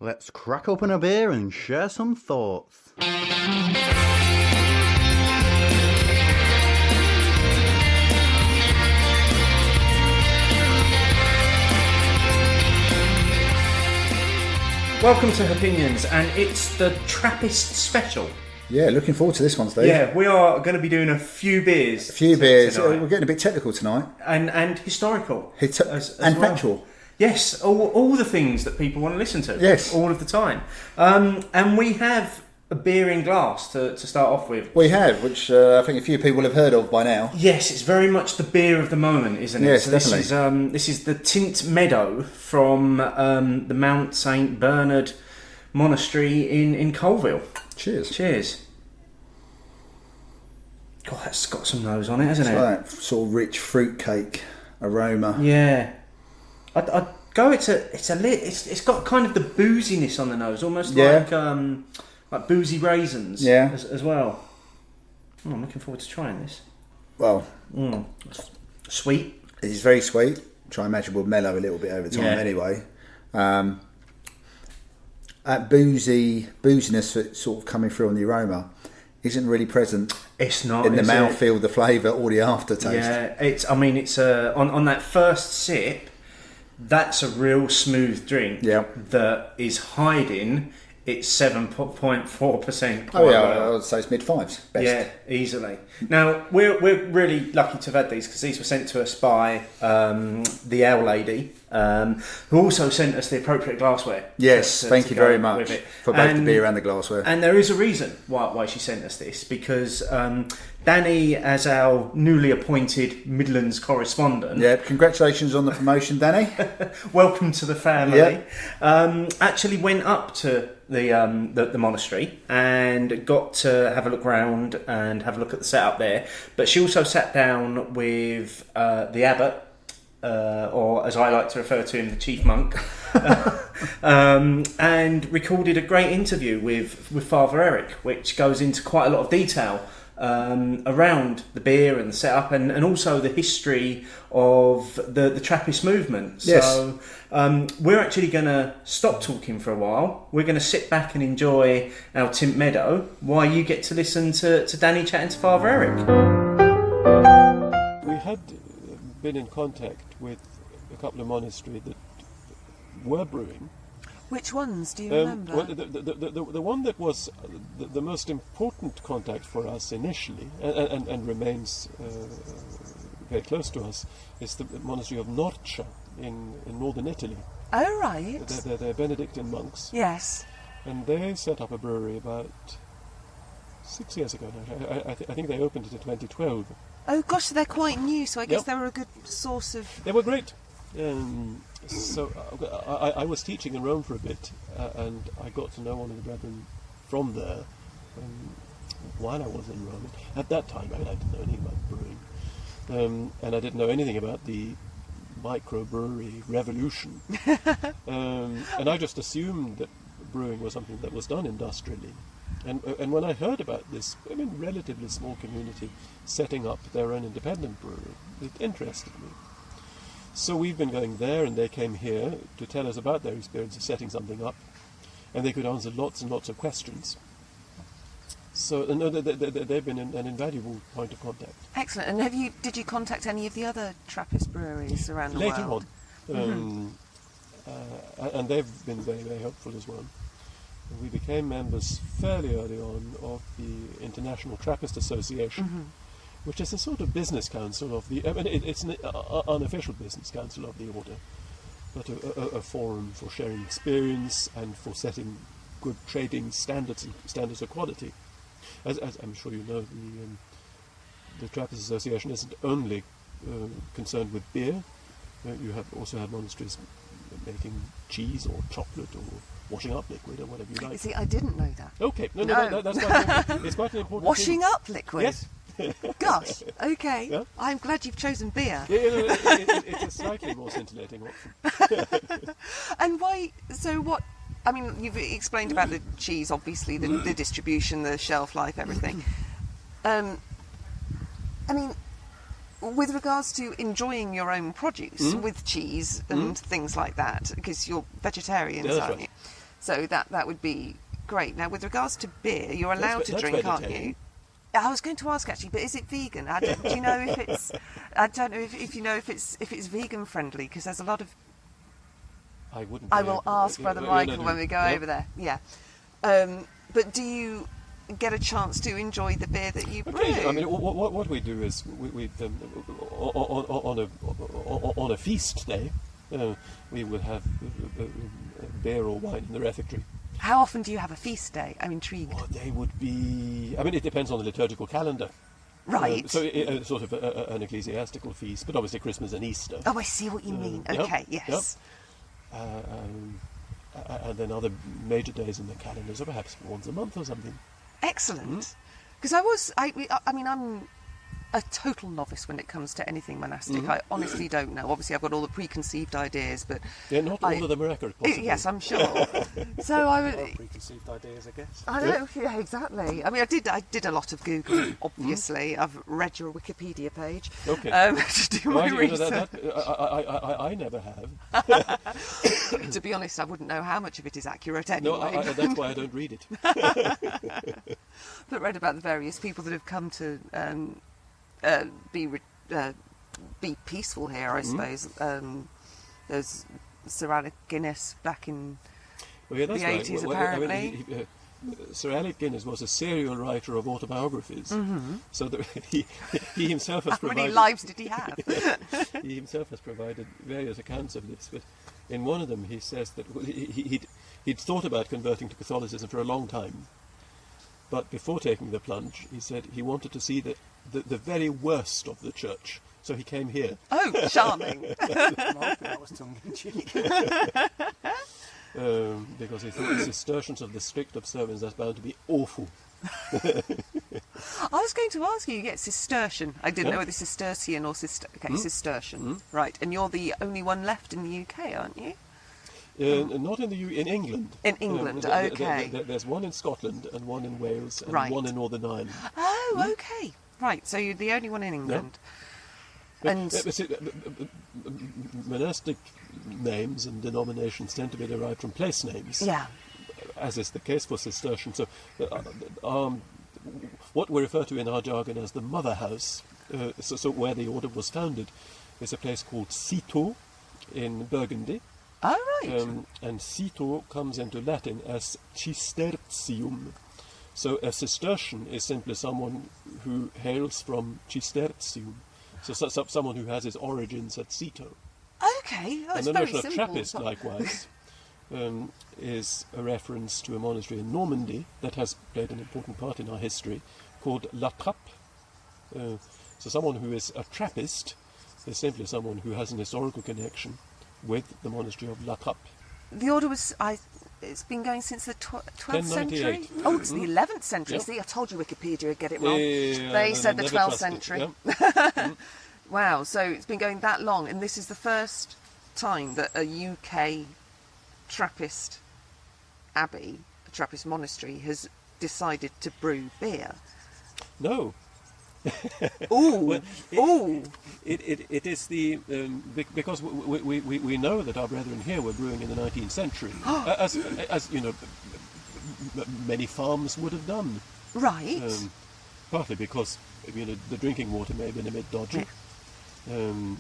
Let's crack open a beer and share some thoughts. Welcome to Hopinions, and it's the Trappist special. Yeah, looking forward to this one, Steve. Yeah, we are going to be doing a few beers. Beers. Tonight. We're getting a bit technical tonight. And historical. As well. factual. Yes, all the things that people want to listen to. Yes. All of the time. And we have a beer in glass to start off with. We have, which I think a few people have heard of by now. Yes, it's very much the beer of the moment, isn't it? Yes, so definitely. This is the Tint Meadow from the Mount St Bernard Monastery in Colville. Cheers. God, that's got some nose on it, hasn't it? That sort of rich fruitcake aroma. Yeah. I'd go. It's got kind of the booziness on the nose, almost like boozy raisins. Yeah. As well. Oh, I'm looking forward to trying this. Well, Sweet. it is very sweet. Which I imagine will mellow a little bit over time anyway. That booziness that's sort of coming through on the aroma isn't really present. It's not in the mouthfeel, the flavour, or the aftertaste. Yeah, it's on that first sip. That's a real smooth drink that is hiding its 7.4%. Oh yeah, I would say it's mid-fives. Best. Yeah, easily. Now, we're really lucky to have had these because these were sent to us by the Ale Lady, who also sent us the appropriate glassware. Yes, thank you very much for both the beer and the glassware. And there is a reason why she sent us this, because Dani, as our newly appointed Midlands correspondent... Yeah, congratulations on the promotion, Dani. Welcome to the family. Yeah. Actually went up to the monastery and got to have a look around and have a look at the setup there. But she also sat down with the abbot, or as I like to refer to him, the chief monk, and recorded a great interview with Father Erik, which goes into quite a lot of detail around the beer and the setup, and also the history of the Trappist movement. Yes. So we're actually going to stop talking for a while. We're going to sit back and enjoy our Tint Meadow while you get to listen to Dani chatting to Father Erik. We had been in contact with a couple of monasteries that were brewing. Which ones do you remember? Well, the one that was the most important contact for us initially, and remains very close to us, is the monastery of Norcal in northern Italy. Oh, right. They're Benedictine monks. Yes. And they set up a brewery about 6 years ago now. I think they opened it in 2012. Oh, gosh, so they're quite new, so I guess they were a good source of... They were great. So I was teaching in Rome for a bit, and I got to know one of the brethren from there while I was in Rome. At that time, I didn't know anything about brewing, and I didn't know anything about the microbrewery revolution. And I just assumed that brewing was something that was done industrially. And when I heard about this, relatively small community setting up their own independent brewery, it interested me. So we've been going there, and they came here to tell us about their experience of setting something up, and they could answer lots and lots of questions. So they've been an invaluable point of contact. Excellent. And did you contact any of the other Trappist breweries around the world? Later on. And they've been very, very helpful as well. And we became members fairly early on of the International Trappist Association, which is a sort of business council of the... it's an unofficial business council of the order, but a forum for sharing experience and for setting good trading standards and standards of quality. As I'm sure you know, the Trappist Association isn't only concerned with beer. You also have monasteries making cheese or chocolate or washing up liquid or whatever you like. See, I didn't know that. Okay, no, that's quite, it's quite an important Washing thing. up liquid? Yes. Gosh, okay. Yeah? I'm glad you've chosen beer. It's a slightly more scintillating option. And why, so what, I mean, you've explained about the cheese, obviously, the distribution, the shelf life, everything. I mean, with regards to enjoying your own produce with cheese and things like that, because you're vegetarians, aren't you? So that would be great. Now, with regards to beer, you're allowed to drink, aren't you? vegetarian. I was going to ask actually, but is it vegan? Do you know if it's? I don't know if you know if it's vegan friendly, because there's a lot of. I wouldn't. I be will able- ask you Brother know, Michael when we go Yep. over there. Yeah. But do you get a chance to enjoy the beer that you brew? Occasionally, I mean, what we do is we on a feast day, we will have beer or wine in the refectory. How often do you have a feast day? I'm intrigued. Well, they would be. I mean, it depends on the liturgical calendar. Right. So sort of an ecclesiastical feast, but obviously Christmas and Easter. Oh, I see what you mean. Yep, Okay, yes. And then other major days in the calendar, so perhaps once a month or something. Excellent. Because I mean, I'm a total novice when it comes to anything monastic. I honestly don't know. Obviously, I've got all the preconceived ideas, but Yeah, not all of them are accurate, possibly. yes, I'm sure. So I would. Preconceived ideas, I guess. I don't know. Yeah, exactly. I mean, I did a lot of Googling. Obviously, I've read your Wikipedia page. Okay. To do my Well, you know, research. I never have. To be honest, I wouldn't know how much of it is accurate anyway. No, that's why I don't read it. But read about the various people that have come to be peaceful here, I suppose. There's Sir Alec Guinness back in Well, yeah, that's the right. 80s, Well, apparently. Sir Alec Guinness was a serial writer of autobiographies, so that he himself has How many provided. lives did he have? He himself has provided various accounts of this, but in one of them he says that he'd thought about converting to Catholicism for a long time, but before taking the plunge, he said he wanted to see the very worst of the church, so he came here. Oh, charming. I'm hoping that was tongue-in-cheek. Because he thought the Cistercians of the strict observance that's bound to be awful. I was going to ask you, Cistercian. I didn't know whether Cistercian or Cistercian. Right, and you're the only one left in the UK, aren't you? Not in in England. In England, okay. There's one in Scotland and one in Wales and Right. one in Northern Ireland. Oh, okay. Right, so you're the only one in England. And Monastic names and denominations tend to be derived from place names, yeah, as is the case for Cistercian. So, what we refer to in our jargon as the mother house, so where the order was founded, is a place called Cîteaux in Burgundy. oh right. And Cîteaux comes into Latin as Cistercium. So a Cistercian is simply someone who hails from Cistercium. So someone who has his origins at Cîteaux. Okay, oh, And it's the very notion of simple. Trappist, likewise, is a reference to a monastery in Normandy that has played an important part in our history, called La Trappe. So someone who is a Trappist is simply someone who has an historical connection with the monastery of La Trappe. The order was, it's been going since the 12th century? 1098. Oh, it's the 11th century. Yep. See, I told you Wikipedia would get it wrong. Yeah, They said the never 12th trust it, century. yeah. Wow, so it's been going that long, and this is the first time that a UK Trappist abbey, a Trappist monastery, has decided to brew beer. No. Ooh, ooh. It is the because we know that our brethren here were brewing in the 19th century, as you know, many farms would have done. Right. Partly because you know the drinking water may have been a bit dodgy, and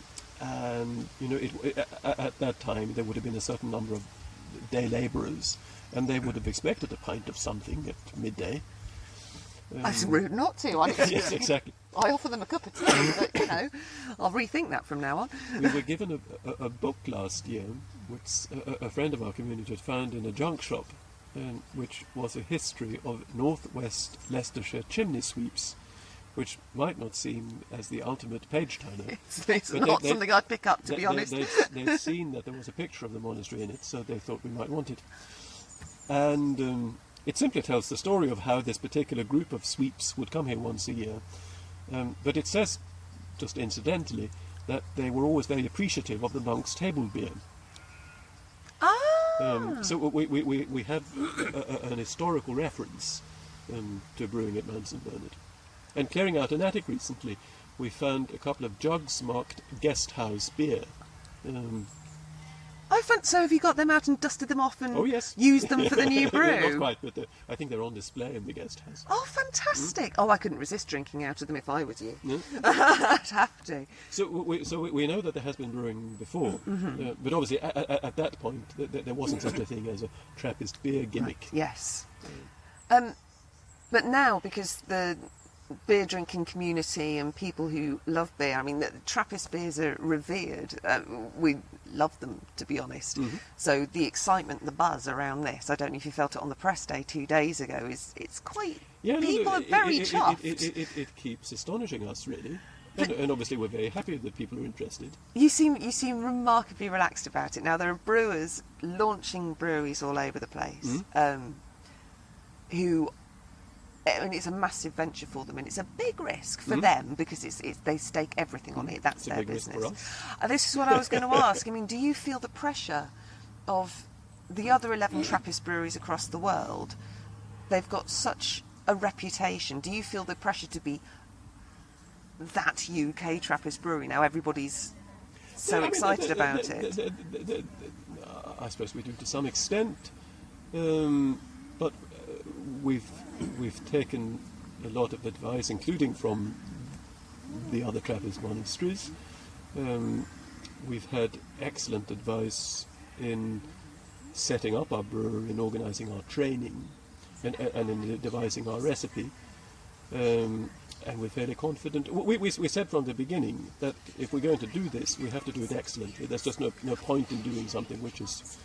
you know at that time there would have been a certain number of day labourers, and they would have expected a pint of something at midday. That's rude not to. Yes, exactly. I offer them a cup of tea, but you know, I'll rethink that from now on. We were given a book last year, which a friend of our community had found in a junk shop, which was a history of northwest Leicestershire chimney sweeps, which might not seem as the ultimate page turner. It's But not something I'd pick up, to be honest. They'd seen that there was a picture of the monastery in it, so they thought we might want it. And it simply tells the story of how this particular group of sweeps would come here once a year. But it says, just incidentally, that they were always very appreciative of the monks' table beer. So we have an historical reference to brewing at Mount St Bernard. And clearing out an attic recently, we found a couple of jugs marked guest house beer. So have you got them out and dusted them off and Oh, yes. used them for the new brew? Not quite, but I think they're on display in the guest house. Oh, fantastic! Oh, I couldn't resist drinking out of them if I was you. No? I'd have to. So we know that there has been brewing before, but obviously at that point there wasn't such a thing as a Trappist beer gimmick. Yes. But now, because the beer drinking community and people who love beer, I mean, the Trappist beers are revered. We love them, to be honest. So the excitement, the buzz around this, I don't know if you felt it on the press day 2 days ago, it's quite... people are very chuffed. It keeps astonishing us, really. And obviously we're very happy that people are interested. You seem remarkably relaxed about it. Now, there are brewers launching breweries all over the place who... I mean, it's a massive venture for them, and it's a big risk for them because they stake everything on it. That's their business. This is what I was going to ask. I mean, do you feel the pressure of the other 11 Trappist breweries across the world? They've got such a reputation. Do you feel the pressure to be that UK Trappist brewery now? Everybody's so excited about it. I suppose we do to some extent, but we've taken a lot of advice, including from the other Trappist monasteries. We've had excellent advice in setting up our brewery, in organising our training, and in devising our recipe. And we're fairly confident. We said from the beginning that if we're going to do this, we have to do it excellently. There's just no point in doing something which is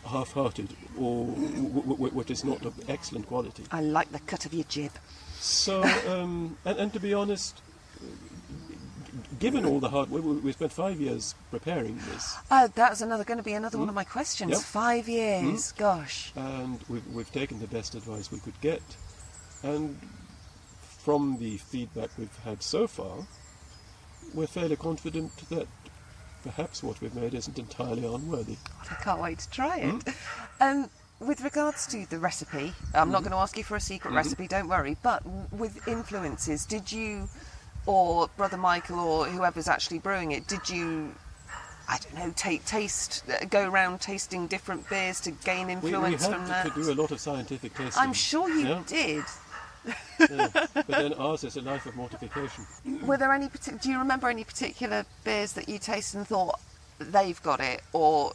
half-hearted or which is not of excellent quality. I like the cut of your jib. So, and to be honest, given all the hard work, we spent 5 years preparing this. That's going to be another one of my questions. Yep. 5 years, gosh. And we've taken the best advice we could get. And from the feedback we've had so far, we're fairly confident that perhaps what we've made isn't entirely unworthy. I can't wait to try it. With regards to the recipe, I'm not going to ask you for a secret recipe, don't worry, but with influences, did you, or Brother Michael, or whoever's actually brewing it, did you, I don't know, go around tasting different beers to gain influence from that? We had to do a lot of scientific tasting. I'm sure you did. But then ours is a life of mortification. Were there any? Do you remember any particular beers that you tasted and thought they've got it, or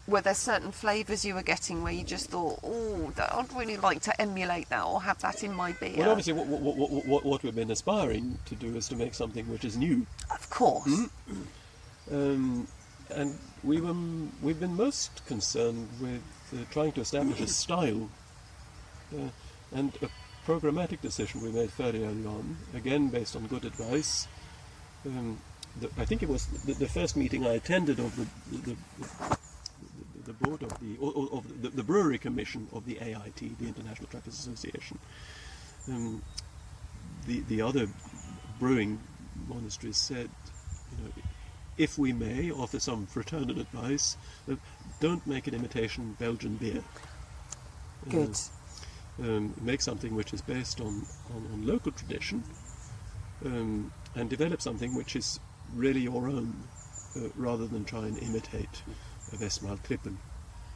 were there certain flavours you were getting where you just thought, oh, I'd really like to emulate that or have that in my beer? Well, obviously, what we've been aspiring to do is to make something which is new. Of course. And we've been most concerned with trying to establish a style, and a programmatic decision we made fairly early on, again based on good advice. I think it was the first meeting I attended of the board of the brewery commission of the AIT, the International Trappist Association. The other brewing monasteries said, if we may offer some fraternal advice, don't make an imitation Belgian beer. Good. Make something which is based on local tradition, and develop something which is really your own, rather than try and imitate a Westmalle Klippen.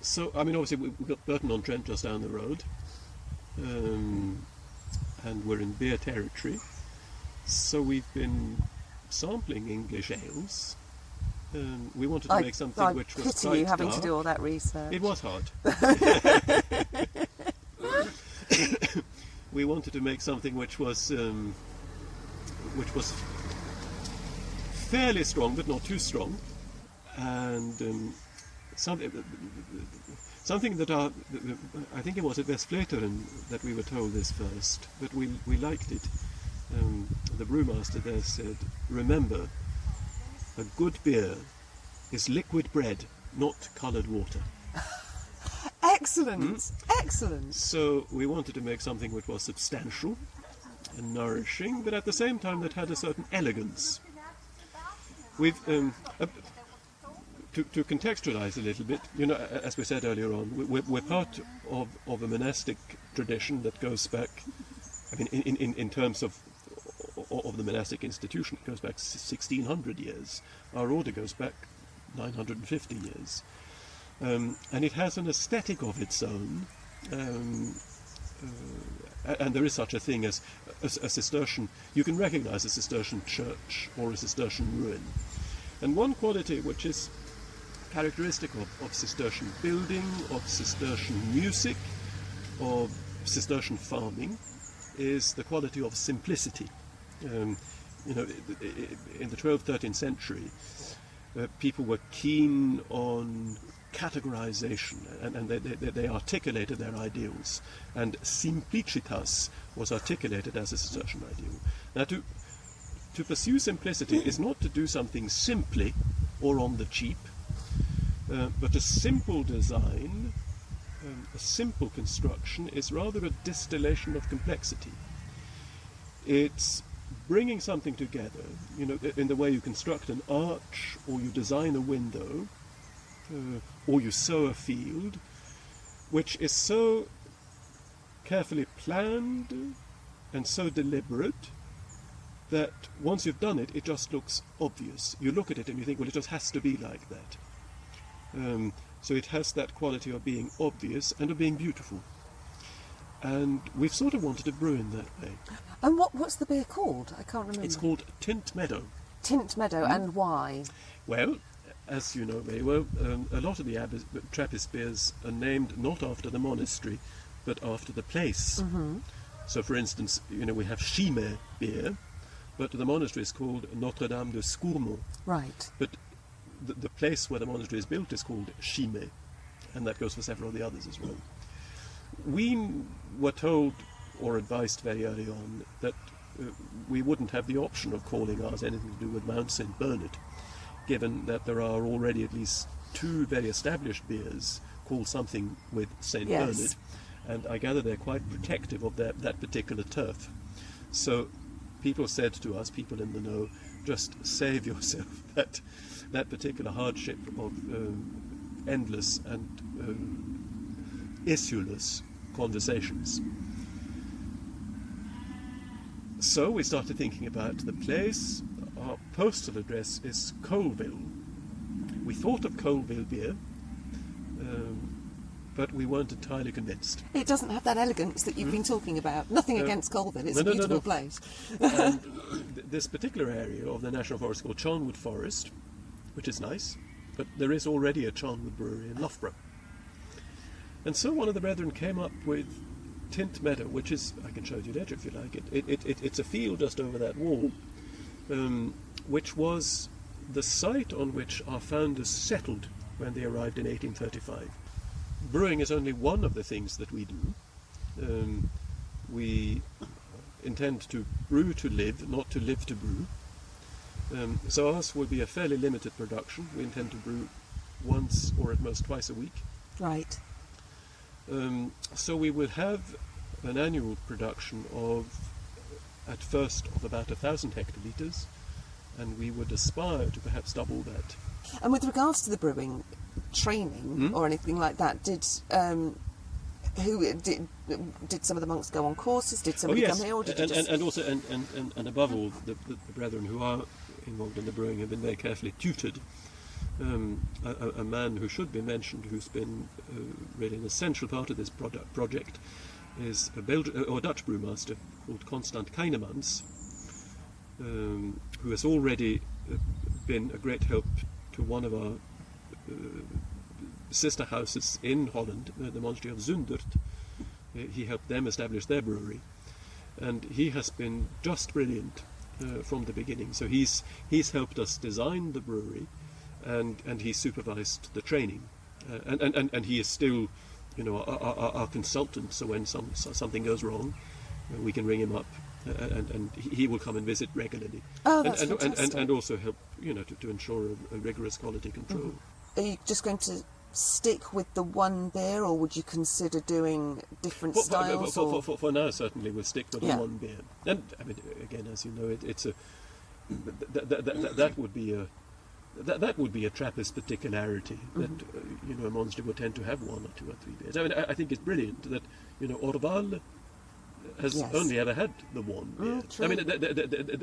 So, I mean, obviously we've got Burton-on-Trent just down the road, and we're in beer territory, so we've been sampling English ales. We wanted to make something which was pity quite you having dark. to do all that research. It was hard. We wanted to make something which was fairly strong, but not too strong, and something that I think it was at Westvleteren that we were told this first, but we liked it. The brewmaster there said, "Remember, a good beer is liquid bread, not coloured water." Excellent, excellent. So we wanted to make something which was substantial and nourishing, but at the same time that had a certain elegance. We've to contextualize a little bit, as we said earlier on, we're part of a monastic tradition that goes back. I mean, in terms of the monastic institution, it goes back 1,600 years. Our order goes back 950 years. and it has an aesthetic of its own. And there is such a thing as a Cistercian. You can recognise a Cistercian church or a Cistercian ruin. And one quality which is characteristic of Cistercian building, of Cistercian music, of Cistercian farming, is the quality of simplicity. In the 12th, 13th century, people were keen on categorization, and they articulated their ideals, and simplicitas was articulated as a Cistercian ideal. Now, to pursue simplicity is not to do something simply or on the cheap, but a simple design, a simple construction is rather a distillation of complexity. It's bringing something together, in the way you construct an arch, or you design a window, or you sow a field, which is so carefully planned and so deliberate that once you've done it, it just looks obvious. You look at it and you think, well, it just has to be like that. So it has that quality of being obvious and of being beautiful. And we've sort of wanted to brew in that way. And what's the beer called? I can't remember. It's called Tint Meadow. Tint Meadow, and why? Well, as you know very well, a lot of the Trappist beers are named not after the monastery, but after the place. Mm-hmm. So, for instance, we have Chimay beer, but the monastery is called Notre-Dame de Scourmont. Right. But the place where the monastery is built is called Chimay, and that goes for several of the others as well. We were told, or advised very early on, that we wouldn't have the option of calling ours anything to do with Mount St. Bernard, given that there are already at least two very established beers called something with St. Bernard, and I gather they're quite protective of that particular turf. So people said to us, people in the know, just save yourself that particular hardship of endless and issueless conversations. So we started thinking about the place. Our postal address is Colville. We thought of Colville beer, but we weren't entirely convinced. It doesn't have that elegance that you've been talking about. Nothing against Colville, it's a beautiful place. And this particular area of the National Forest is called Charnwood Forest, which is nice, but there is already a Charnwood brewery in Loughborough. And so one of the brethren came up with Tint Meadow, which is, I can show you later if you like it. It's a field just over that wall, which was the site on which our founders settled when they arrived in 1835. Brewing is only one of the things that we do. We intend to brew to live, not to live to brew. So ours will be a fairly limited production. We intend to brew once or at most twice a week. Right. So we will have an annual production of, at first, of about 1,000 hectolitres, and we would aspire to perhaps double that. And with regards to the brewing training or anything like that, did some of the monks go on courses? Did somebody come here, or did and above all, the brethren who are involved in the brewing have been very carefully tutored. A man who should be mentioned, who's been really an essential part of this project, is a Dutch brewmaster called Constant Keinemans, who has already been a great help to one of our sister houses in Holland, the monastery of Zundert. He helped them establish their brewery, and he has been just brilliant from the beginning. So he's helped us design the brewery, and he supervised the training, and he is still, our consultant. So when something goes wrong, we can ring him up, and he will come and visit regularly. Oh, that's fantastic. And also help, to ensure a rigorous quality control. Are you just going to stick with the one beer, or would you consider doing different styles? For now, certainly we'll stick with the one beer. And I mean, again, as you know, it's a that would be a Trappist particularity, that a monastery would tend to have one or two or three beers. I mean, I think it's brilliant that Orval has only ever had the one beer. True. I mean,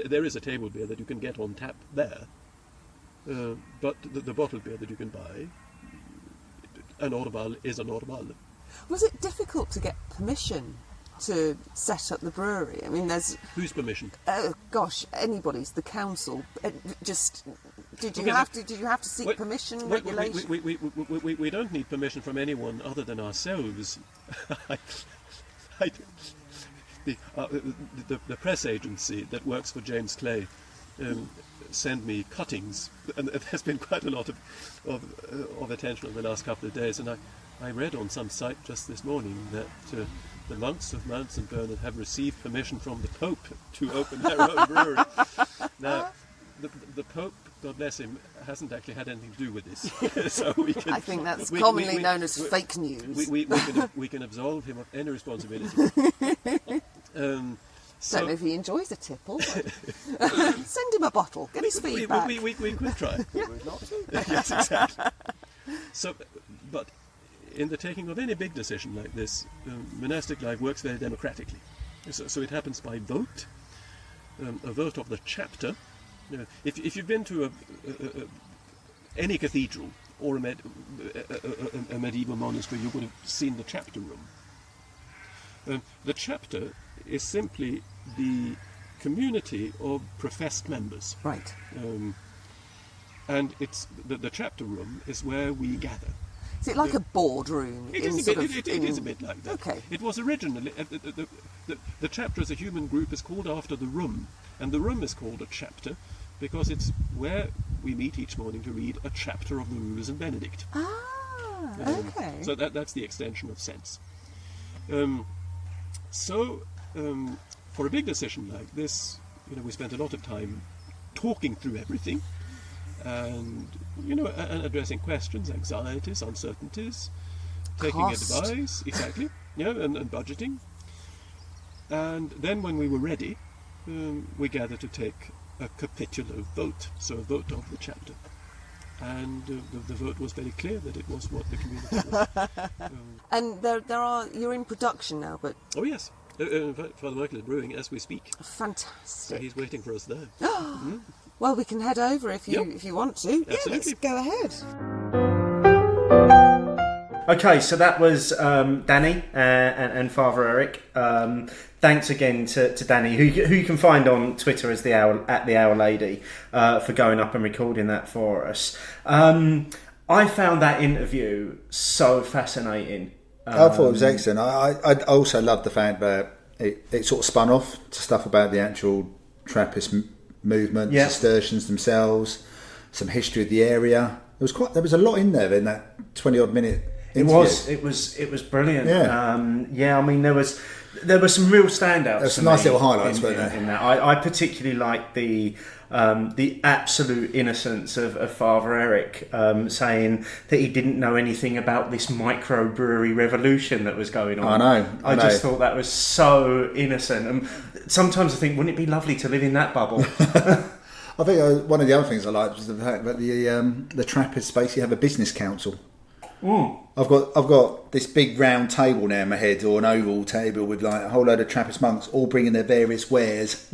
there is a table beer that you can get on tap there, but the bottled beer that you can buy an Orval is an Orval. Was it difficult to get permission to set up the brewery? I mean, there's... Whose permission? Anybody's, the council. Did you Okay, have to seek permission, regulation? We don't need permission from anyone other than ourselves. The press agency that works for James Clay send me cuttings, and there's been quite a lot of attention over the last couple of days, and I read on some site just this morning that the monks of Mount St. Bernard have received permission from the Pope to open their own brewery. Now, the Pope, God bless him, hasn't actually had anything to do with this. So I think that's commonly known as fake news. We can absolve him of any responsibility. Don't know if he enjoys a tipple. Send him a bottle. Get his feedback. We could try. Yeah. Yes, exactly. So, but in the taking of any big decision like this, monastic life works very democratically. So it happens by vote, a vote of the chapter. If you've been to any cathedral or a medieval monastery, you would have seen the chapter room. The chapter is simply the community of professed members. Right. And it's the chapter room is where we gather. Is it like a boardroom? It is a bit like that. Okay. It was originally the chapter as a human group is called after the room, and the room is called a chapter because it's where we meet each morning to read a chapter of the Rulers and Benedict. Okay. So that's the extension of sense. For a big decision like this, we spent a lot of time talking through everything, and and addressing questions, anxieties, uncertainties, taking Cost. advice, exactly, and budgeting. And then when we were ready, we gathered to take a capitular vote, so a vote of the chapter. And the vote was very clear that it was what the community was. And you're in production now, but... Oh yes, in fact, Father Michael is brewing as we speak. Fantastic. So he's waiting for us there. Well, we can head over if you want to. Absolutely. Yeah, let's go ahead. Okay, so that was Dani and Father Erik. Thanks again to Dani, who you can find on Twitter as the Hour Lady, for going up and recording that for us. I found that interview so fascinating. I thought it was excellent. I also loved the fact that it sort of spun off to stuff about the actual Trappist movement, Yeah. Cistercians themselves, some history of the area. There was a lot in there in that 20-odd minute interview. It was brilliant. Yeah. I mean, there was some real standouts. There's some nice little highlights, weren't there? In that, I particularly liked the absolute innocence of Father Erik, saying that he didn't know anything about this microbrewery revolution that was going on. I know. Just thought that was so innocent. And sometimes I think, wouldn't it be lovely to live in that bubble? I think one of the other things I liked was the fact that the Trappists basically have a business council. I've got this big round table now in my head, or an oval table with like a whole load of Trappist monks all bringing their various wares,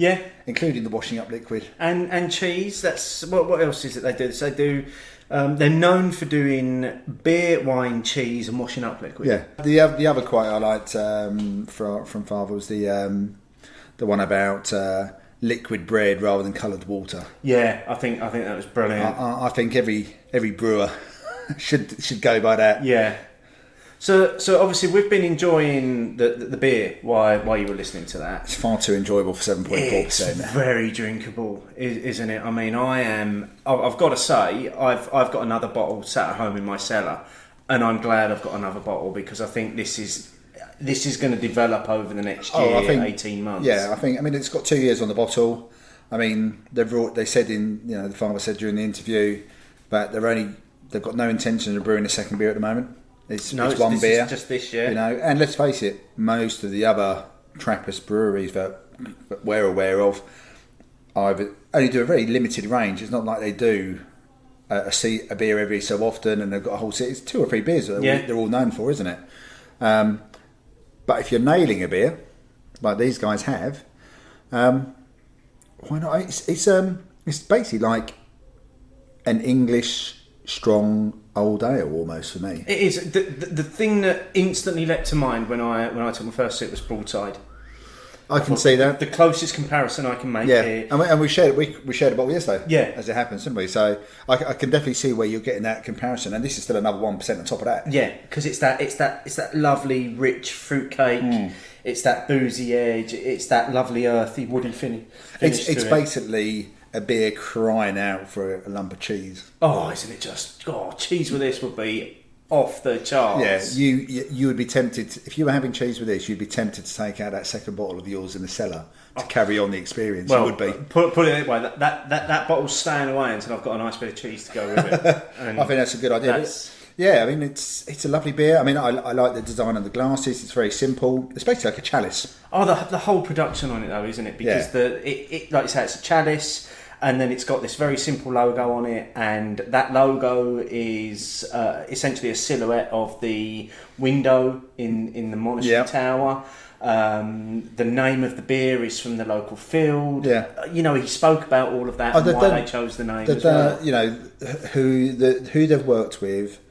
including the washing up liquid and cheese. That's what else is it they do? So they do. They're known for doing beer, wine, cheese, and washing up liquid. Yeah. The other quote I liked from Father was the one about liquid bread rather than coloured water. Yeah, I think that was brilliant. I think every brewer should go by that. Yeah. So obviously we've been enjoying the beer while you were listening to that. It's far too enjoyable for 7.4%. It's very drinkable, isn't it? I mean, I've got to say, I've got another bottle sat at home in my cellar, and I'm glad I've got another bottle because I think this is going to develop over the next year, 18 months. Yeah, I mean, it's got 2 years on the bottle. I mean, they said the Father said during the interview that they've got no intention of brewing a second beer at the moment. It's one beer. Is just this year. And let's face it, most of the other Trappist breweries that we're aware of only do a very limited range. It's not like they do a beer every so often and they've got a whole set. It's 2 or 3 beers that they're all known for, isn't it? But if you're nailing a beer, like these guys have, why not? It's basically like an English strong old ale almost for me. It is the thing that instantly leapt to mind when I took my first sip was Broadside. I can see that. The closest comparison I can make Yeah, here. and we shared a bottle yesterday. Yeah. As it happens, didn't we? So I can definitely see where you're getting that comparison, and this is still another 1% on top of that. Yeah, because it's that lovely, rich fruitcake. It's that boozy edge. It's that lovely, earthy, woody finish. It's basically a beer crying out for a lump of cheese. Oh, isn't it just? Oh, cheese with this would be off the charts. Yeah, you would be tempted if you were having cheese with this. You'd be tempted to take out that second bottle of yours in the cellar to carry on the experience. Well, you would be. Put it that way. That bottle's staying away until I've got a nice bit of cheese to go with it. And I think that's a good idea. Yeah, I mean it's a lovely beer. I mean I like the design of the glasses. It's very simple. It's basically like a chalice. Oh, the whole production on it though, isn't it? Because it like you say, it's a chalice. And then it's got this very simple logo on it, and that logo is essentially a silhouette of the window in the monastery tower. The name of the beer is from the local field. Yeah, he spoke about all of that and why they chose the name as well. Who they've worked with,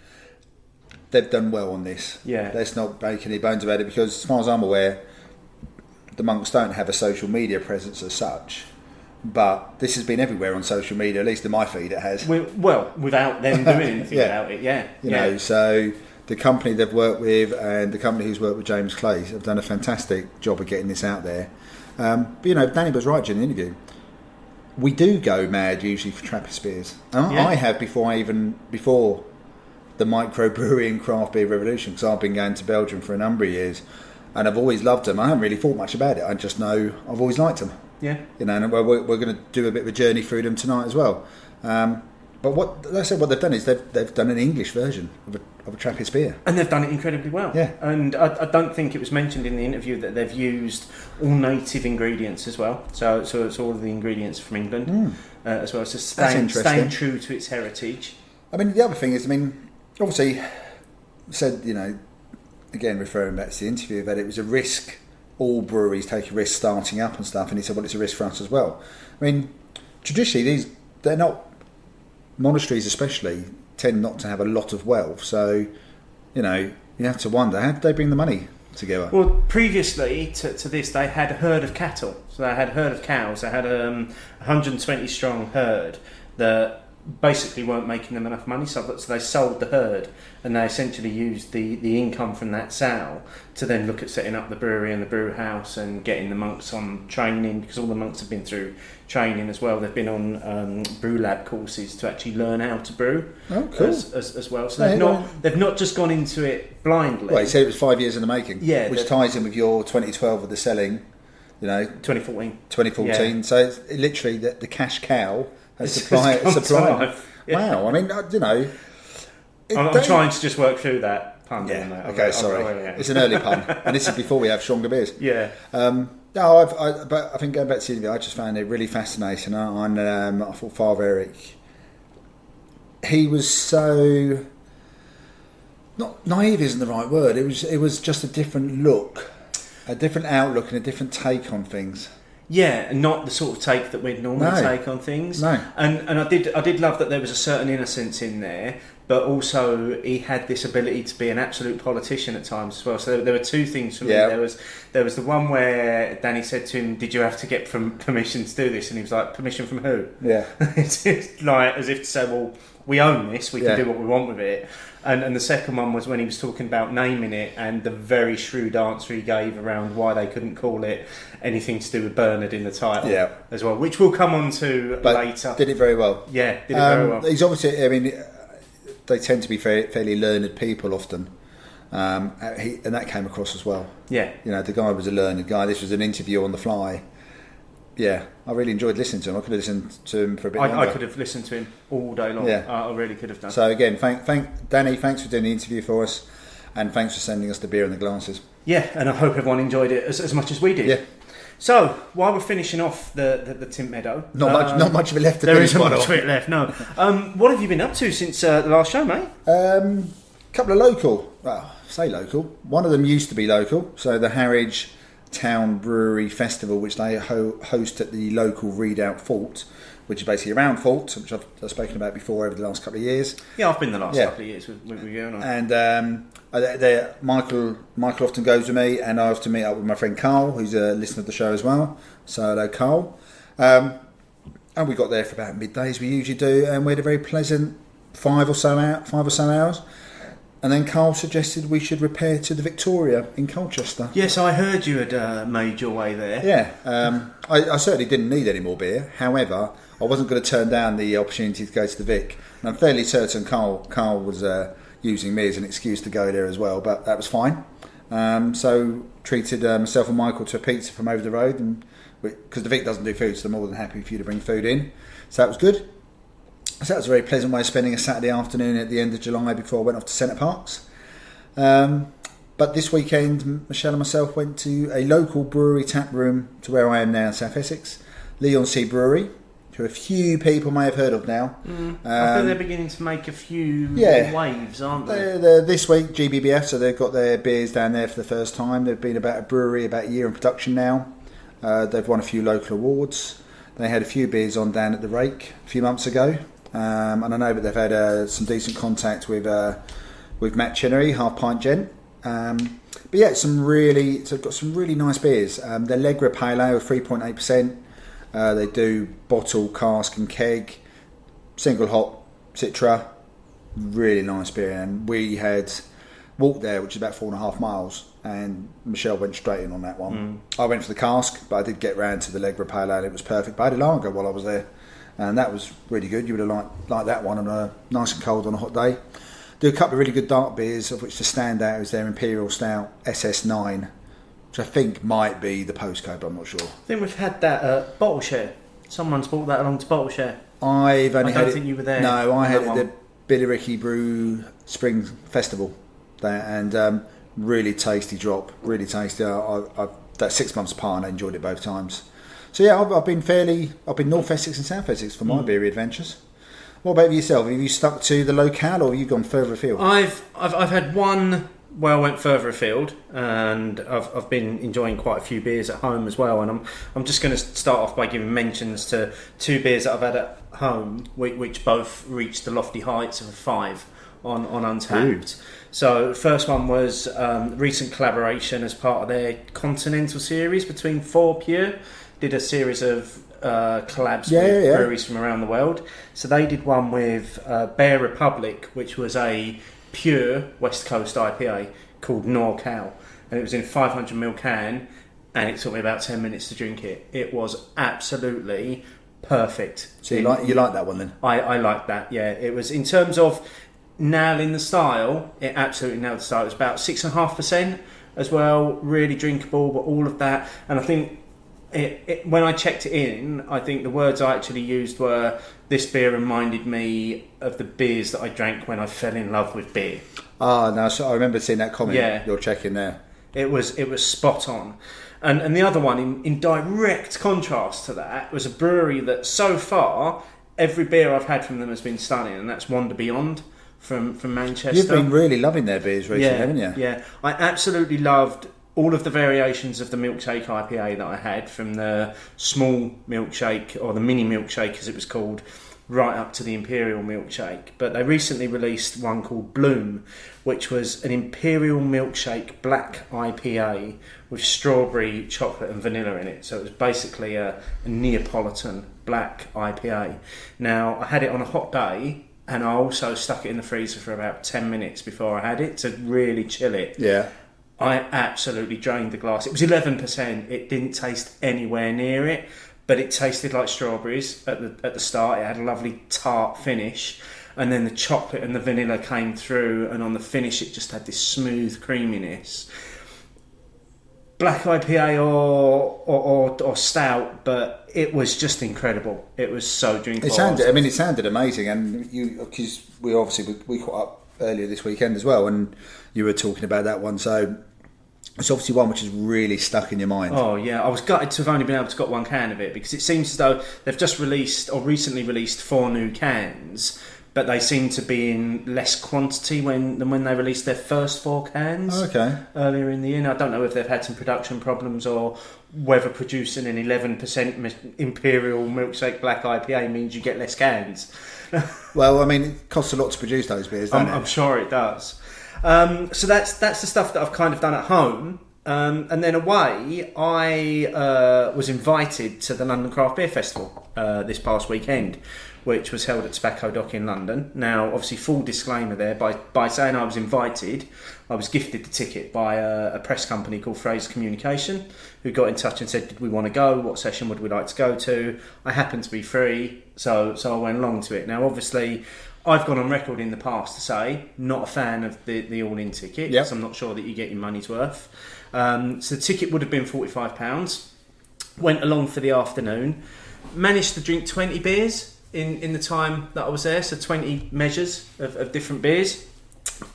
they've done well on this. Yeah, let's not make any bones about it, because as far as I'm aware, the monks don't have a social media presence as such. But this has been everywhere on social media, at least in my feed it has. Well, without them doing anything about it, You know, so the company they've worked with and the company who's worked with James Clay have done a fantastic job of getting this out there. But Dani was right during the interview. We do go mad usually for Trappist beers. I have before the microbrewery and craft beer revolution, because I've been going to Belgium for a number of years and I've always loved them. I haven't really thought much about it. I just know I've always liked them. Yeah, and we're going to do a bit of a journey through them tonight as well. But what they've done is they've done an English version of a Trappist beer, and they've done it incredibly well. Yeah, and I don't think it was mentioned in the interview that they've used all native ingredients as well. So it's all of the ingredients from England as well. So staying true to its heritage. I mean, the other thing is, obviously, said again referring back to the interview, that it was a risk. All breweries take a risk starting up and stuff, and he said, well, it's a risk for us as well. I mean, traditionally, they're not, monasteries especially, tend not to have a lot of wealth, so, you have to wonder, how did they bring the money together? Well, previously to this, they had a herd of cattle, so they had a herd of cows, they had a 120 strong herd that basically weren't making them enough money, so they sold the herd, and they essentially used the income from that sale to then look at setting up the brewery and the brew house and getting the monks on training, because all the monks have been through training as well. They've been on brew lab courses to actually learn how to brew. Oh, cool. as well. So they've not just gone into it blindly. Well, you said it was 5 years in the making. Yeah, which ties in with your 2012 with the selling. 2014. Yeah. So it's literally the cash cow. Supply. Yeah. Wow, I'm trying to just work through that pun. Yeah. Okay, sorry. It's an early pun, and this is before we have stronger beers. Yeah. But I think going back to the interview, I just found it really fascinating. I thought Father Erik, he was so not naive isn't the right word. It was just a different look, a different outlook, and a different take on things. Yeah, and not the sort of take that we'd normally take on things. No. And I did love that there was a certain innocence in there, but also he had this ability to be an absolute politician at times as well. So there were two things for me. There was the one where Dani said to him, "Did you have to get permission to do this?" And he was like, "Permission from who?" Yeah. It's like as if to say, "Well, we own this. We can do what we want with it." And the second one was when he was talking about naming it, and the very shrewd answer he gave around why they couldn't call it anything to do with Bernard in the title as well, which we'll come on to later. Did it very well. Yeah, did it very well. He's obviously, they tend to be fairly learned people often, and that came across as well. Yeah. The guy was a learned guy. This was an interview on the fly. Yeah, I really enjoyed listening to him. I could have listened to him for a bit longer. I could have listened to him all day long. Yeah. I really could have done. So again, thank Dani, thanks for doing the interview for us, and thanks for sending us the beer and the glasses. Yeah, and I hope everyone enjoyed it as much as we did. Yeah. So, while we're finishing off the Tint Meadow... Not much of it left to there finish. There isn't much of it left, no. What have you been up to since the last show, mate? Couple of local. Well, say local. One of them used to be local, so the Harwich town brewery festival, which they host at the local Readout Fort, which is basically around Fort, which I've spoken about before over the last couple of years. Yeah, I've been the last couple of years with you and I. And Michael often goes with me, and I often meet up with my friend Carl, who's a listener of the show as well. So hello, Carl. And we got there for about midday, as we usually do, and we had a very pleasant 5 or so hours. And then Carl suggested we should repair to the Victoria in Colchester. Yes, I heard you had made your way there. Yeah, I certainly didn't need any more beer. However, I wasn't going to turn down the opportunity to go to the Vic. And I'm fairly certain Carl was using me as an excuse to go there as well, but that was fine. So treated myself and Michael to a pizza from over the road, and because the Vic doesn't do food, so I'm more than happy for you to bring food in. So that was good. So that was a very pleasant way of spending a Saturday afternoon at the end of July before I went off to Centre Parks. But this weekend, Michelle and myself went to a local brewery tap room to where I am now in South Essex, Leon C Brewery, who a few people may have heard of now. I think they're beginning to make a few waves, aren't they? They're this week, GBBF, so they've got their beers down there for the first time. They've been about a year in production now. They've won a few local awards. They had a few beers on down at the Rake a few months ago. And I know that they've had some decent contact with Matt Chinnery, Half Pint Gent. But yeah, they've got some really nice beers. Their Allegra Pale Ale, 3.8%. They do bottle, cask and keg, single hop, Citra. Really nice beer. And we had walked there, which is about 4.5 miles, and Michelle went straight in on that one. I went for the cask, but I did get round to the Allegra Pale Ale. It was perfect. But I had a lager while I was there, and that was really good. You would have liked that one on a nice and cold on a hot day. Do a couple of really good dark beers, of which the standout is their Imperial Stout SS9, which I think might be the postcode, but I'm not sure. I think we've had that at Bottle Share. Someone's brought that along to Bottle Share. I don't think you were there. No, I had it at the Billericay Brew Spring Festival there, and really tasty drop, really tasty. That's 6 months apart, and I enjoyed it both times. So yeah, I've been North Essex and South Essex for my beery adventures. What about yourself? Have you stuck to the locale, or have you gone further afield? I've had one where I went further afield, and I've been enjoying quite a few beers at home as well. And I'm just going to start off by giving mentions to 2 beers that I've had at home, which both reached the lofty heights of a 5 on Untapped. Ooh. So the first one was recent collaboration as part of their Continental series between 4 Pure. Did a series of collabs with breweries from around the world. So they did one with Bear Republic, which was a pure West Coast IPA called Norcal, and it was in a 500ml can, and it took me about 10 minutes to drink it. It was absolutely perfect. So you like that one then? I like that. Yeah, it was, in terms of nailing the style, it absolutely nailed the style. It was about 6.5% as well, really drinkable, but all of that, and I think when I checked it in, I think the words I actually used were, this beer reminded me of the beers that I drank when I fell in love with beer. No, so I remember seeing that comment you're checking there. It was spot on. And the other one, in direct contrast to that, was a brewery that so far, every beer I've had from them has been stunning, and that's Wander Beyond from Manchester. You've been really loving their beers recently, haven't you? Yeah, I absolutely loved all of the variations of the milkshake IPA that I had, from the small milkshake, or the mini milkshake as it was called, right up to the imperial milkshake. But they recently released one called Bloom, which was an imperial milkshake black IPA with strawberry, chocolate and vanilla in it. So it was basically a Neapolitan black IPA. Now, I had it on a hot day, and I also stuck it in the freezer for about 10 minutes before I had it to really chill it. Yeah. I absolutely drained the glass. It was 11%. It didn't taste anywhere near it, but it tasted like strawberries at the start. It had a lovely tart finish, and then the chocolate and the vanilla came through, and on the finish it just had this smooth creaminess. Black IPA or stout, but it was just incredible. It was so drinkable. It sounded amazing, and because we caught up earlier this weekend as well, and you were talking about that one, so it's obviously one which is really stuck in your mind. Oh yeah, I was gutted to have only been able to get one can of it, because it seems as though they've just recently released 4 new cans, but they seem to be in less quantity than when they released their first 4 cans earlier in the year. Now, I don't know if they've had some production problems or whether producing an 11% Imperial Milkshake Black IPA means you get less cans. Well, I mean, it costs a lot to produce those beers, doesn't it? I'm sure it does. So that's the stuff that I've kind of done at home. And then away, I was invited to the London Craft Beer Festival this past weekend, which was held at Tobacco Dock in London. Now, obviously, full disclaimer there, by saying I was invited, I was gifted the ticket by a press company called Fraser Communication, who got in touch and said, did we want to go? What session would we like to go to? I happened to be free, so I went along to it. Now, obviously, I've gone on record in the past to say, not a fan of the all-in ticket, because I'm not sure that you get your money's worth. So the ticket would have been £45. Went along for the afternoon, managed to drink 20 beers in the time that I was there, so 20 measures of different beers.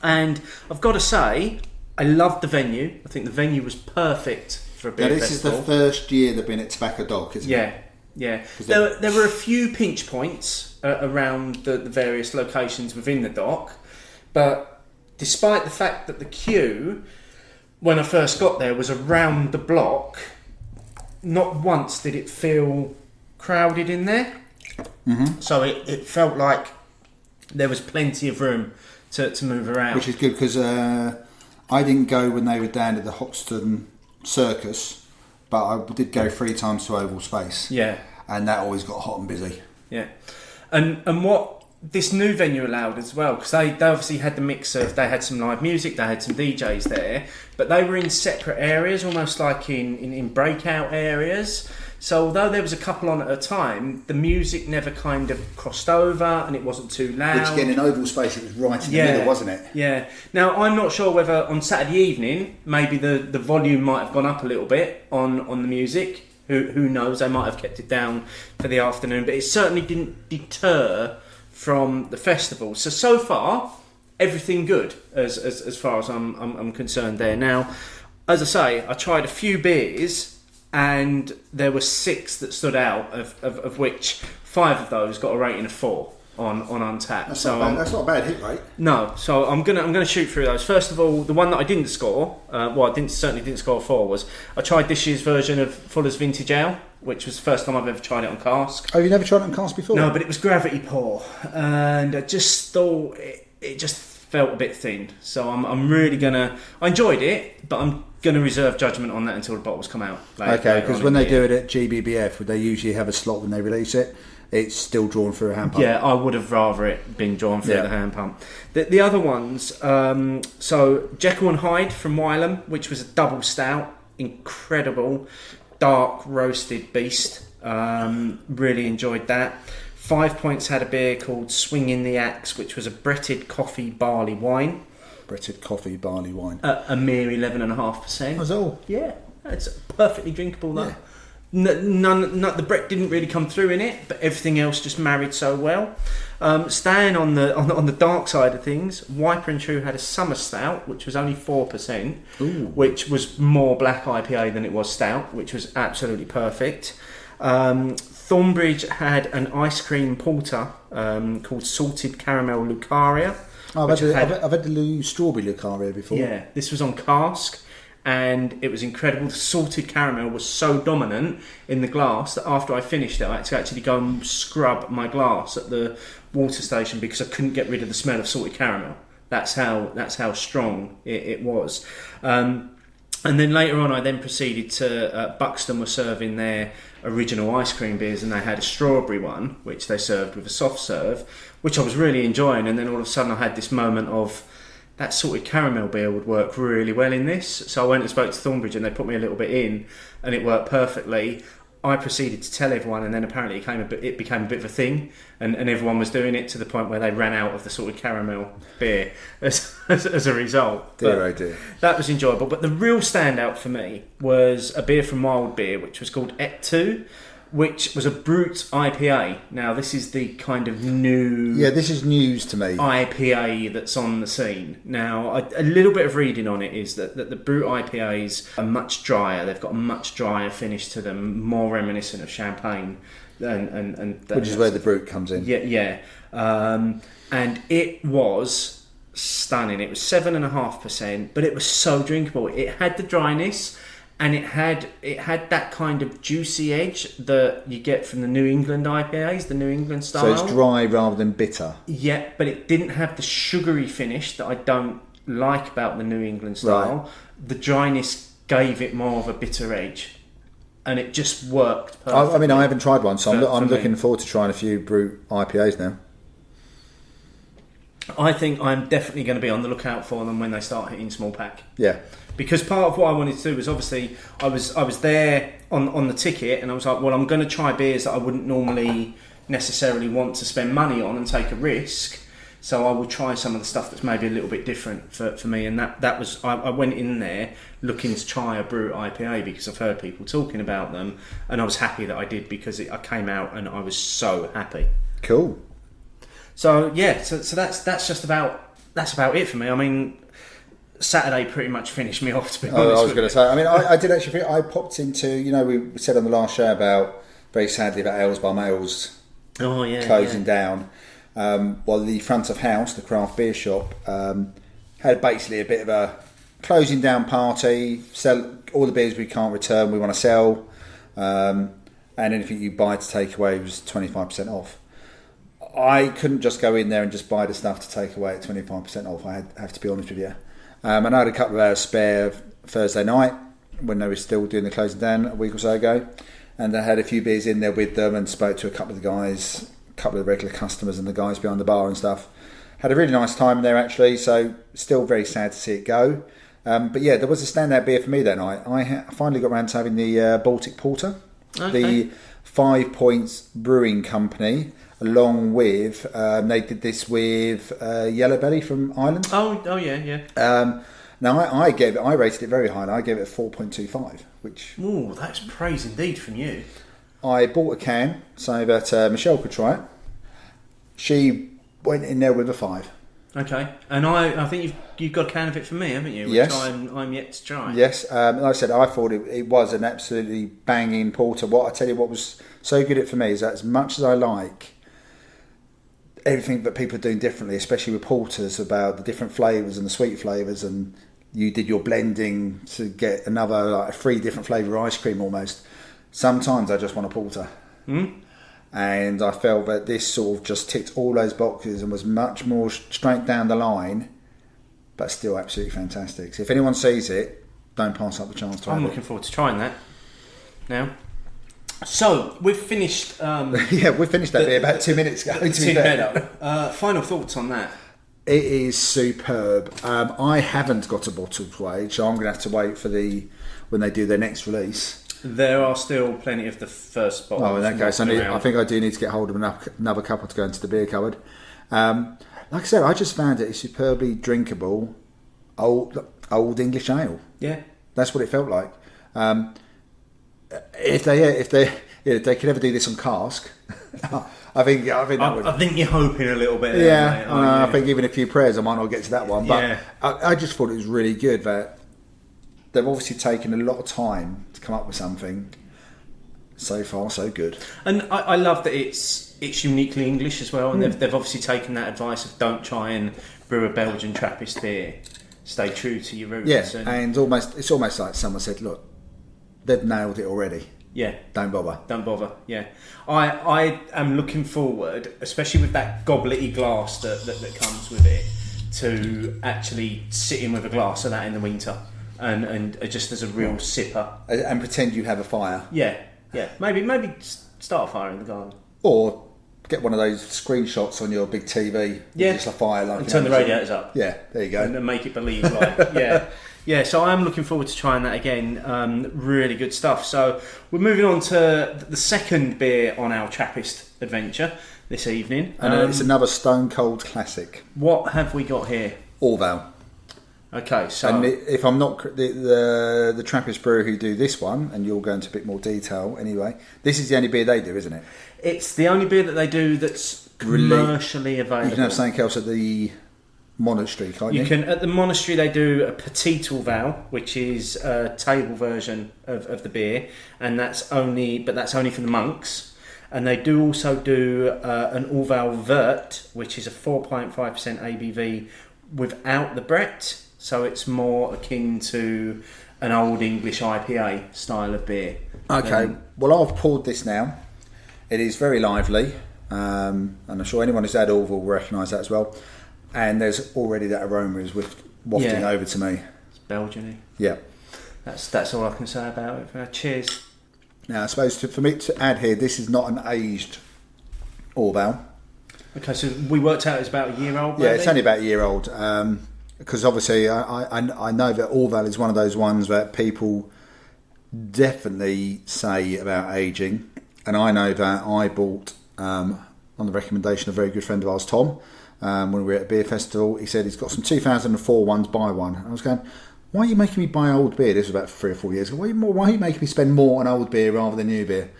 And I've got to say, I loved the venue. I think the venue was perfect for a beer festival. This is the first year they've been at Tobacco Dock, isn't it? Yeah. There were a few pinch points around the various locations within the dock, but despite the fact that the queue, when I first got there, was around the block, not once did it feel crowded in there. Mm-hmm. So it felt like there was plenty of room to move around. Which is good, because I didn't go when they were down at the Hoxton Circus, but I did go 3 times to Oval Space. Yeah. And that always got hot and busy. Yeah. And what this new venue allowed as well, because they obviously had the mix of, they had some live music, they had some DJs there, but they were in separate areas, almost like in breakout areas. So although there was a couple on at a time, the music never kind of crossed over and it wasn't too loud. Which again, in Oval Space, it was right in the middle, wasn't it? Yeah. Now, I'm not sure whether on Saturday evening, maybe the volume might have gone up a little bit on the music. Who knows? They might have kept it down for the afternoon, but it certainly didn't deter from the festival. So far, everything good as far as I'm concerned there. Now, as I say, I tried a few beers, and there were 6 that stood out, of which 5 of those got a rating of 4 on Untapped. That's not a bad hit rate. No, so I'm gonna shoot through those. First of all, the one that I didn't score, certainly didn't score 4, was I tried this year's version of Fuller's Vintage Ale, which was the first time I've ever tried it on cask. Oh, you never tried it on cask before? No, but it was gravity pour, and I just thought it just felt a bit thin. So I'm really I enjoyed it, but I'm going to reserve judgment on that until the bottles come out. Okay, because when they do it at GBBF, would they usually have a slot when they release it? It's still drawn through a hand pump. Yeah, I would have rather it been drawn through the hand pump. The other ones, so Jekyll and Hyde from Wylam, which was a double stout, incredible, dark roasted beast. Really enjoyed that. 5 Points had a beer called Swinging the Axe, which was a Bretted coffee barley wine. Bretted coffee barley wine. A mere 11.5%. That's all. Yeah, it's perfectly drinkable though. Yeah. The Brett didn't really come through in it, but everything else just married so well. Staying on the dark side of things, Wiper and True had a summer stout, which was only 4%, which was more black IPA than it was stout, which was absolutely perfect. Thornbridge had an ice cream porter called Salted Caramel Lucaria. Oh, I've had the strawberry Lucaria before. Yeah, this was on cask, and it was incredible. The salted caramel was so dominant in the glass that after I finished it, I had to actually go and scrub my glass at the water station because I couldn't get rid of the smell of salted caramel. That's how strong it was. And then later on, I then proceeded to Buxton were serving their original ice cream beers, and they had a strawberry one, which they served with a soft serve, which I was really enjoying. And then all of a sudden, I had this moment of that salted caramel beer would work really well in this. So I went and spoke to Thornbridge, and they put me a little bit in, and it worked perfectly. I proceeded to tell everyone, and then apparently it became a bit of a thing, and everyone was doing it to the point where they ran out of the salted caramel beer as a result. Dear, dear. That was enjoyable. But the real standout for me was a beer from Wild Beer, which was called Et 2, which was a Brut IPA. Now, this is the kind of new... Yeah, this is news to me. IPA that's on the scene. Now, a little bit of reading on it is that the Brut IPAs are much drier. They've got a much drier finish to them, more reminiscent of champagne and which is where the brute comes in. Yeah. And it was stunning. It was 7.5%, but it was so drinkable. It had the dryness, and it had that kind of juicy edge that you get from the New England IPAs, the New England style. So it's dry rather than bitter. Yeah, but it didn't have the sugary finish that I don't like about the New England style. Right. The dryness gave it more of a bitter edge, and it just worked perfectly. I mean, I haven't tried one, so I'm for looking me. forward to trying a few brute IPAs now. I think I'm definitely going to be on the lookout for them when they start hitting small pack. Yeah. Because part of what I wanted to do was, obviously, I was there on the ticket, and I was like, well, I'm going to try beers that I wouldn't normally necessarily want to spend money on and take a risk. So I will try some of the stuff that's maybe a little bit different for me. And that was, I went in there looking to try a Brut IPA because I've heard people talking about them, and I was happy that I did, because I came out and I was so happy. Cool. So yeah, so that's just about it for me. I mean, Saturday pretty much finished me off, to be honest. I was going to say, I mean, I did actually think I popped into, we said on the last show about, very sadly, about Ales by Males closing down. While the front of house, the craft beer shop, had basically a bit of a closing down party, sell all the beers we can't return, we want to sell, and anything you buy to take away was 25% off. I couldn't just go in there and just buy the stuff to take away at 25% off, I have to be honest with you. And I had a couple of hours spare Thursday night when they were still doing the closing down a week or so ago, and I had a few beers in there with them and spoke to a couple of the guys, a couple of the regular customers and the guys behind the bar and stuff. Had a really nice time there actually, so still very sad to see it go. But yeah, there was a standout beer for me that night. I finally got around to having the Baltic Porter, the 5 Points Brewing Company, along with they did this with Yellow Belly from Ireland. Oh yeah. Now I rated it very high. I gave it a 4.25, which that's praise indeed from you. I bought a can so that Michelle could try it. She went in there with a 5. Okay, and I think you've got a can of it for me, haven't you? Which Yes. I'm yet to try. Yes, like I said, I thought it was an absolutely banging porter. What I tell you, what was so good at it for me is that as much as I like everything that people are doing differently, especially with porters, about the different flavours and the sweet flavours, and you did your blending to get another, like, 3 different flavour ice cream almost. Sometimes I just want a porter. And I felt that this sort of just ticked all those boxes and was much more straight down the line, but still absolutely fantastic. So if anyone sees it, don't pass up the chance to have it. I'm looking forward to trying that now. So we've finished. Yeah, we finished that beer about 2 minutes ago. Tint Meadow. Final thoughts on that? It is superb. I haven't got a bottle to age, so I'm going to have to wait for when they do their next release. There are still plenty of the first bottles. Oh, in that case, knocking I around. think I do need to get hold of another couple to go into the beer cupboard. Like I said, I just found it a superbly drinkable old English ale. Yeah, That's what it felt like. If they could ever do this on cask, I think that would. I think you're hoping a little bit. Yeah, There, mate, aren't I you? think even a few prayers, I might not get to that one. But Yeah. I just thought it was really good that they've obviously taken a lot of time to come up with something. So far, so good. And I love that it's uniquely English as well, and they've obviously taken that advice of don't try and brew a Belgian Trappist beer. Stay true to your roots. Yeah, and it's almost like someone said, look, they've nailed it already. Yeah. Don't bother. Don't bother. Yeah, I am looking forward, especially with that gobletty glass that comes with it, to actually sitting with a glass of that in the winter, and just as a real sipper. And pretend you have a fire. Yeah. Maybe start a fire in the garden. Or get one of those screenshots on your big TV. Yeah. Just a fire. Like, And turn the radiators up. Yeah, there you go. And make it believe, like, yeah. So I'm looking forward to trying that again. Really good stuff. So we're moving on to the second beer on our Trappist adventure this evening. And it's another stone cold classic. What have we got here? Orval. Okay, so And if I'm not the Trappist brewer who do this one, and you'll go into a bit more detail anyway, this is the only beer they do, isn't it? it's the only beer that they do that's commercially available. You can have something else at the monastery, can't you? You can at the monastery. They do a petit Orval, which is a table version of the beer, and that's only for the monks. And they do also do an Orval Vert, which is a 4.5% ABV without the Brett, so it's more akin to an old English IPA style of beer. Okay, well, I've poured this now. It is very lively, and I'm sure anyone who's had Orval will recognise that as well. And there's already that aroma is wafting over to me. It's Belgian-y. Yeah. That's all I can say about it. Cheers. Now, I suppose for me to add here, this is not an aged Orval. Okay, so we worked out it's about a year old. Yeah, it's only about a year old. Because obviously, I know that Orval is one of those ones that people definitely say about aging, and I know that I bought on the recommendation of a very good friend of ours, Tom, when we were at a beer festival. He said he's got some 2004 ones, buy one. And I was going, why are you making me buy old beer? This was about 3 or 4 years ago. Why are you making me spend more on old beer rather than new beer?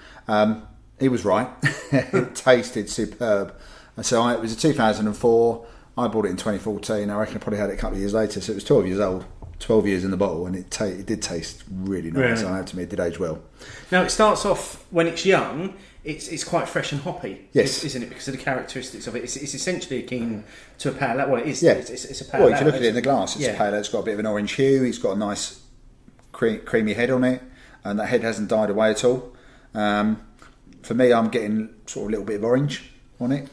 He was right. It tasted superb. And so it was a 2004. I bought it in 2014. I reckon I probably had it a couple of years later. So it was 12 years old, 12 years in the bottle, and it did taste really nice. Really? I have to admit, it did age well. Now, it starts off, when it's young, it's quite fresh and hoppy, yes, isn't it? Because of the characteristics of it. It's essentially akin to a pale ale. Well, it is. Yeah. It's a pale ale. Well, if you look at it in the glass, it's Yeah. a pale ale. It's got a bit of an orange hue. It's got a nice creamy head on it, and that head hasn't died away at all. For me, I'm getting sort of a little bit of orange on it.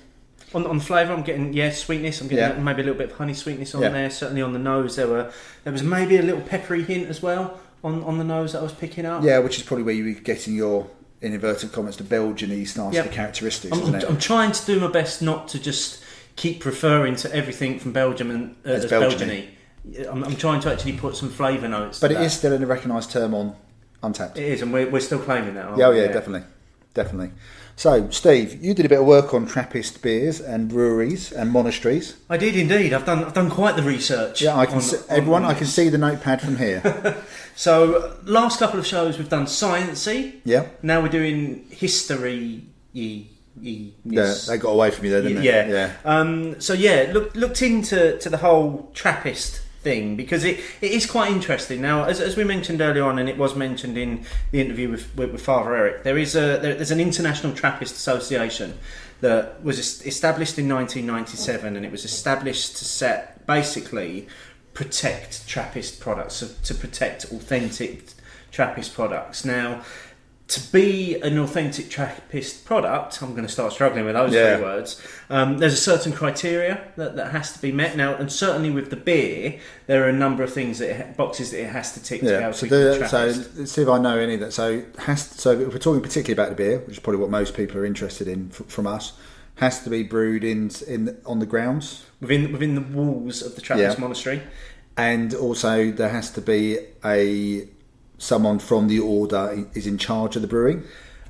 On the flavour, I'm getting sweetness. I'm getting maybe a little bit of honey sweetness on there. Certainly on the nose, there was maybe a little peppery hint as well on the nose that I was picking up. Yeah, which is probably where you were getting your, in inverted commas, the Belgian-y nasty characteristics, isn't it? I'm trying to do my best not to just keep referring to everything from Belgium and as Belgian-y. I'm trying to actually put some flavour notes. But it is still a recognised term on Untapped. It is, and we're still claiming that. Yeah, definitely. So, Steve, you did a bit of work on Trappist beers and breweries and monasteries. I did indeed. I've done quite the research. Yeah, I can I can see the notepad from here. So, last couple of shows we've done sciencey. Yeah. Now we're doing history. Yeah, they got away from you there, didn't they? Yeah. Looked into the whole Trappist thing, because it is quite interesting. Now, as we mentioned earlier on, and it was mentioned in the interview with Father Erik, there's an International Trappist Association that was established in 1997, and it was established to basically protect Trappist products, so to protect authentic Trappist products. Now, to be an authentic Trappist product, I'm going to start struggling with those three words. There's a certain criteria that has to be met now, and certainly with the beer, there are a number of things boxes that it has to tick to be able to be Trappist. So let's see if I know any of that. So if we're talking particularly about the beer, which is probably what most people are interested in from us, has to be brewed on the grounds within the walls of the Trappist monastery, and also there has to be someone from the order is in charge of the brewing,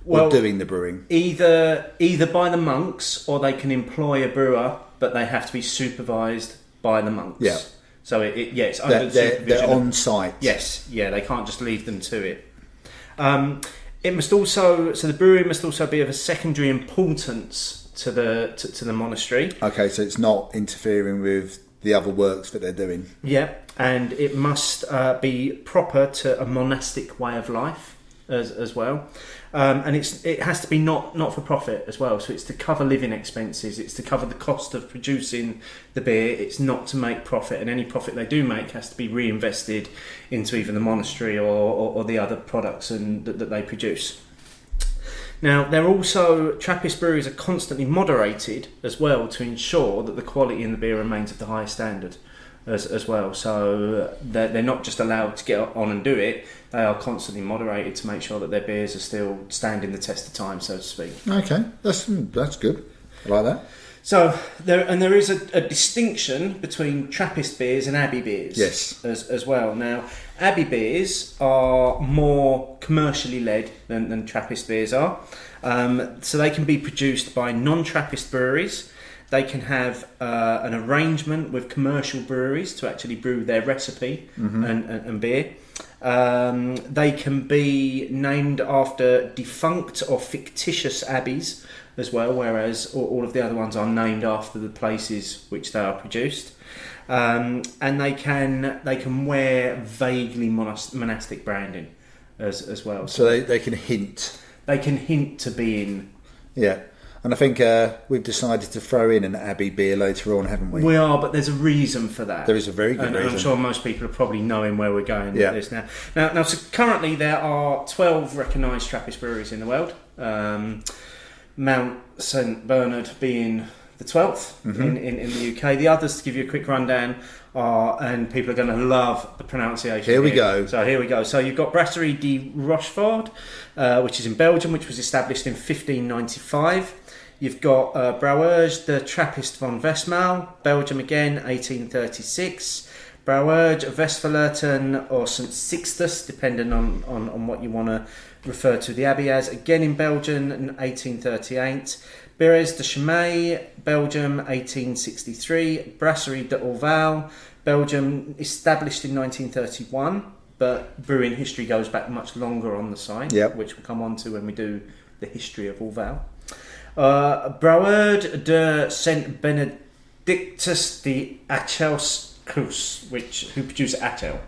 or doing the brewing. Either by the monks, or they can employ a brewer, but they have to be supervised by the monks. Yeah. So it's under supervision. They're on site. Yes. Yeah. They can't just leave them to it. It must also, so the brewery must also be of a secondary importance to the monastery. Okay, so it's not interfering with the other works that they're doing. Yeah, and it must be proper to a monastic way of life as well, and it has to be not for profit as well. So it's to cover living expenses, it's to cover the cost of producing the beer. It's not to make profit, and any profit they do make has to be reinvested into either the monastery or the other products that they produce. Now, Trappist breweries are constantly moderated as well to ensure that the quality in the beer remains of the highest standard as well. So they're not just allowed to get on and do it, they are constantly moderated to make sure that their beers are still standing the test of time, so to speak. Okay, that's good. I like that. So there is a distinction between Trappist beers and Abbey beers. Yes. As well. Now, Abbey beers are more commercially led than Trappist beers are. So they can be produced by non-Trappist breweries. They can have an arrangement with commercial breweries to actually brew their recipe and beer. They can be named after defunct or fictitious abbeys as well, whereas all of the other ones are named after the places which they are produced. And they can wear vaguely monastic branding as well. So they can hint. They can hint to being Yeah. And I think we've decided to throw in an Abbey beer later on, haven't we? We are, but there's a reason for that. There is a very good and reason. I'm sure most people are probably knowing where we're going with this now. Now, so currently there are 12 recognised Trappist breweries in the world. Mount St Bernard being the 12th in the UK. The others, to give you a quick rundown, are, and people are going to love the pronunciation. Here we go. So here we go. So you've got Brasserie de Rochefort, which is in Belgium, which was established in 1595. You've got Brouwerij de Trappist van Westmalle, Belgium again, 1836. Brouwerij of Westvleteren or St Sixtus, depending on what you want to refer to the Abbey as, again in Belgium in 1838. Beres de Chimay, Belgium, 1863. Brasserie de Orval, Belgium, established in 1931, but brewing history goes back much longer on the site, which we'll come on to when we do the history of Orval. Brouwerij de Saint Benedictus de Achelsclus, who produce Achel.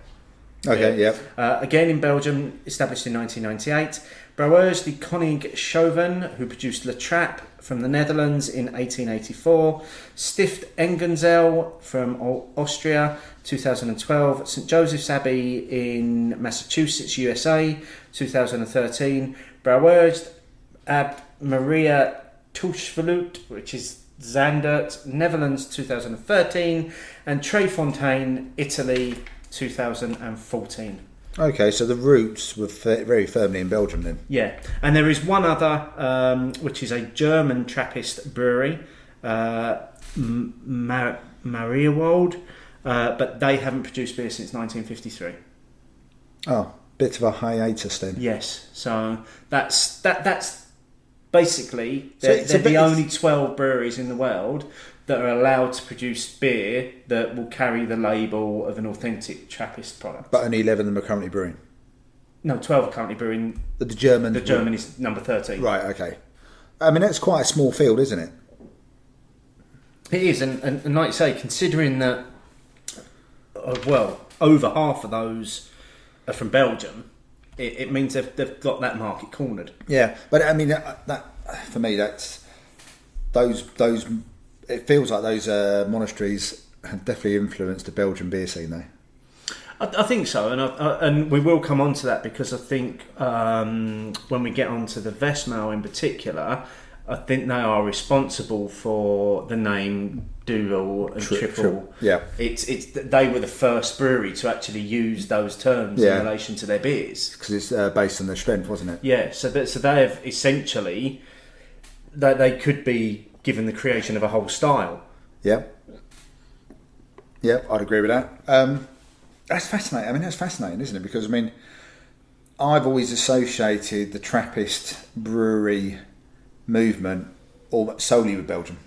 Okay, Again in Belgium, established in 1998. Brouwerij de Koning Schoven, who produced Le Trappe from the Netherlands in 1884. Stift Engenzel from Austria, 2012. St Joseph's Abbey in Massachusetts, USA, 2013. Brouwerij Ab Maria Tuschvelut, which is Zandert, Netherlands, 2013. And Trefontaine, Italy, 2014. Okay, so the roots were very firmly in Belgium then. Yeah, and there is one other, which is a German Trappist brewery, Mariewald, but they haven't produced beer since 1953. Oh, bit of a hiatus then. Yes, so that's basically they're the only 12 breweries in the world that are allowed to produce beer that will carry the label of an authentic Trappist product. But only 11 of them are currently brewing? No, 12 are currently brewing. The German is number 13. Right, okay. I mean, that's quite a small field, isn't it? It is, and like you say, considering that, over half of those are from Belgium, it means they've got that market cornered. Yeah, but I mean, that for me, that's those. It feels like those monasteries have definitely influenced the Belgian beer scene, though. I think so, and we will come on to that because I think when we get onto the Westmalle in particular, I think they are responsible for the name Dubbel and Triple. Yeah, it's they were the first brewery to actually use those terms in relation to their beers because it's based on their strength, wasn't it? Yeah, so they have essentially they could be given the creation of a whole style. Yeah, I'd agree with that. That's fascinating. I mean, that's fascinating, isn't it? Because I mean, I've always associated the Trappist brewery movement solely with Belgium.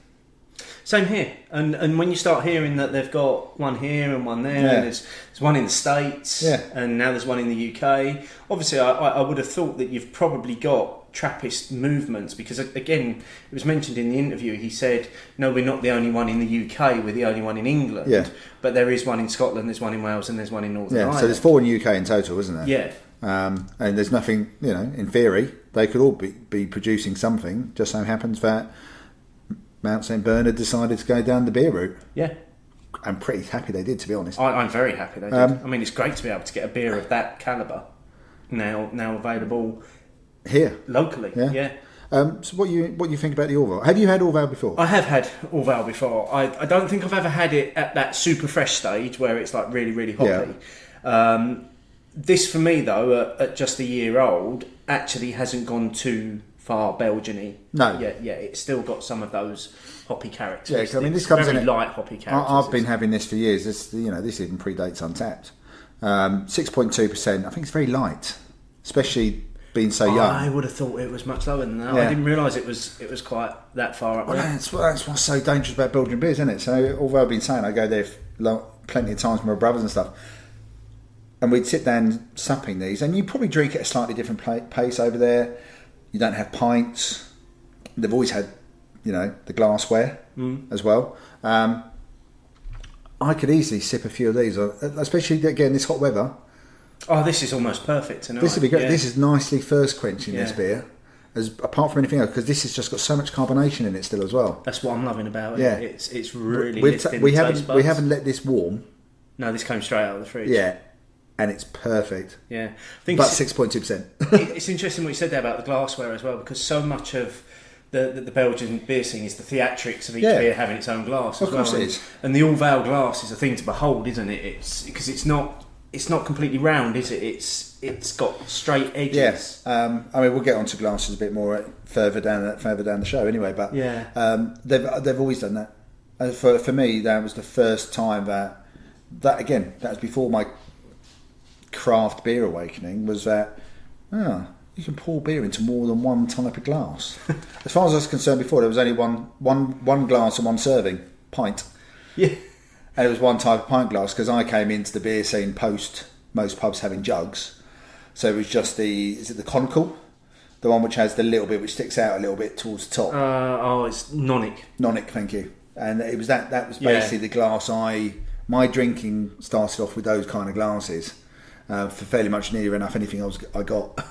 Same here, and when you start hearing that they've got one here and one there, and there's one in the States, and now there's one in the UK. Obviously, I would have thought that you've probably got Trappist movements because, again, it was mentioned in the interview. He said, "No, we're not the only one in the UK. We're the only one in England. Yeah. But there is one in Scotland, there's one in Wales, and there's one in Northern Ireland. So there's 4 in the UK in total, isn't there? Yeah. And there's nothing, in theory, they could all be producing something. Just so happens that Mount St Bernard decided to go down the beer route. Yeah. I'm pretty happy they did, to be honest. I'm very happy they did. I mean, it's great to be able to get a beer of that calibre now available here locally. Yeah. So what you think about the Orval? Have you had Orval before? I have had Orval before. I don't think I've ever had it at that super fresh stage where it's like really, really hoppy. Yeah. This for me though, at just a year old, actually hasn't gone too far Belgian-y. No. Yeah, it's still got some of those hoppy characteristics. Yeah, I mean this comes very in light hoppy characteristics. I've been having this for years. This even predates Untapped. 6.2%. I think it's very light, especially being so young. I would have thought it was much lower than that. Yeah. I didn't realise it was quite that far up there. That's what's so dangerous about Belgian beers, isn't it? So, although I've been saying I go there plenty of times with my brothers and stuff, and we'd sit down supping these, and you probably drink at a slightly different pace over there. You don't have pints. They've always had, the glassware as well. I could easily sip a few of these, especially again this hot weather. Oh, this is almost perfect tonight. This would be great. Yeah. This is nicely thirst quenching, this beer. as apart from anything else, because this has just got so much carbonation in it still as well. That's what I'm loving about it. Yeah. It's really we lifting the taste buds. we haven't let this warm. No, this came straight out of the fridge. Yeah, and it's perfect. Yeah, I think But 6.2%. it's interesting what you said there about the glassware as well, because so much of the Belgian beer scene is the theatrics of each beer having its own glass as well. Of course it is. And the Orval glass is a thing to behold, isn't it? It's because it's not completely round, is it? It's got straight edges. Yes. I mean, we'll get onto glasses a bit more further down the show anyway. But they've always done that. For me, that was the first time that again, that was before my craft beer awakening. Was that you can pour beer into more than one type of glass. As far as I was concerned before, there was only one glass and one serving pint. Yeah. And it was one type of pint glass, because I came into the beer scene post most pubs having jugs. So it was just is it the Concal? The one which has the little bit which sticks out a little bit towards the top. It's Nonic. Nonic, thank you. And it was that was basically the glass my drinking started off with those kind of glasses. For fairly much near enough anything I got.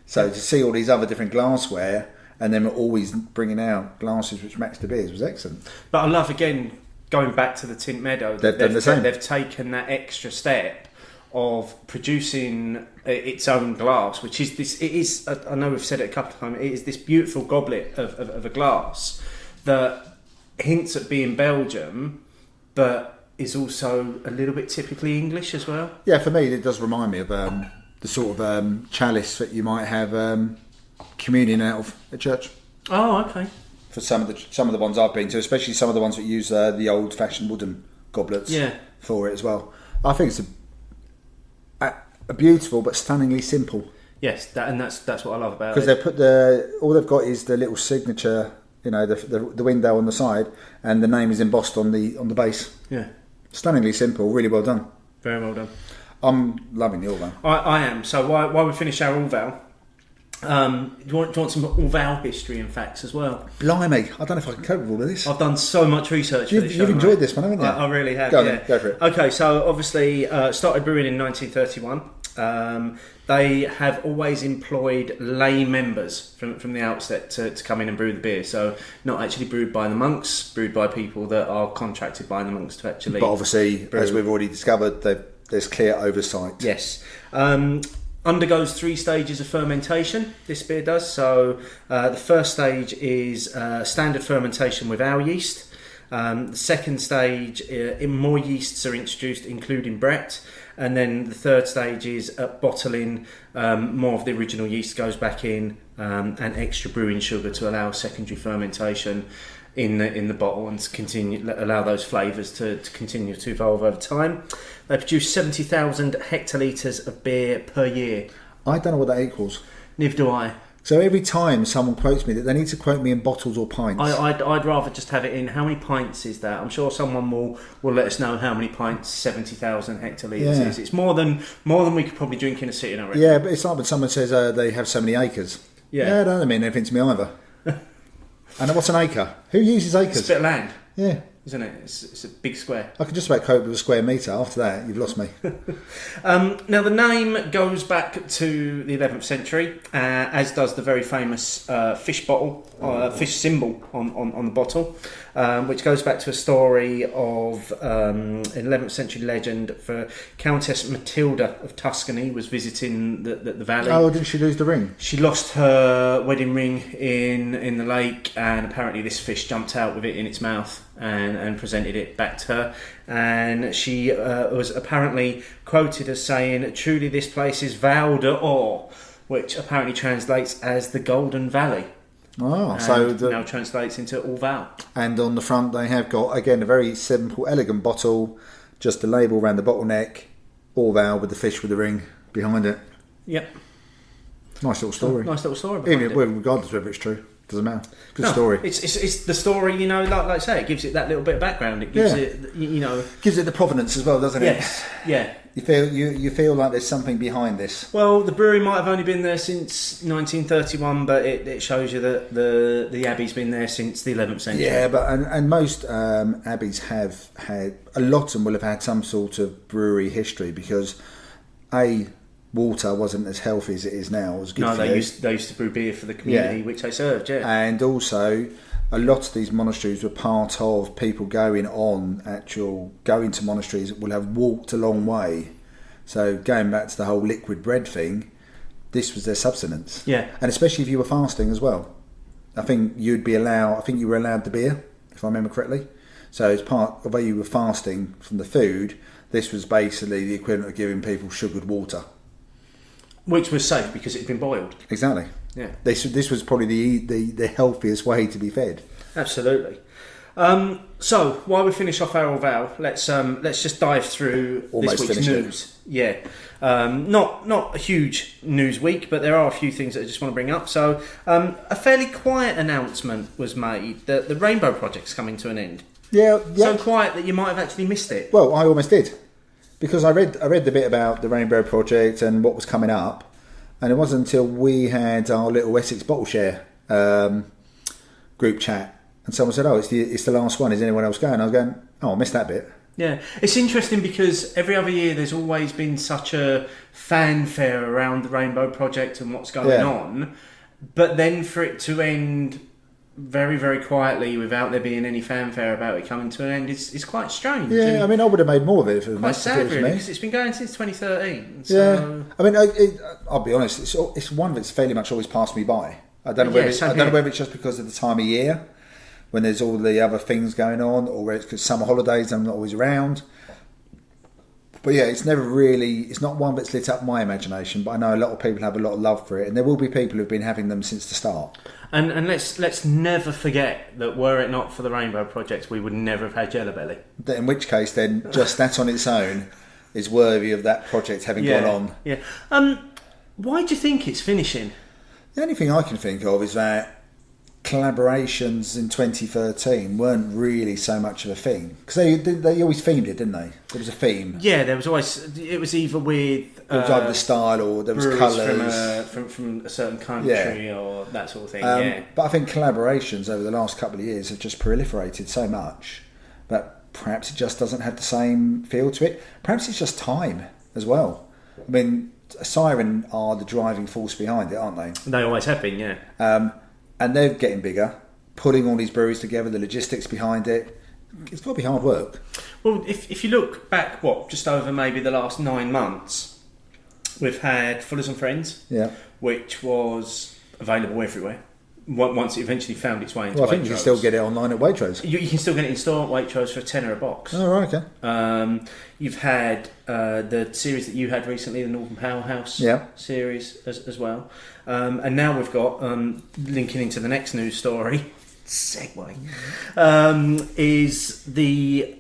So to see all these other different glassware, and then we're always bringing out glasses which match the beers, was excellent. But I love, again, going back to the Tint Meadow, They've done the same. They've taken that extra step of producing its own glass, which is this. It is. I know we've said it a couple of times. It is this beautiful goblet of a glass that hints at being Belgium, but is also a little bit typically English as well. Yeah, for me, it does remind me of the sort of chalice that you might have communion out of at church. Oh, okay. For some of the ones I've been to, especially some of the ones that use the old-fashioned wooden goblets for it as well. I think it's a beautiful but stunningly simple. Yes, that's what I love about it. Because they put all they've got is the little signature, the window on the side, and the name is embossed on the base. Yeah. Stunningly simple, really well done. Very well done. I'm loving the Orval. I am. So while we finish our Orval, do you want some Orval history and facts as well? Blimey, I don't know if I can cope with all of this. I've done so much research for this show. You've enjoyed this one, haven't you? I really have. Go for it. Okay, so obviously started brewing in 1931. They have always employed lay members from the outset to come in and brew the beer. So not actually brewed by the monks, brewed by people that are contracted by the monks to actually. But obviously, as we've already discovered, there's clear oversight. Yes. Undergoes 3 stages of fermentation, this beer does. So the first stage is standard fermentation with our yeast. The second stage, more yeasts are introduced, including Brett. And then the third stage is bottling. More of the original yeast goes back in, and extra brewing sugar to allow secondary fermentation in the bottle and to allow those flavours to continue to evolve over time. They produce 70,000 hectolitres of beer per year. I don't know what that equals. Neither do I. So every time someone quotes me, that they need to quote me in bottles or pints. I'd rather just have it in. How many pints is that? I'm sure someone will let us know how many pints 70,000 hectolitres is. It's more than we could probably drink in a sitting, I reckon. Yeah, but it's like when someone says they have so many acres. Yeah, that doesn't mean anything to me either. And what's an acre? Who uses acres? It's a bit of land. Yeah. Isn't it? It's a big square. I could just about cope with a square metre. After that, you've lost me. Now, the name goes back to the 11th century, as does the very famous fish bottle, fish symbol on the bottle, which goes back to a story of an 11th century legend for Countess Matilda of Tuscany was visiting the valley. Oh, didn't she lose the ring? She lost her wedding ring in the lake, and apparently this fish jumped out with it in its mouth and presented it back to her. And she was apparently quoted as saying, "Truly this place is Val d'Or," which apparently translates as the Golden Valley. Oh, and so now translates into Orval. And on the front they have got, again, a very simple, elegant bottle, just a label around the bottleneck, Orval with the fish with the ring behind it. Yep. Nice little story. Nice little story behind it. Regardless of whether it's true. Doesn't matter. Good story. It's the story, like I say, it gives it that little bit of background. It gives it, gives it the provenance as well, doesn't it? Yes, yeah. You feel like there's something behind this. Well, the brewery might have only been there since 1931, but it shows you that the Abbey's been there since the 11th century. Yeah, but and most abbeys have had, a lot of them will have had some sort of brewery history, because water wasn't as healthy as it is now. It was good No, for they you. used to brew beer for the community which they served. Yeah, And also, a lot of these monasteries were part of people going to monasteries that will have walked a long way. So going back to the whole liquid bread thing, this was their subsistence. Yeah. And especially if you were fasting as well. I think you were allowed the beer, if I remember correctly. So as part, although you were fasting from the food, this was basically the equivalent of giving people sugared water. which was safe because it had been boiled. Exactly. Yeah, This was probably the healthiest way to be fed. absolutely. So while we finish off our Orval, let's just dive through Almost this week's finished it. news. Yeah, not a huge news week, but there are a few things that I just want to bring up. So a fairly quiet announcement was made that the Rainbow Project's coming to an end. Yeah. So quiet that you might have actually missed it. Well, I almost did, because I read the bit about the Rainbow Project and what was coming up, and it wasn't until we had our little Essex bottle share group chat, and someone said, "Oh, it's the last one. Is anyone else going?" I was going, "Oh, I missed that bit." Yeah, it's interesting because every other year there's always been such a fanfare around the Rainbow Project and what's going on, but then for it to end very, very quietly without there being any fanfare about it coming to an end is quite strange. Yeah, and I mean, I would have made more of it if it was quite if it sad was really, me. because it's been going since 2013. So. Yeah, I mean, I'll be honest. It's one that's fairly much always passed me by. I don't know whether it's just because of the time of year when there's all the other things going on, or whether it's because summer holidays I'm not always around. But yeah, it's not one that's lit up my imagination. But I know a lot of people have a lot of love for it, and there will be people who've been having them since the start. And let's never forget that were it not for the Rainbow Project, we would never have had Jello Belly. In which case, then just that on its own is worthy of that project having gone on. Yeah. Why do you think it's finishing? The only thing I can think of is that collaborations in 2013 weren't really so much of a thing, because they always themed it, didn't they? There was a theme. Yeah, there was always. It was either with It was either the style or there was colours from a certain country or that sort of thing. Yeah, but I think collaborations over the last couple of years have just proliferated so much that perhaps it just doesn't have the same feel to it. Perhaps it's just time as well. I mean, Siren are the driving force behind it, aren't they? They always have been. Yeah. And they're getting bigger, putting all these breweries together, the logistics behind it. It's got to be hard work. Well, if you look back, just over maybe the last 9 months, we've had Fuller's and Friends, which was available everywhere. Once it eventually found its way into Waitrose. I think you can still get it online at Waitrose. You can still get it in store at Waitrose for £10 a box. Oh, right, okay. You've had the series that you had recently, the Northern Powerhouse series as well. And now we've got, linking into the next news story, segue, is the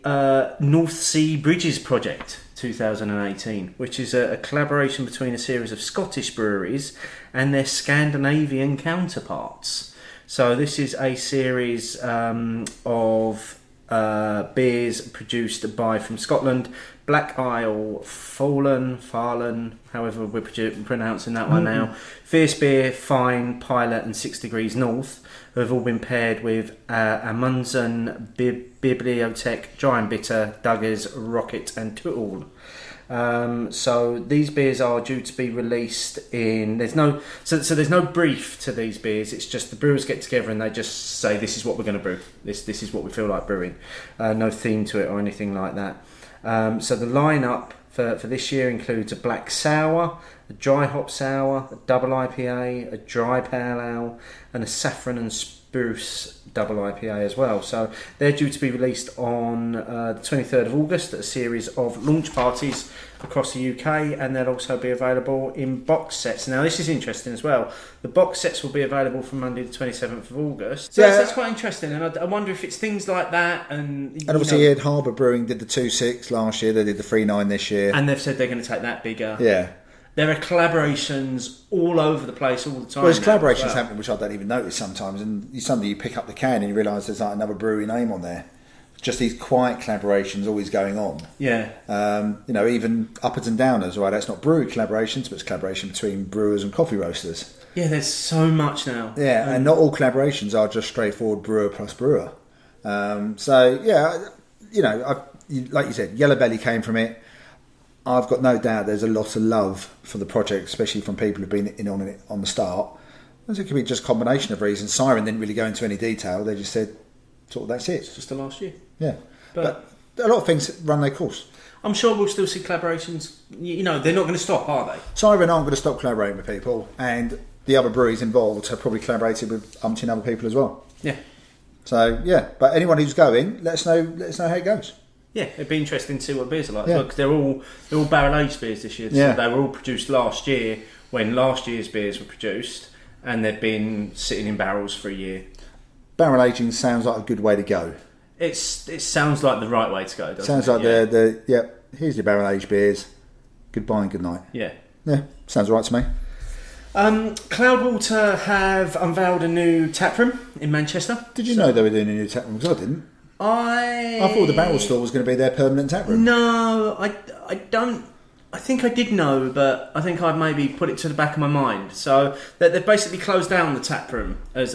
North Sea Bridges Project 2018, which is a collaboration between a series of Scottish breweries and their Scandinavian counterparts. So this is a series of beers produced by, from Scotland, Black Isle, Farlan, however we're pronouncing that one now, Fierce Beer, Fine, Pilot and 6 Degrees North, who have all been paired with Amundsen, Bibliotech, Giant Bitter, Duggars, Rocket and Tootle. So these beers are due to be released in. There's no brief to these beers. It's just the brewers get together and they just say, this is what we're going to brew. This is what we feel like brewing. No theme to it or anything like that. So the lineup for this year includes a black sour, a dry hop sour, a double IPA, a dry pale ale, and a saffron and spruce double IPA as well. So they're due to be released on the 23rd of August at a series of launch parties across the UK, and they'll also be available in box sets. Now this is interesting as well. The box sets will be available from Monday the 27th of August. So that's quite interesting, and I wonder if it's things like that. And obviously Ed Harbour Brewing did the 2.6 last year, they did the 3.9 this year. And they've said they're going to take that bigger. Yeah. There are collaborations all over the place all the time. Well, there's collaborations happening which I don't even notice sometimes, and suddenly you pick up the can and you realise there's like another brewery name on there. Just these quiet collaborations always going on. Yeah. Even uppers and downers, right? That's not brewery collaborations, but it's collaboration between brewers and coffee roasters. Yeah, there's so much now. Yeah, and not all collaborations are just straightforward brewer plus brewer. Like you said, Yellow Belly came from it. I've got no doubt there's a lot of love for the project, especially from people who've been in on it on the start. And so it could be just a combination of reasons. Siren didn't really go into any detail. They just said, sort of, that's it. It's just the last year. Yeah. But a lot of things run their course. I'm sure we'll still see collaborations. You know, they're not going to stop, are they? Siren aren't going to stop collaborating with people, and the other breweries involved have probably collaborated with umpteen other people as well. Yeah. So yeah, but anyone who's going, let us know how it goes. Yeah, it'd be interesting to see what beers are like. Yeah. Look, they're all barrel aged beers this year. Yeah. So they were all produced last year when last year's beers were produced, and they've been sitting in barrels for a year. Barrel aging sounds like a good way to go. It sounds like the right way to go, doesn't Sounds it? like here's your barrel aged beers. Goodbye and good night. Yeah. Yeah, sounds right to me. Cloudwater have unveiled a new tap room in Manchester. Did you know they were doing a new tap room? Because I didn't. I thought the barrel store was going to be their permanent tap room. No, I don't. I think I did know, but I think I'd maybe put it to the back of my mind. So they've basically closed down the tap room as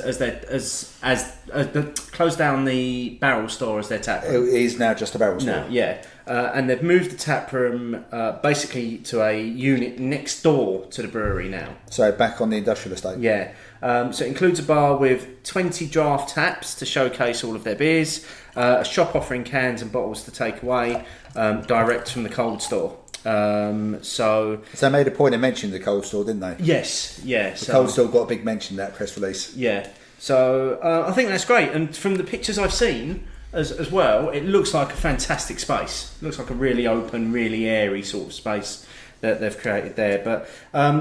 closed down the barrel store as their tap room. It is now just a barrel store. No, yeah, and they've moved the tap room basically to a unit next door to the brewery now. So back on the industrial estate. Yeah, so it includes a bar with 20 draft taps to showcase all of their beers, a shop offering cans and bottles to take away direct from the cold store. So they made a point of mentioning the cold store, didn't they? Yes, yeah. The cold store got a big mention in that press release. Yeah. So I think that's great, and from the pictures I've seen as well, it looks like a fantastic space. It looks like a really open, really airy sort of space that they've created there. But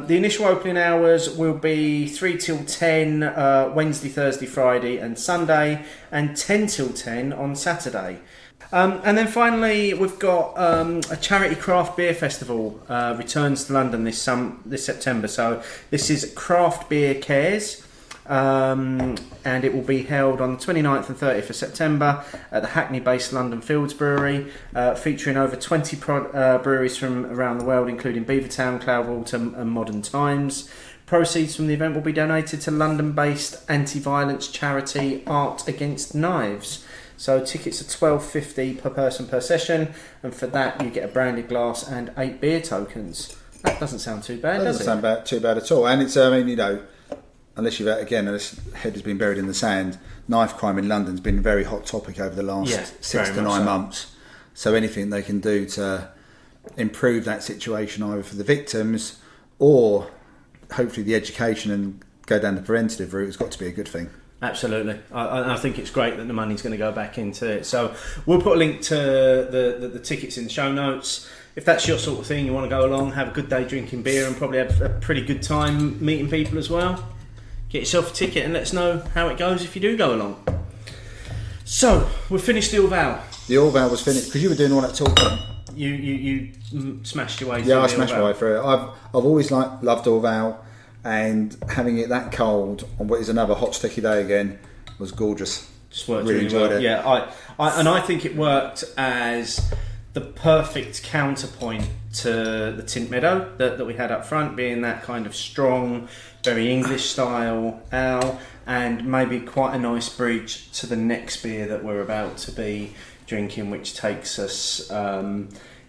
the initial opening hours will be 3 till 10 Wednesday, Thursday, Friday and Sunday, and 10 till 10 on Saturday. And then finally, we've got a charity craft beer festival returns to London this September. So this is Craft Beer Cares, and it will be held on the 29th and 30th of September at the Hackney-based London Fields Brewery, featuring over 20 breweries from around the world, including Beavertown, Cloudwater and Modern Times. Proceeds from the event will be donated to London-based anti-violence charity Art Against Knives. So tickets are $12.50 per person per session, and for that you get a branded glass and 8 beer tokens. That doesn't sound too bad, does it? Doesn't sound too bad at all. And it's, unless unless head has been buried in the sand, knife crime in London's been a very hot topic over the last 6 to 9 months. So anything they can do to improve that situation, either for the victims or hopefully the education and go down the preventative route, has got to be a good thing. Absolutely. I think it's great that the money's going to go back into it. So we'll put a link to the tickets in the show notes. If that's your sort of thing, you want to go along, have a good day drinking beer and probably have a pretty good time meeting people as well, get yourself a ticket and let us know how it goes if you do go along. So, we've finished the Orval. The Orval was finished, because you were doing all that talking. You smashed your way through. Yeah, I smashed my way through it. I've always loved Orval, and having it that cold on what is another hot sticky day again was gorgeous. Just worked really enjoyed well. it. Yeah, I think it worked as the perfect counterpoint to the Tint Meadow that we had up front, being that kind of strong, very English style ale, and maybe quite a nice bridge to the next beer that we're about to be drinking, which takes us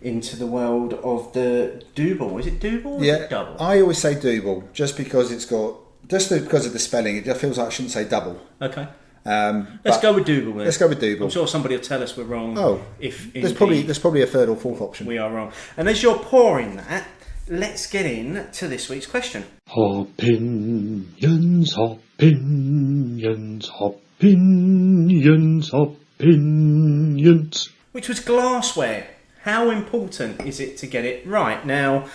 into the world of the Dubbel. Is it Dubbel or is it Double? I always say Dubbel, just because because of the spelling, it just feels like I shouldn't say double. Okay. Let's go with Dubbel then. Let's go with Dubbel. I'm sure somebody will tell us we're wrong. Oh, if there's probably a third or fourth option. We are wrong. And as you're pouring that, let's get in to this week's question. Opinions, opinions, opinions, opinions. Which was glassware. How important is it to get it right? Now,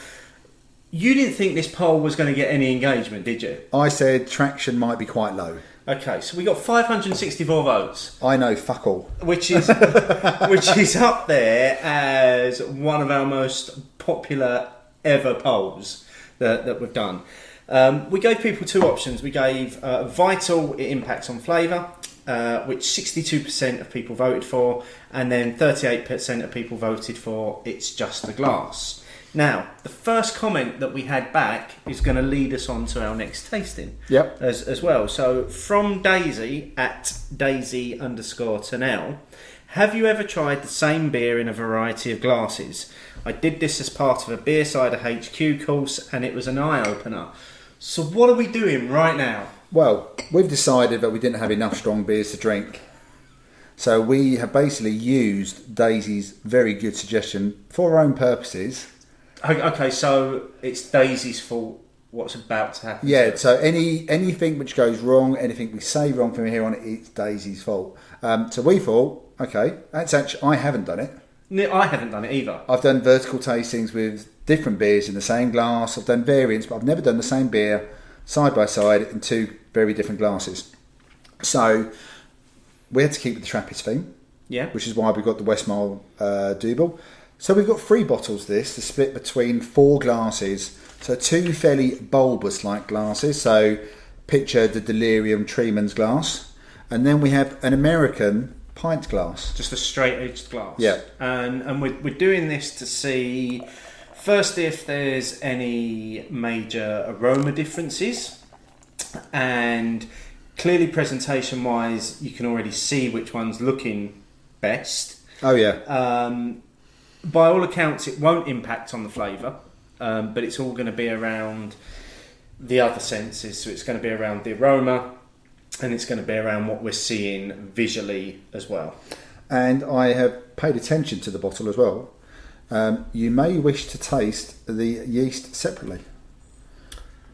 you didn't think this poll was going to get any engagement, did you? I said traction might be quite low. Okay, so we got 564 votes. I know, fuck all. Which is up there as one of our most popular ever polls that we've done. We gave people two options. We gave vital, it impacts on flavour, which 62% of people voted for, and then 38% of people voted for it's just the glass. Now, the first comment that we had back is going to lead us on to our next tasting. Yep. As well. So from Daisy at Daisy_Turnell, have you ever tried the same beer in a variety of glasses? I did this as part of a beer cider HQ course, and it was an eye-opener. So what are we doing right now? Well, we've decided that we didn't have enough strong beers to drink. So we have basically used Daisy's very good suggestion for our own purposes. Okay, so it's Daisy's fault what's about to happen. Yeah, so anything which goes wrong, anything we say wrong from here on, it's Daisy's fault. So we thought, okay, that's actually, I haven't done it. No, I haven't done it either. I've done vertical tastings with different beers in the same glass. I've done variants, but I've never done the same beer side by side in two very different glasses. So we had to keep with the Trappist theme, which is why we got the Westmalle Dubbel. So we've got 3 bottles of this to split between 4 glasses. So 2 fairly bulbous-like glasses. So picture the Delirium Treeman's glass. And then we have an American pint glass. Just a straight-edged glass. Yeah. And we're doing this to see, firstly, if there's any major aroma differences. And clearly, presentation-wise, you can already see which one's looking best. Oh, yeah. By all accounts, it won't impact on the flavour, but it's all going to be around the other senses. So it's going to be around the aroma, and it's going to be around what we're seeing visually as well. And I have paid attention to the bottle as well. You may wish to taste the yeast separately.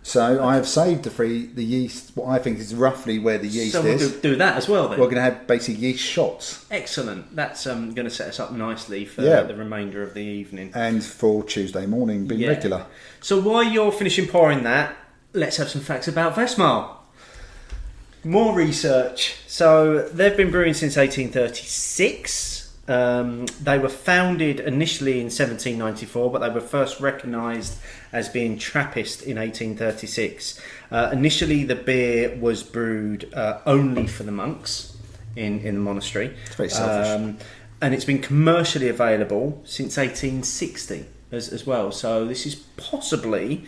So I have saved the yeast, what I think is roughly where the yeast is. So we'll do that as well then. We're going to have basically yeast shots. Excellent. That's going to set us up nicely for the remainder of the evening. And for Tuesday morning being regular. So while you're finishing pouring that, let's have some facts about Westmalle. More research. So they've been brewing since 1836. They were founded initially in 1794, but they were first recognised as being Trappist in 1836. Initially, the beer was brewed only for the monks in the monastery. It's very selfish. And it's been commercially available since 1860 as well. So this is possibly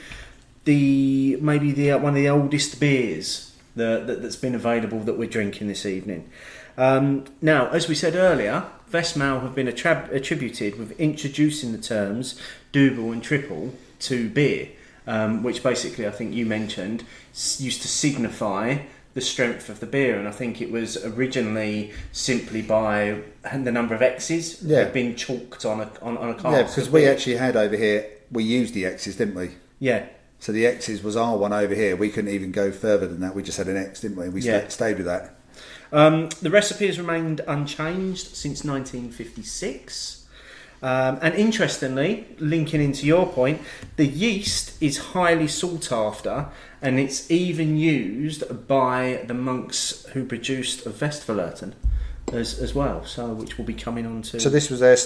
one of the oldest beers that's been available that we're drinking this evening. Now, as we said earlier, Westmalle have been attributed with introducing the terms double and triple to beer, which basically I think you mentioned used to signify the strength of the beer, and I think it was originally simply by the number of X's that had been chalked on a cask. Yeah, because we actually had over here, we used the X's, didn't we? Yeah. So the X's was our one over here. We couldn't even go further than that. We just had an X, didn't we? We stayed with that. The recipe has remained unchanged since 1956. And interestingly, linking into your point, the yeast is highly sought after, and it's even used by the monks who produced Westvleteren as well. So, which will be coming on to. So this was their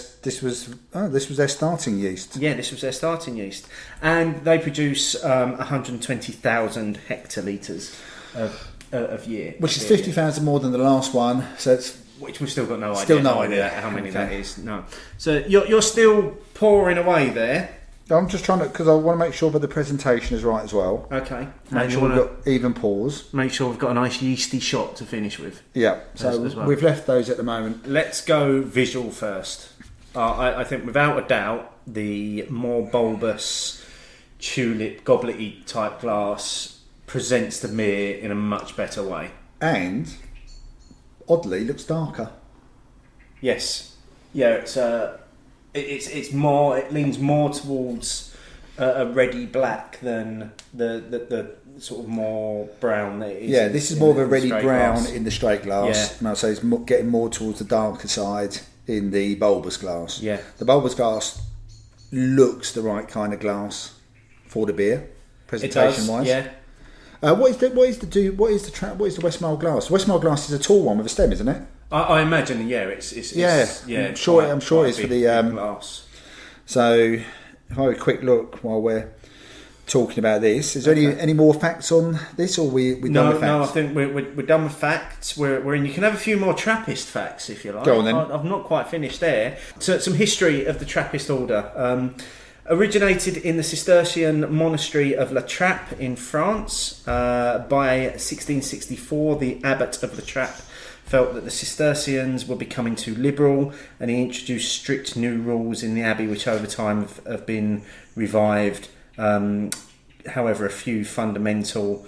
starting yeast. Yeah, this was their starting yeast, and they produce 120,000 hectolitres of year, which is 50,000 more than the last one. So it's. Which we've still got no idea. Still no idea how many that is. No. So you're still pouring away there. I'm just trying to, because I want to make sure that the presentation is right as well. Okay. Make sure we've got even pours. Make sure we've got a nice yeasty shot to finish with. Yeah. So as well. We've left those at the moment. Let's go visual first. I think without a doubt the more bulbous tulip goblet-y type glass presents the beer in a much better way. And oddly looks darker. Yes. Yeah, it's more, it leans more towards a reddy black than the sort of more brown that it is. Yeah, this is more of a reddy brown glass. in the straight glass. Yeah. No, so it's getting more towards the darker side in the bulbous glass. Yeah. The bulbous glass looks the right kind of glass for the beer, presentation wise. Yeah. What is the Westmalle glass? Westmalle glass is a tall one with a stem, isn't it? I imagine. Yeah, it's I'm sure it is for the glass. So, if I have a quick look while we're talking about this, is there any more facts on this, or we done with facts? No, I think we're done with facts. We're in. You can have a few more Trappist facts if you like. Go on then. I've not quite finished there. So some history of the Trappist order. Originated in the Cistercian monastery of La Trappe in France. By 1664, the abbot of La Trappe felt that the Cistercians were becoming too liberal, and he introduced strict new rules in the Abbey, which over time have been revived. However, a few fundamental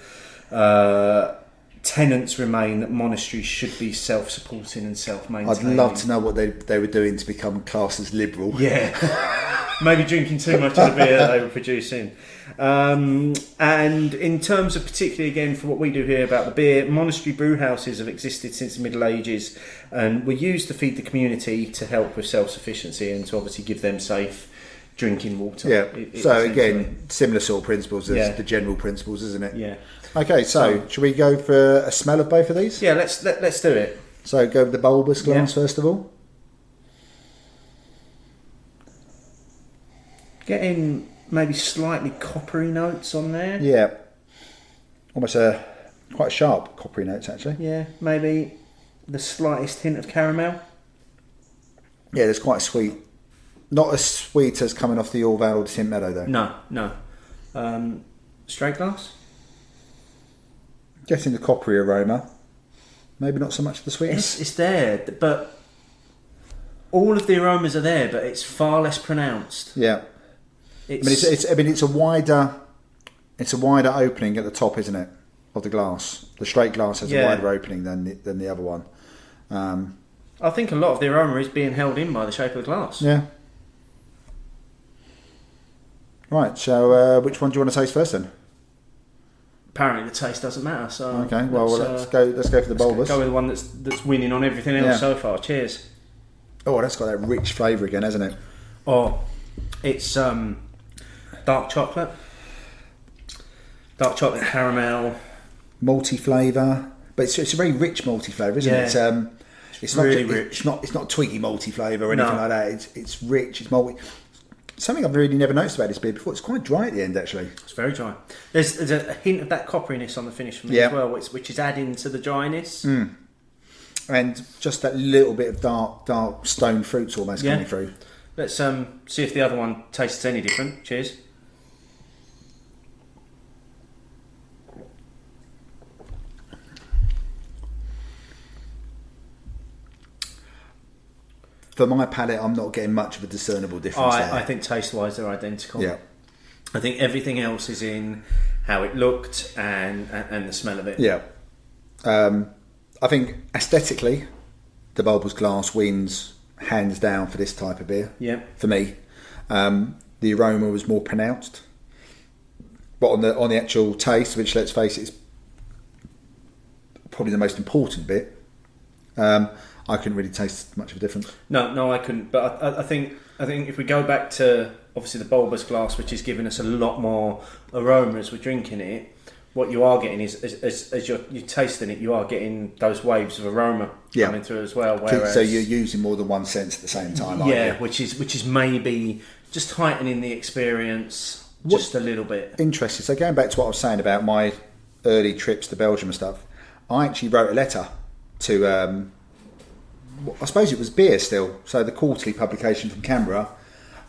tenets remain that monasteries should be self-supporting and self-maintaining. I'd love to know what they were doing to become classed as liberal. Yeah. Maybe drinking too much of the beer that they were producing. And in terms of, particularly again for what we do here about the beer, monastery brewhouses have existed since the Middle Ages and were used to feed the community, to help with self-sufficiency and to obviously give them safe drinking water. Yeah. So again, similar sort of principles as the general principles, isn't it? Yeah. Okay, so should we go for a smell of both of these? Yeah, let's do it. So go with the bulbous glass first of all. Getting maybe slightly coppery notes on there. Yeah. Almost quite sharp coppery notes actually. Yeah, maybe the slightest hint of caramel. Yeah, there's quite sweet. Not as sweet as coming off the Orval or the Tint Meadow though. No. Straight glass? Getting the coppery aroma. Maybe not so much of the sweetness. It's there, but all of the aromas are there, but it's far less pronounced. Yeah. It's a wider opening at the top, isn't it, of the glass? The straight glass has a wider opening than the other one. I think a lot of the aroma is being held in by the shape of the glass. Yeah. Right. So, which one do you want to taste first then? Apparently, the taste doesn't matter. So okay. Well, let's go for the bulbous. Go with the one that's winning on everything else so far. Cheers. Oh, that's got that rich flavour again, hasn't it? Oh, it's dark chocolate caramel, malty flavour, but it's a very rich malty flavour, isn't it? It's really not rich. It's not twiggy malty flavour or anything like that. It's rich. It's malty. Something I've really never noticed about this beer before. It's quite dry at the end, actually. It's very dry. There's a hint of that copperiness on the finish for me as well, which is adding to the dryness. And just that little bit of dark stone fruits almost coming through. Let's see if the other one tastes any different. Cheers. For my palate, I'm not getting much of a discernible difference there. I think taste-wise they're identical. Yeah. I think everything else is in how it looked and the smell of it. Yeah. I think aesthetically, the bulbous glass wins hands down for this type of beer. Yeah. For me, the aroma was more pronounced, but on the actual taste, which let's face it, is probably the most important bit. I couldn't really taste much of a difference. No, I couldn't. But I think if we go back to obviously the bulbous glass, which is giving us a lot more aroma as we're drinking it, what you are getting is as you're tasting it, you are getting those waves of aroma coming through as well. Whereas, so you're using more than one sense at the same time. Yeah, which is maybe just heightening the experience just a little bit. Interesting. So going back to what I was saying about my early trips to Belgium and stuff, I actually wrote a letter to. I suppose it was Beer still, so the quarterly publication from Canberra,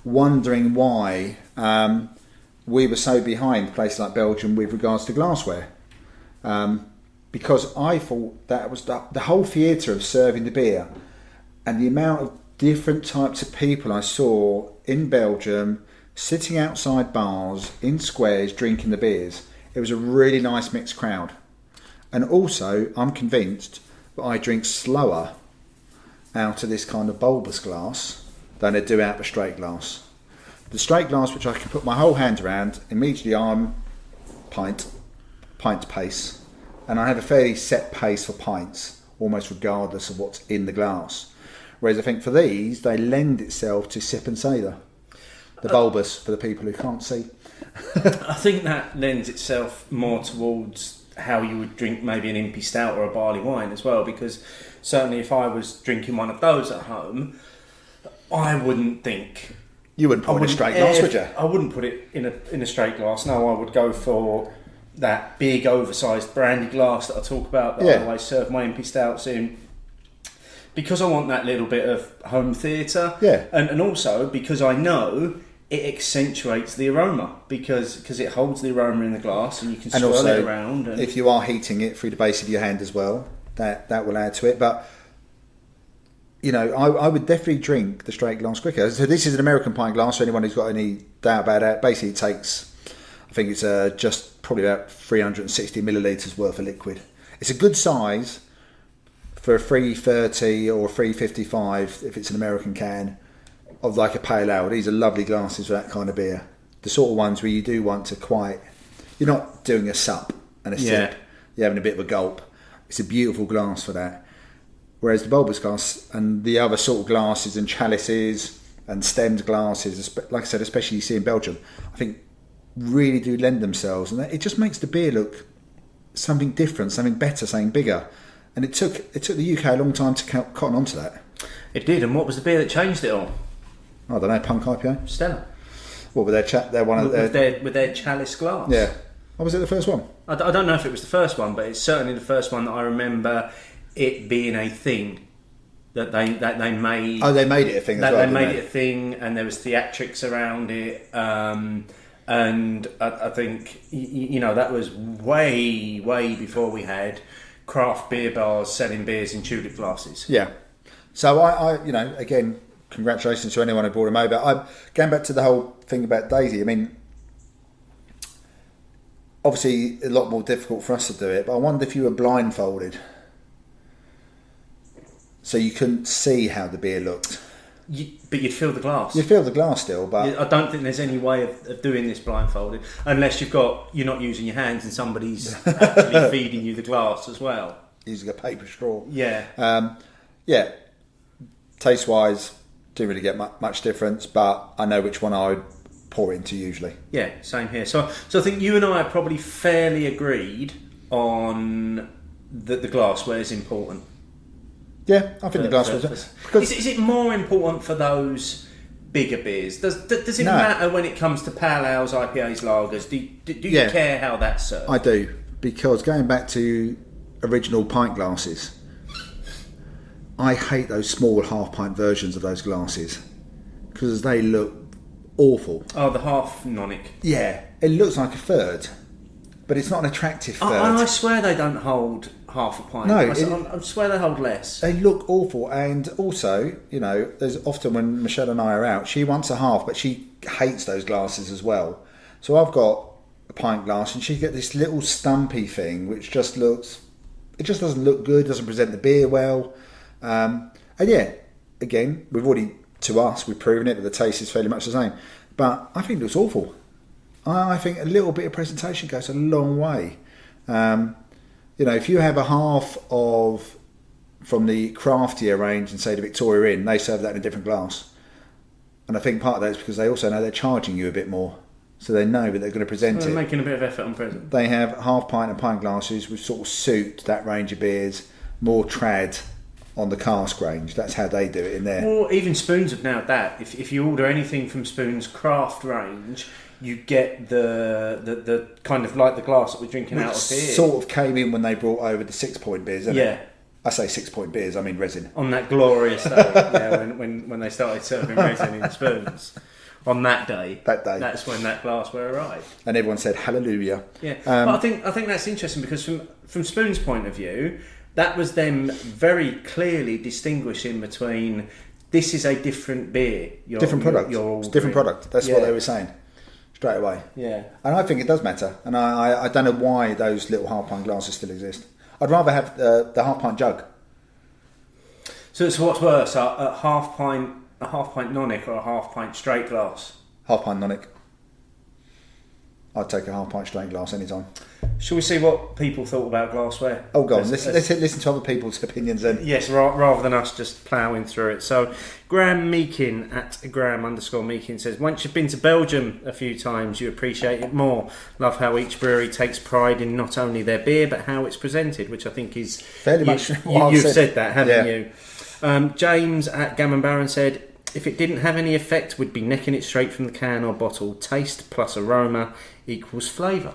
wondering why we were so behind places like Belgium with regards to glassware. Because I thought that was the whole theatre of serving the beer and the amount of different types of people I saw in Belgium sitting outside bars, in squares, drinking the beers. It was a really nice mixed crowd. And also, I'm convinced that I drink slower out of this kind of bulbous glass than I do out of a straight glass. The straight glass, which I can put my whole hand around, immediately I'm pint pace, and I have a fairly set pace for pints, almost regardless of what's in the glass. Whereas I think for these, they lend itself to sip and savour. The bulbous, for the people who can't see. I think that lends itself more towards how you would drink maybe an impy stout or a barley wine as well, because certainly if I was drinking one of those at home, I wouldn't think... You wouldn't put it in a straight glass, would you? I wouldn't put it in a straight glass. No, I would go for that big oversized brandy glass that I talk about that I always serve my impy stouts in, because I want that little bit of home theatre. Yeah. And also because I know it accentuates the aroma, because it holds the aroma in the glass and you can swirl it around. And if you are heating it through the base of your hand as well, that will add to it. But you know, I would definitely drink the straight glass quicker. So this is an American pint glass. For anyone who's got any doubt about that, basically it takes, I think it's just probably about 360 millilitres worth of liquid. It's a good size for a 330 or a 355 if it's an American can of like a pale ale. These are lovely glasses for that kind of beer. The sort of ones where you do want to you're not doing a sup and a sip. You're having a bit of a gulp. It's a beautiful glass for that. Whereas the bulbous glass and the other sort of glasses and chalices and stemmed glasses, like I said, especially you see in Belgium, I think really do lend themselves, and it just makes the beer look something different, something better, something bigger. And it took the UK a long time to cotton onto that. It did. And what was the beer that changed it all? I don't know, Punk IPA. Stella. What with their chalice glass? Yeah. Oh, was it the first one? I don't know if it was the first one, but it's certainly the first one that I remember it being a thing that they made. Oh, they made it a thing as well. They made it a thing, and there was theatrics around it. And I think that was way before we had craft beer bars selling beers in tulip glasses. Yeah. So I again, congratulations to anyone who brought them over. I'm going back to the whole thing about Daisy. I mean, obviously a lot more difficult for us to do it, but I wonder if you were blindfolded, so you couldn't see how the beer looked. But you'd feel the glass. You'd feel the glass still, but I don't think there's any way of doing this blindfolded unless you're not using your hands and somebody's actually feeding you the glass as well. Using a paper straw. Yeah. Yeah. Taste wise, didn't really get much difference, but I know which one I would pour it into usually. Yeah, same here. So I think you and I are probably fairly agreed on that the glassware is important. Yeah, I think the glassware is. Because is it more important for those bigger beers? Does it matter when it comes to pale ales, IPAs, lagers? Do you care how that's served? I do, because going back to original pint glasses, I hate those small half pint versions of those glasses because they look awful. Oh, the half nonic. Yeah, it looks like a third, but it's not an attractive third. I swear they don't hold half a pint. No, I swear they hold less. They look awful, and also, there's often when Michelle and I are out, she wants a half, but she hates those glasses as well. So I've got a pint glass, and she gets this little stumpy thing, which just doesn't look good, doesn't present the beer well. And yeah, again, we've proven it that the taste is fairly much the same. But I think it looks awful. I think a little bit of presentation goes a long way. If you have a half from the craftier range and say the Victoria Inn, they serve that in a different glass. And I think part of that is because they also know they're charging you a bit more. So they know that they're going to present it. They're making a bit of effort on present. They have half pint and pint glasses which sort of suit that range of beers, more trad on the cask range. That's how they do it in there. Or even Spoons have nailed that. If you order anything from Spoons craft range, you get the kind of like the glass that we're drinking out of here. Sort of came in when they brought over the 6 point beers, didn't it? Yeah. I say 6 point beers, I mean resin. On that glorious day, when they started serving resin in Spoons. On that day. That's when that glassware arrived. And everyone said hallelujah. Yeah. But I think that's interesting because from Spoon's point of view, that was them very clearly distinguishing between this is a different beer. Different product. It's a different product. That's what they were saying straight away. Yeah. And I think it does matter. And I don't know why those little half pint glasses still exist. I'd rather have the half pint jug. So what's worse, a half pint nonic or a half pint straight glass? Half pint nonic. I'd take a half pint straight glass anytime. Shall we see what people thought about glassware? Oh, go on. Let's listen to other people's opinions then. Yes, rather than us just ploughing through it. So, Graham Meakin at Graham_Meakin says, once you've been to Belgium a few times, you appreciate it more. Love how each brewery takes pride in not only their beer, but how it's presented, which I think is fairly much what you've said that, haven't yeah. you? James at Gammon Baron said, if it didn't have any effect, we'd be necking it straight from the can or bottle. Taste plus aroma equals flavour.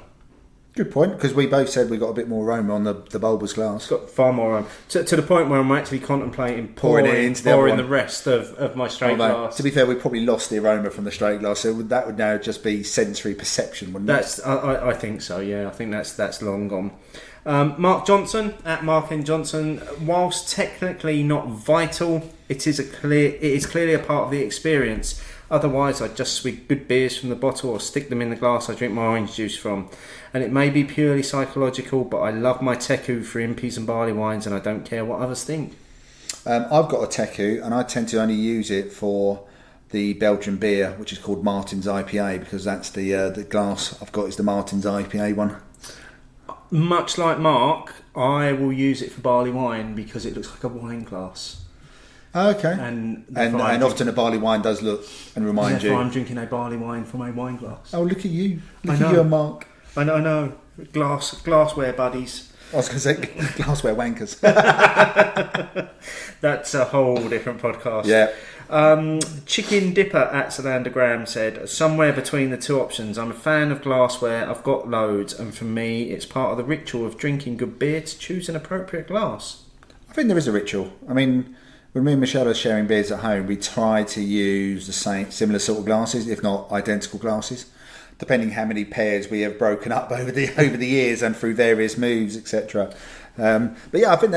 Good point, because we both said we got a bit more aroma on the bulbous glass. It's got far more aroma. To the point where I'm actually contemplating pouring the rest of my straight glass. To be fair, we probably lost the aroma from the straight glass, so that would now just be sensory perception, wouldn't it? I think so, yeah. I think that's long gone. Mark Johnson at Mark N Johnson. Whilst technically not vital, it is clearly a part of the experience. Otherwise, I'd just swig good beers from the bottle or stick them in the glass I drink my orange juice from. And it may be purely psychological, but I love my teku for impies and barley wines, and I don't care what others think. I've got a teku, and I tend to only use it for the Belgian beer, which is called Martin's IPA, because that's the glass I've got is the Martin's IPA one. Much like Mark, I will use it for barley wine because it looks like a wine glass. Okay. And often a barley wine does look and remind you. I'm drinking a barley wine from a wine glass. Oh, look at you. Look I at know. you and Mark. I know. Glassware buddies. I was going to say glassware wankers. That's a whole different podcast. Yeah. Chicken Dipper at Solandergram said, somewhere between the two options. I'm a fan of glassware, I've got loads, and for me it's part of the ritual of drinking good beer to choose an appropriate glass. I think there is a ritual. I mean, when me and Michelle are sharing beers at home, we try to use the similar sort of glasses, if not identical glasses, depending how many pairs we have broken up over the years and through various moves, etc. But yeah, I think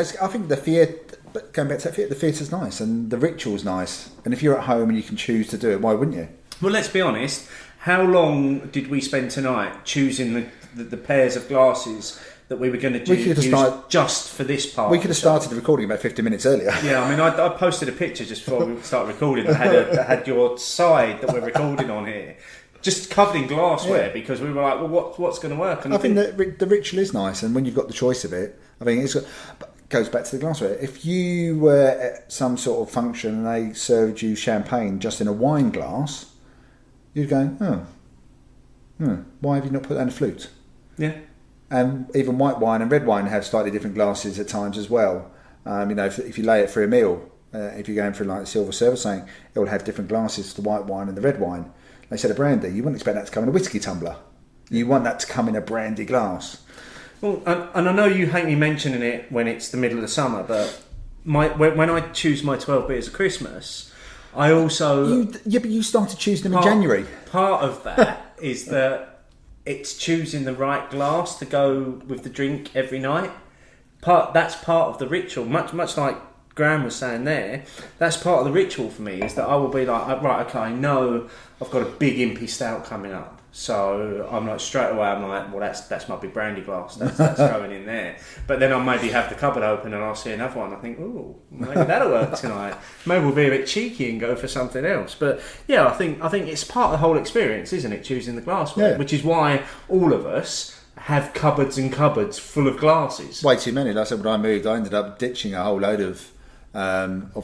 the Fiat. But going back to that the theatre's nice and the ritual's nice. And if you're at home and you can choose to do it, why wouldn't you? Well, let's be honest. How long did we spend tonight choosing the pairs of glasses that we were going to use just for this part? We could have started the recording about 50 minutes earlier. Yeah, I mean, I posted a picture just before we started recording that had your side that we're recording on here. Just covered in glassware because we were like, well, what's going to work? And I think that the ritual is nice, and when you've got the choice of it, I think it goes back to the glassware. If you were at some sort of function and they served you champagne just in a wine glass, you'd go, why have you not put that in a flute? Yeah. And even white wine and red wine have slightly different glasses at times as well. If you lay it for a meal, if you're going for like a silver serve or something, it will have different glasses for the white wine and the red wine. They said a brandy, you wouldn't expect that to come in a whiskey tumbler. You want that to come in a brandy glass. Well, and I know you hate me mentioning it when it's the middle of the summer, but when I choose my 12 beers of Christmas, I also... but you started choosing them in January. Part of that is that it's choosing the right glass to go with the drink every night. That's part of the ritual, much like Graham was saying there. That's part of the ritual for me, is that I will be like, right, okay, I know I've got a big impy stout coming up. So I'm like straight away. I'm like, well, that's my big brandy glass. That's going in there. But then I'll maybe have the cupboard open and I'll see another one. I think, ooh, maybe that'll work tonight. Maybe we'll be a bit cheeky and go for something else. But yeah, I think it's part of the whole experience, isn't it? Choosing the glassware, which is why all of us have cupboards and cupboards full of glasses. Way too many. Like I said, when I moved, I ended up ditching a whole load of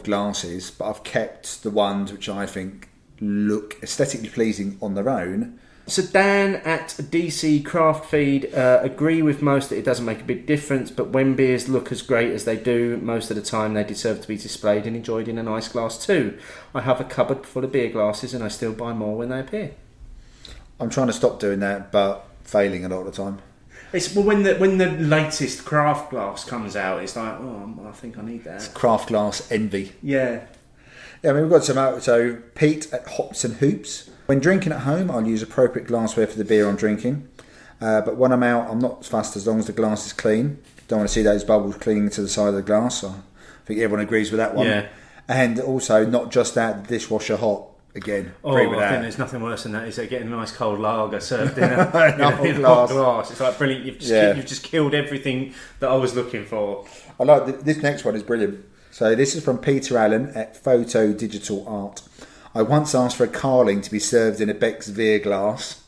glasses, but I've kept the ones which I think look aesthetically pleasing on their own. So Dan at DC Craft Feed agree with most that it doesn't make a big difference, but when beers look as great as they do, most of the time they deserve to be displayed and enjoyed in a nice glass too. I have a cupboard full of beer glasses and I still buy more when they appear. I'm trying to stop doing that, but failing a lot of the time. It's when the latest craft glass comes out, it's like, I think I need that. It's craft glass envy. Yeah. Yeah, I mean, we've got some out. So Pete at Hops and Hoops. When drinking at home, I'll use appropriate glassware for the beer I'm drinking. But when I'm out, I'm not fussed as long as the glass is clean. Don't want to see those bubbles clinging to the side of the glass. So I think everyone agrees with that one. Yeah. And also, not just that, the dishwasher hot. Again, agree with I that. think there's nothing worse than that, is that getting a nice cold lager served in a hot glass. It's like brilliant. You've just killed everything that I was looking for. I like this next one is brilliant. So this is from Peter Allen at Photo Digital Art. I once asked for a carling to be served in a Beck's Veer glass.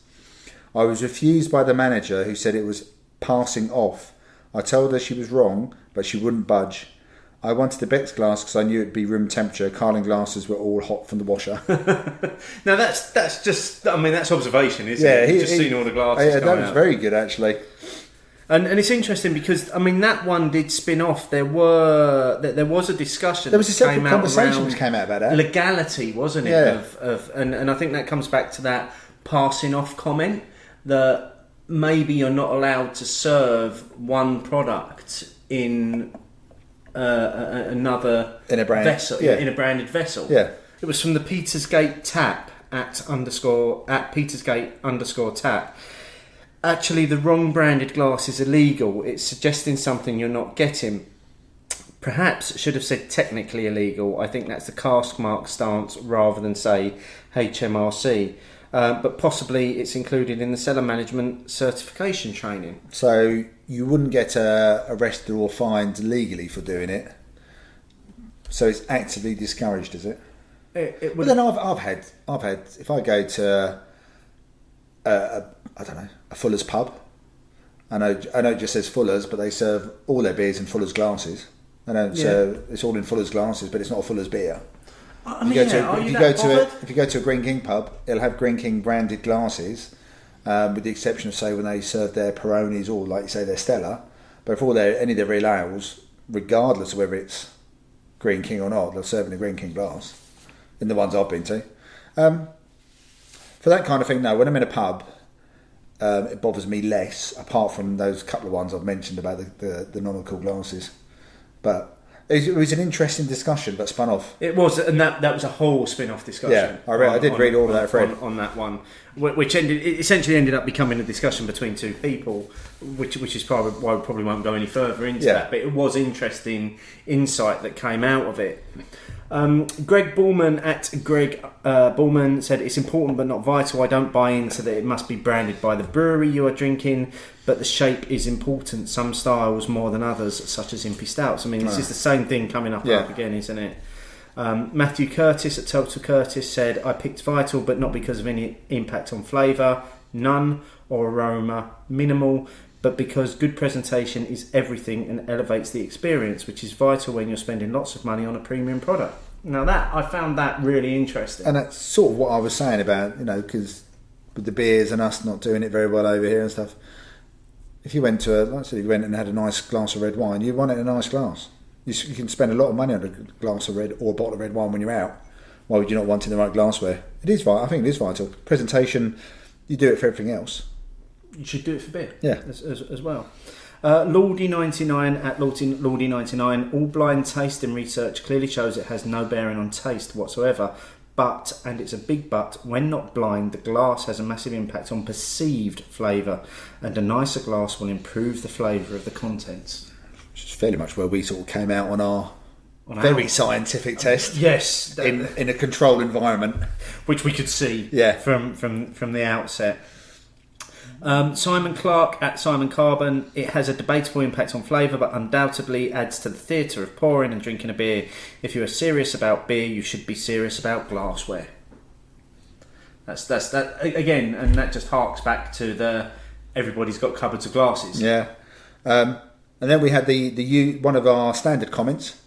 I was refused by the manager, who said it was passing off. I told her she was wrong, but she wouldn't budge. I wanted the Beck's glass because I knew it'd be room temperature. Carling glasses were all hot from the washer. Now that's just, I mean, that's observation, isn't it? You've just seen all the glasses. That was very good, actually. And it's interesting because, I mean, that one did spin off. There was a discussion. There was a separate conversation which came out about that. Legality, wasn't it? Yeah. And I think that comes back to that passing off comment, that maybe you're not allowed to serve one product in another in a vessel, in a branded vessel. Yeah. It was from the Petersgate Tap at Petersgate_tap. Actually, the wrong branded glass is illegal. It's suggesting something you're not getting. Perhaps should have said technically illegal. I think that's the cask mark stance rather than say HMRC. But possibly it's included in the cellar management certification training. So you wouldn't get arrested or fined legally for doing it. So it's actively discouraged, is it? It But would. then I've had if I go to I don't know, a Fuller's pub. I know it just says Fuller's, but they serve all their beers in Fuller's glasses. I know it's all in Fuller's glasses, but it's not a Fuller's beer. I mean, If you go to a Green King pub, it'll have Green King branded glasses, with the exception of, say, when they serve their Peronis or, like you say, their Stella. But for any of their real ales, regardless of whether it's Green King or not, they'll serve in a Green King glass. In the ones I've been to, for that kind of thing, no. When I'm in a pub, it bothers me less, apart from those couple of ones I've mentioned about the Norcal glasses. But it was an interesting discussion, but spun off. It was, and that was a whole spin-off discussion. Yeah, I did read all of that thread on that one, which essentially ended up becoming a discussion between two people, which is probably why we probably won't go any further into that. But it was interesting insight that came out of it. Greg Ballman at Greg Ballman said, it's important but not vital. I don't buy into that it must be branded by the brewery you are drinking, but the shape is important. Some styles more than others, such as Impy Stouts. I mean, this is the same thing coming up again, isn't it? Matthew Curtis at Total Curtis said, I picked vital but not because of any impact on flavour, none, or aroma, minimal, but because good presentation is everything and elevates the experience, which is vital when you're spending lots of money on a premium product. Now I found that really interesting. And that's sort of what I was saying about, because with the beers and us not doing it very well over here and stuff, if you went you went and had a nice glass of red wine, you want it in a nice glass. You can spend a lot of money on a glass of red or a bottle of red wine when you're out. Why would you not want it in the right glassware? It is vital. I think it is vital. Presentation, you do it for everything else. You should do it for beer, as well. Lordy99 at Lordy99, all blind tasting research clearly shows it has no bearing on taste whatsoever. But, and it's a big but, when not blind, the glass has a massive impact on perceived flavour, and a nicer glass will improve the flavour of the contents. Which is fairly much where we sort of came out on our very scientific test. Yes, in a controlled environment, which we could see from the outset. Simon Clark at Simon Carbon, it has a debatable impact on flavour but undoubtedly adds to the theatre of pouring and drinking a beer. If you are serious about beer, you should be serious about glassware. That's that again, and that just harks back to the everybody's got cupboards of glasses. Yeah. And then we had the one of our standard comments.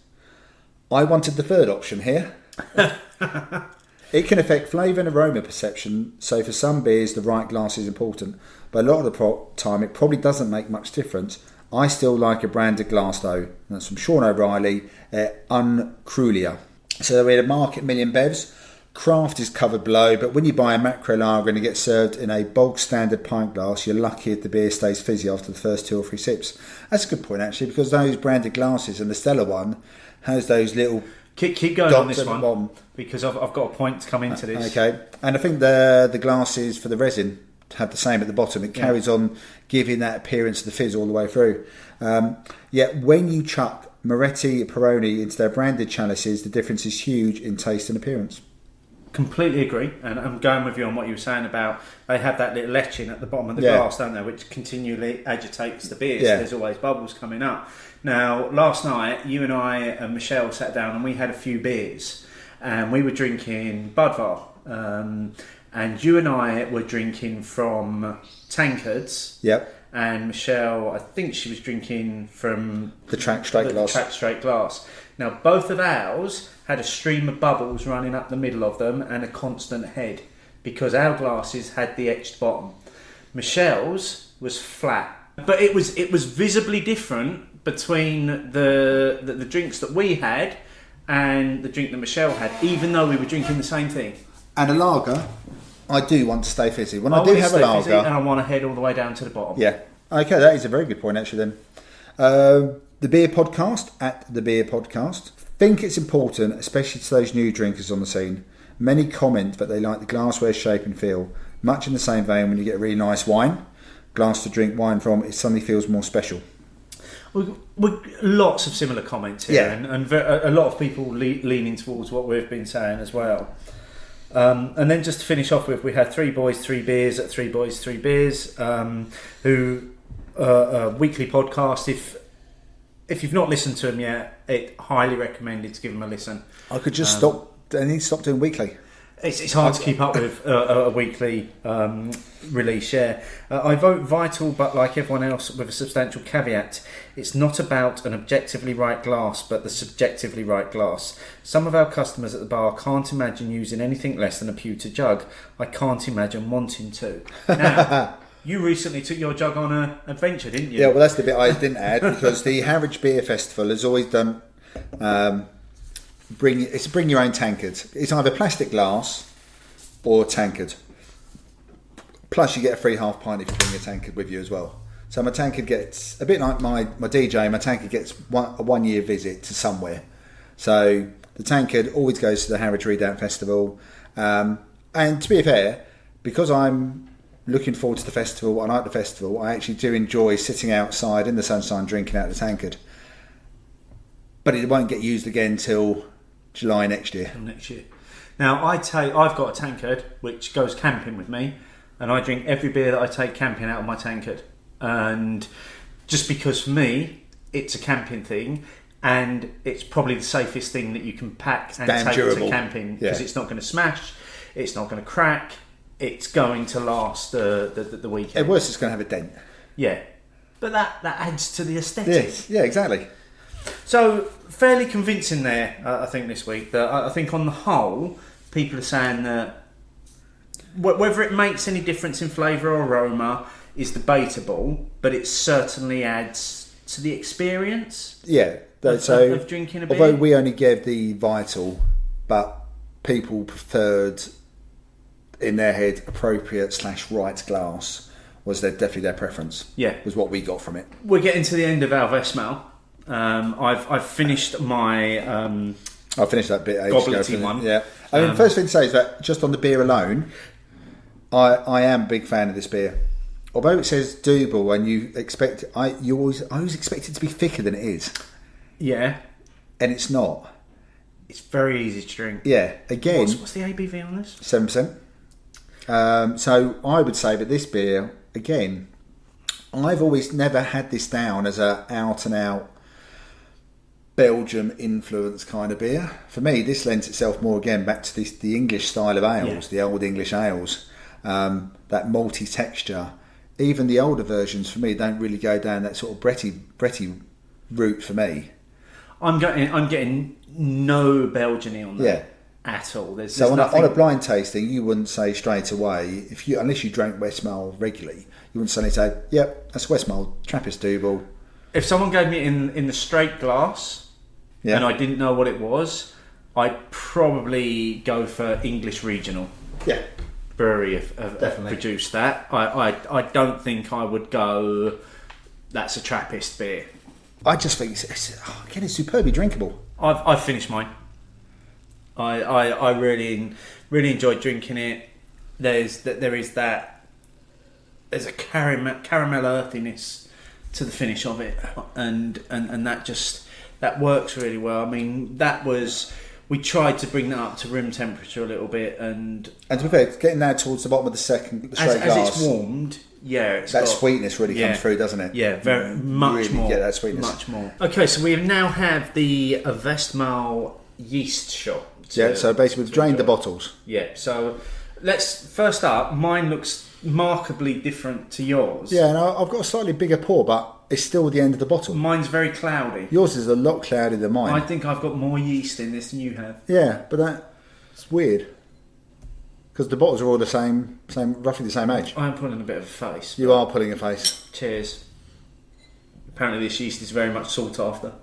I wanted the third option here. It can affect flavour and aroma perception, so for some beers the right glass is important, but a lot of the time it probably doesn't make much difference. I still like a branded glass though. That's from Sean O'Reilly at Uncrulia. So we had a Market Million Bevs. Craft is covered below, but when you buy a macro lager and it gets served in a bog standard pint glass, you're lucky if the beer stays fizzy after the first 2 or 3 sips. That's a good point actually, because those branded glasses and the Stella one has those little... Keep going on this one, because I've got a point to come into this. Okay, and I think the glasses for the resin have the same at the bottom. It carries on giving that appearance of the fizz all the way through. Yet when you chuck Moretti Peroni into their branded chalices, the difference is huge in taste and appearance. Completely agree, and I'm going with you on what you were saying about they have that little etching at the bottom of the glass, don't they, which continually agitates the beer, so there's always bubbles coming up. Now, last night, you and I and Michelle sat down and we had a few beers, and we were drinking Budvar, and you and I were drinking from tankards. Yep. And Michelle, I think she was drinking from the track straight glass. The track straight glass. Now, both of ours had a stream of bubbles running up the middle of them and a constant head, because our glasses had the etched bottom. Michelle's was flat, but it was visibly different between the drinks that we had and the drink that Michelle had, even though we were drinking the same thing. And a lager, I do want to stay fizzy. When I do have a lager, and I want to head all the way down to the bottom. Yeah. Okay, that is a very good point actually then. The Beer Podcast at The Beer Podcast. Think it's important, especially to those new drinkers on the scene. Many comment that they like the glassware shape and feel, much in the same vein when you get a really nice wine. glass to drink wine from, it suddenly feels more special. We lots of similar comments here, Yeah. and a lot of people leaning towards what we've been saying as well. And then just to finish off with, we had 3 Boys, 3 Beers at 3 Boys, 3 Beers, who a weekly podcast. If you've not listened to them yet, it highly recommended to give them a listen. I could just stop. I need to stop doing weekly. It's hard to keep up with a weekly release, yeah. I vote vital, but like everyone else, with a substantial caveat. It's not about an objectively right glass, but the subjectively right glass. Some of our customers at the bar can't imagine using anything less than a pewter jug. I can't imagine wanting to. Now, you recently took your jug on an adventure, didn't you? Yeah, well, that's the bit I didn't add, because the Harwich Beer Festival has always done... bring your own tankard. It's either plastic glass or tankard. Plus, you get a free half pint if you bring a tankard with you as well. So my tankard gets a bit like my DJ. My tankard gets a 1 year visit to somewhere. So the tankard always goes to the Harwich Redoubt Festival. And to be fair, because I'm looking forward to the festival, I like the festival. I actually do enjoy sitting outside in the sunshine drinking out of the tankard. But it won't get used again till July next year. Now I've got a tankard which goes camping with me, and I drink every beer that I take camping out of my tankard. And just because for me it's a camping thing, and it's probably the safest thing that you can pack and take to camping, because it's not going to smash, it's not going to crack, it's going to last the weekend. At worst, it's going to have a dent. Yeah, but that adds to the aesthetic. Yes, yeah, exactly. So, fairly convincing there, I think, this week. That I think on the whole, people are saying that whether it makes any difference in flavour or aroma is debatable, but it certainly adds to the experience. Yeah, of drinking a beer. Although we only gave the vital, but people preferred, in their head, appropriate / right glass was definitely their preference. Yeah, was what we got from it. We're getting to the end of our Westmalle. I've finished my I finished that bit goblety one. Yeah, I mean, first thing to say is that just on the beer alone, I am a big fan of this beer. Although it says Dubbel, and you expect, I always expect it to be thicker than it is. Yeah, and it's not. It's very easy to drink. Yeah, again, what's the ABV on this? 7%. So I would say that this beer, again, I've always never had this down as a out and out Belgium influence kind of beer. For me, this lends itself more again back to the English style of ales, the old English ales, that malty texture. Even the older versions for me don't really go down that sort of bretty route for me. I'm getting no Belgian on that at all. There's on nothing... a blind tasting, you wouldn't say straight away, unless you drank Westmalle regularly, you wouldn't suddenly say, "Yep, that's Westmalle, Trappist Dubbel." If someone gave me in the straight glass, and I didn't know what it was, I'd probably go for English Regional. Yeah. Brewery have produced that. I don't think I would go, that's a Trappist beer. I just think it's superbly drinkable. I've finished mine. I really enjoyed drinking it. There's a caramel earthiness to the finish of it, and that works really well. I mean, we tried to bring that up to room temperature a little bit, and to be fair, it's getting now towards the bottom of the straight glass. As it's warmed, sweetness really comes through, doesn't it? Yeah, very much really more. Get that sweetness. Much more. Okay, so we now have the Westmalle yeast shop. So basically we've drained the bottles. Yeah, so let's first up. Mine looks markedly different to yours. Yeah, and I've got a slightly bigger pour, but it's still the end of the bottle. Mine's very cloudy. Yours is a lot cloudier than mine. I think I've got more yeast in this than you have. Yeah, but that's weird. Because the bottles are all the same, roughly the same age. I am pulling a bit of a face. You are pulling a face. Cheers. Apparently this yeast is very much sought after.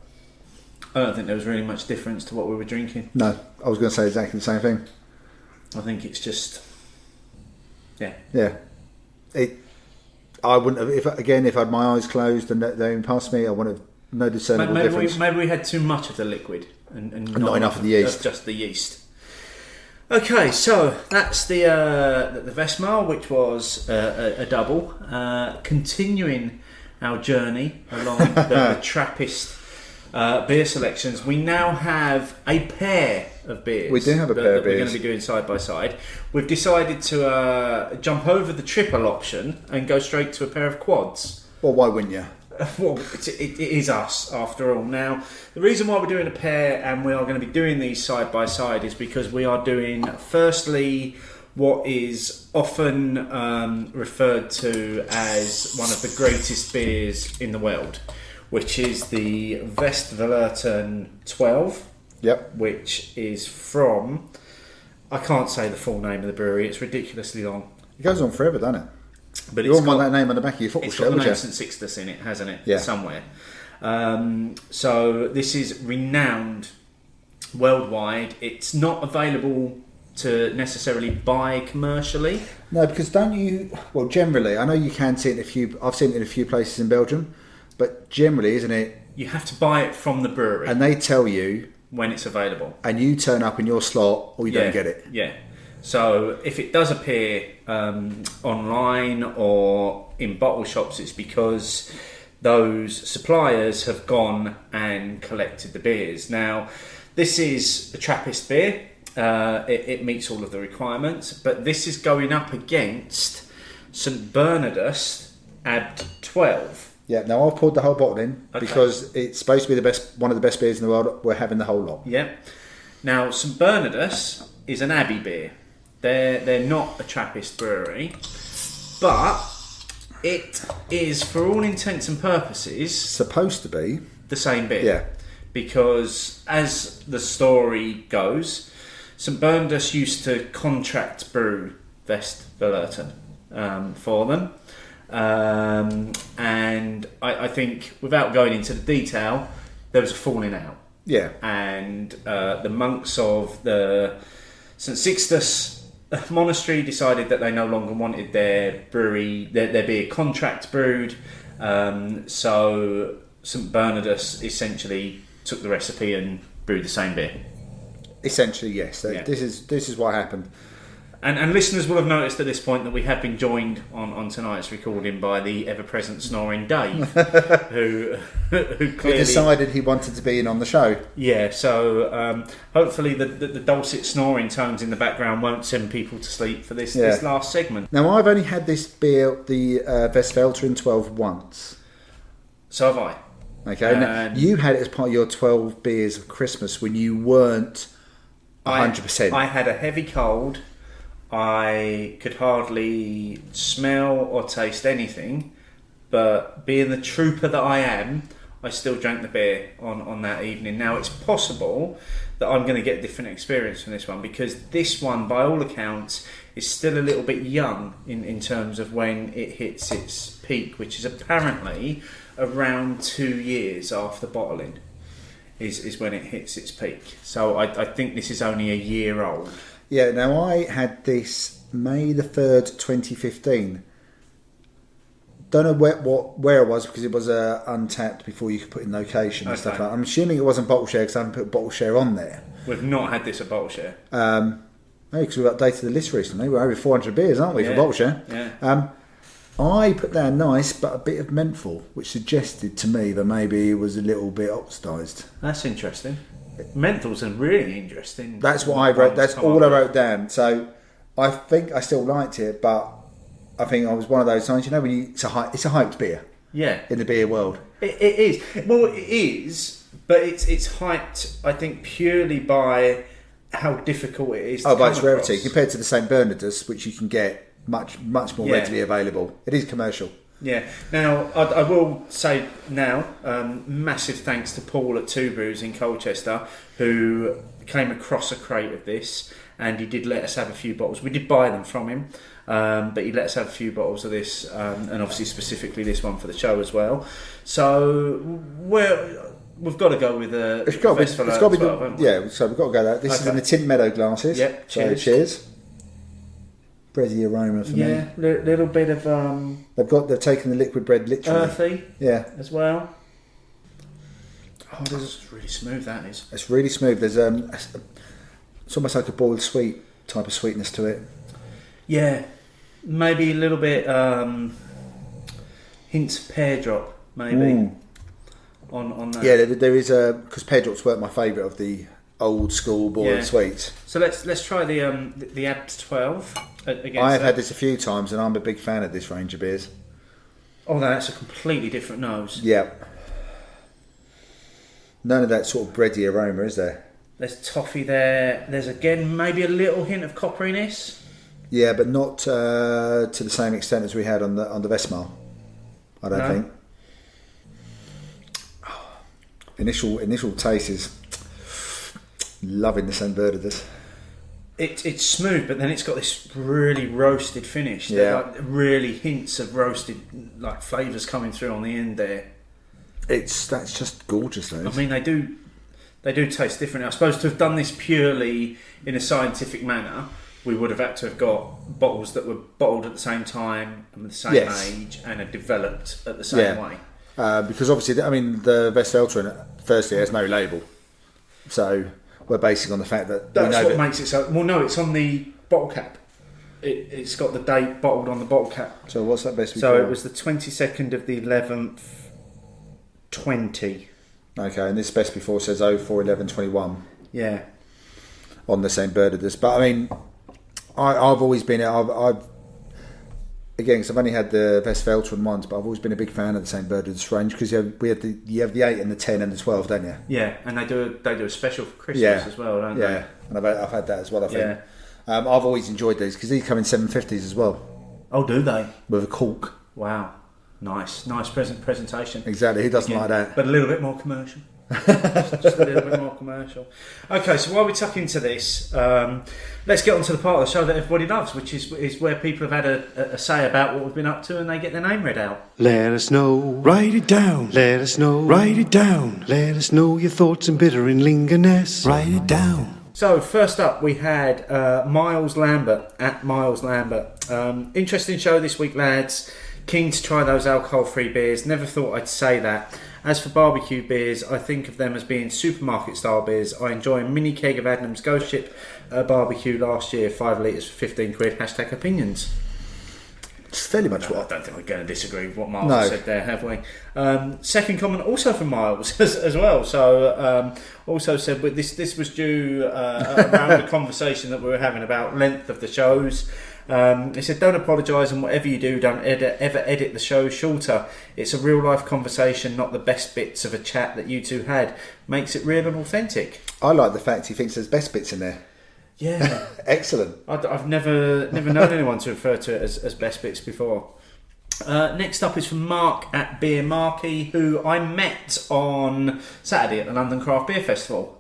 I don't think there was really much difference to what we were drinking. No, I was going to say exactly the same thing. I think it's just... Yeah. Yeah. I wouldn't have, if I had my eyes closed and they passed me, I wouldn't have no discernible difference. Maybe we had too much of the liquid and not enough of the yeast. Just the yeast. Okay, so that's the Westmalle, which was a double. Continuing our journey along the Trappist beer selections, we now have a pair of beers. We do have a pair of beers. We're going to be doing side by side. We've decided to jump over the triple option and go straight to a pair of quads. Well, why wouldn't you? Well, it is us after all. Now, the reason why we're doing a pair and we are going to be doing these side by side is because we are doing, firstly, what is often referred to as one of the greatest beers in the world, which is the Westvleteren 12. Yep. Which is from, I can't say the full name of the brewery, it's ridiculously long. It goes on forever, doesn't it? But you all want that name on the back of your football it's shirt, got the would name you? St Sixtus in it, hasn't it? Yeah. Somewhere. So this is renowned worldwide. It's not available to necessarily buy commercially. No, because don't you? Well, generally, I know you can see it in a few. I've seen it in a few places in Belgium, but generally, isn't it? You have to buy it from the brewery, And they tell you when it's available, and you turn up in your slot, or you don't get it. Yeah. So if it does appear online or in bottle shops, it's because those suppliers have gone and collected the beers. Now, this is a Trappist beer. It meets all of the requirements, but this is going up against St Bernardus Abbey 12. Yeah. Now I've poured the whole bottle in Okay. because it's supposed to be one of the best beers in the world. We're having the whole lot. Yeah. Now, St Bernardus is an Abbey beer. They're not a Trappist brewery, but it is, for all intents and purposes, Supposed to be. the same beer. Yeah. Because as the story goes, St Bernardus used to contract brew Westvleteren for them. And I think, without going into the detail, there was a falling out. Yeah. And the monks of the St Sixtus monastery decided that they no longer wanted their brewery, their beer contract brewed. So St Bernardus essentially took the recipe and brewed the same beer. Essentially, yes. Yeah. This is what happened. And listeners will have noticed at this point that we have been joined on tonight's recording by the ever-present snoring Dave, who He clearly decided he wanted to be in on the show. Yeah. So hopefully the dulcet snoring tones in the background won't send people to sleep for this last segment. Now, I've only had this beer, the Westvleteren 12, once. So have I. Okay. Now, you had it as part of your 12 beers of Christmas when you weren't 100%. I had a heavy cold. I could hardly smell or taste anything, but being the trooper that I am, I still drank the beer on that evening. Now, it's possible that I'm going to get a different experience from this one, because this one, by all accounts, is still a little bit young in terms of when it hits its peak, which is apparently around 2 years after bottling is when it hits its peak. So I think this is only a year old. Yeah, now I had this May the 3rd, 2015. Don't know where it was, because it was untapped before you could put in location and stuff like that. I'm assuming it wasn't bottle share because I haven't put bottle share on there. We've not had this at bottle share. Maybe because we've updated the list recently. We're over 400 beers, aren't we, for bottle share? Yeah. I put down nice, but a bit of menthol, which suggested to me that maybe it was a little bit oxidised. That's interesting. Menthal's a really interesting. That's what I wrote. That's all I wrote down. So I think I still liked it, but I think I was one of those times. You know, when it's a hyped beer. Yeah. In the beer world, it is. Well, it is, but it's hyped. I think purely by how difficult it is. by its rarity compared to the St Bernardus, which you can get much more readily available. It is commercial. Yeah. Now, I will say now, massive thanks to Paul at Two Brews in Colchester, who came across a crate of this, and he did let us have a few bottles. We did buy them from him, but he let us have a few bottles of this, and obviously specifically this one for the show as well. So we've got to go with the festival. So we've got to go there. This is in the Tint Meadow glasses. Yep. So cheers. Bready aroma for me. Yeah, little bit of They've taken the liquid bread literally. earthy. Yeah. As well. Oh, it's really smooth. That is. It's really smooth. There's it's almost like a boiled sweet type of sweetness to it. Yeah, maybe a little bit hints of pear drop, maybe on that. Yeah, there is because pear drops weren't my favourite of the old school boiled sweets. So let's try the Abs 12 against I have that. had this a few times, and I'm a big fan of this range of beers. Oh, that's a completely different nose. Yeah. None of that sort of bready aroma, is there? There's toffee there. There's again maybe a little hint of copperiness. Yeah, but not to the same extent as we had on the Westmalle. I don't think. Initial taste is loving the St. Bernardus. It's smooth, but then it's got this really roasted finish. Yeah. Like really hints of roasted like flavours coming through on the end there. That's just gorgeous, though. I mean, they do taste different. I suppose to have done this purely in a scientific manner, we would have had to have got bottles that were bottled at the same time and with the same age and had developed at the same way. Because obviously, I mean, the Westvleteren firstly has no label, so we're basing on the fact that that's what makes it so. Well, no, it's on the bottle cap. It's got the date bottled on the bottle cap. So what's that best? So it was the 22nd of the 11th, 20. Okay, and this best before says 04/11/21. Yeah. On the St. Bernardus, but I mean, I've always been I've again, because I've only had the Westvleteren once, but I've always been a big fan of the St. Bernardus range because you have the 8 and the 10 and the 12, don't you? Yeah, and they do a special for Christmas as well, don't they? Yeah, and I've had that as well. I think. I've always enjoyed these because these come in 750s as well. Oh, do they? With a cork. Wow, nice presentation. Exactly. Who doesn't like that? But a little bit more commercial. Just a little bit more commercial. Okay, so while we tuck into this, let's get on to the part of the show that everybody loves, which is where people have had a say about what we've been up to and they get their name read out. Let us know, write it down. Let us know, write it down. Let us know your thoughts and bitter and lingerness. Write it down. So first up we had Miles Lambert at Miles Lambert. Interesting show this week, lads. Keen to try those alcohol-free beers. Never thought I'd say that. As for barbecue beers, I think of them as being supermarket-style beers. I enjoy a mini keg of Adnams Ghost Ship barbecue last year, 5 litres for 15 quid. # opinions. It's fairly much I what don't think we're going to disagree with what Miles said there, have we? Second comment also from Miles as well. So also said this was due around the conversation that we were having about length of the shows. He said, don't apologise, and whatever you do, don't ever edit the show shorter. It's a real life conversation, not the best bits of a chat that you two had. Makes it real and authentic. I like the fact he thinks there's best bits in there. Yeah. Excellent. I've never known anyone to refer to it as best bits before. Next up is from Mark at Beer Marky, who I met on Saturday at the London Craft Beer Festival.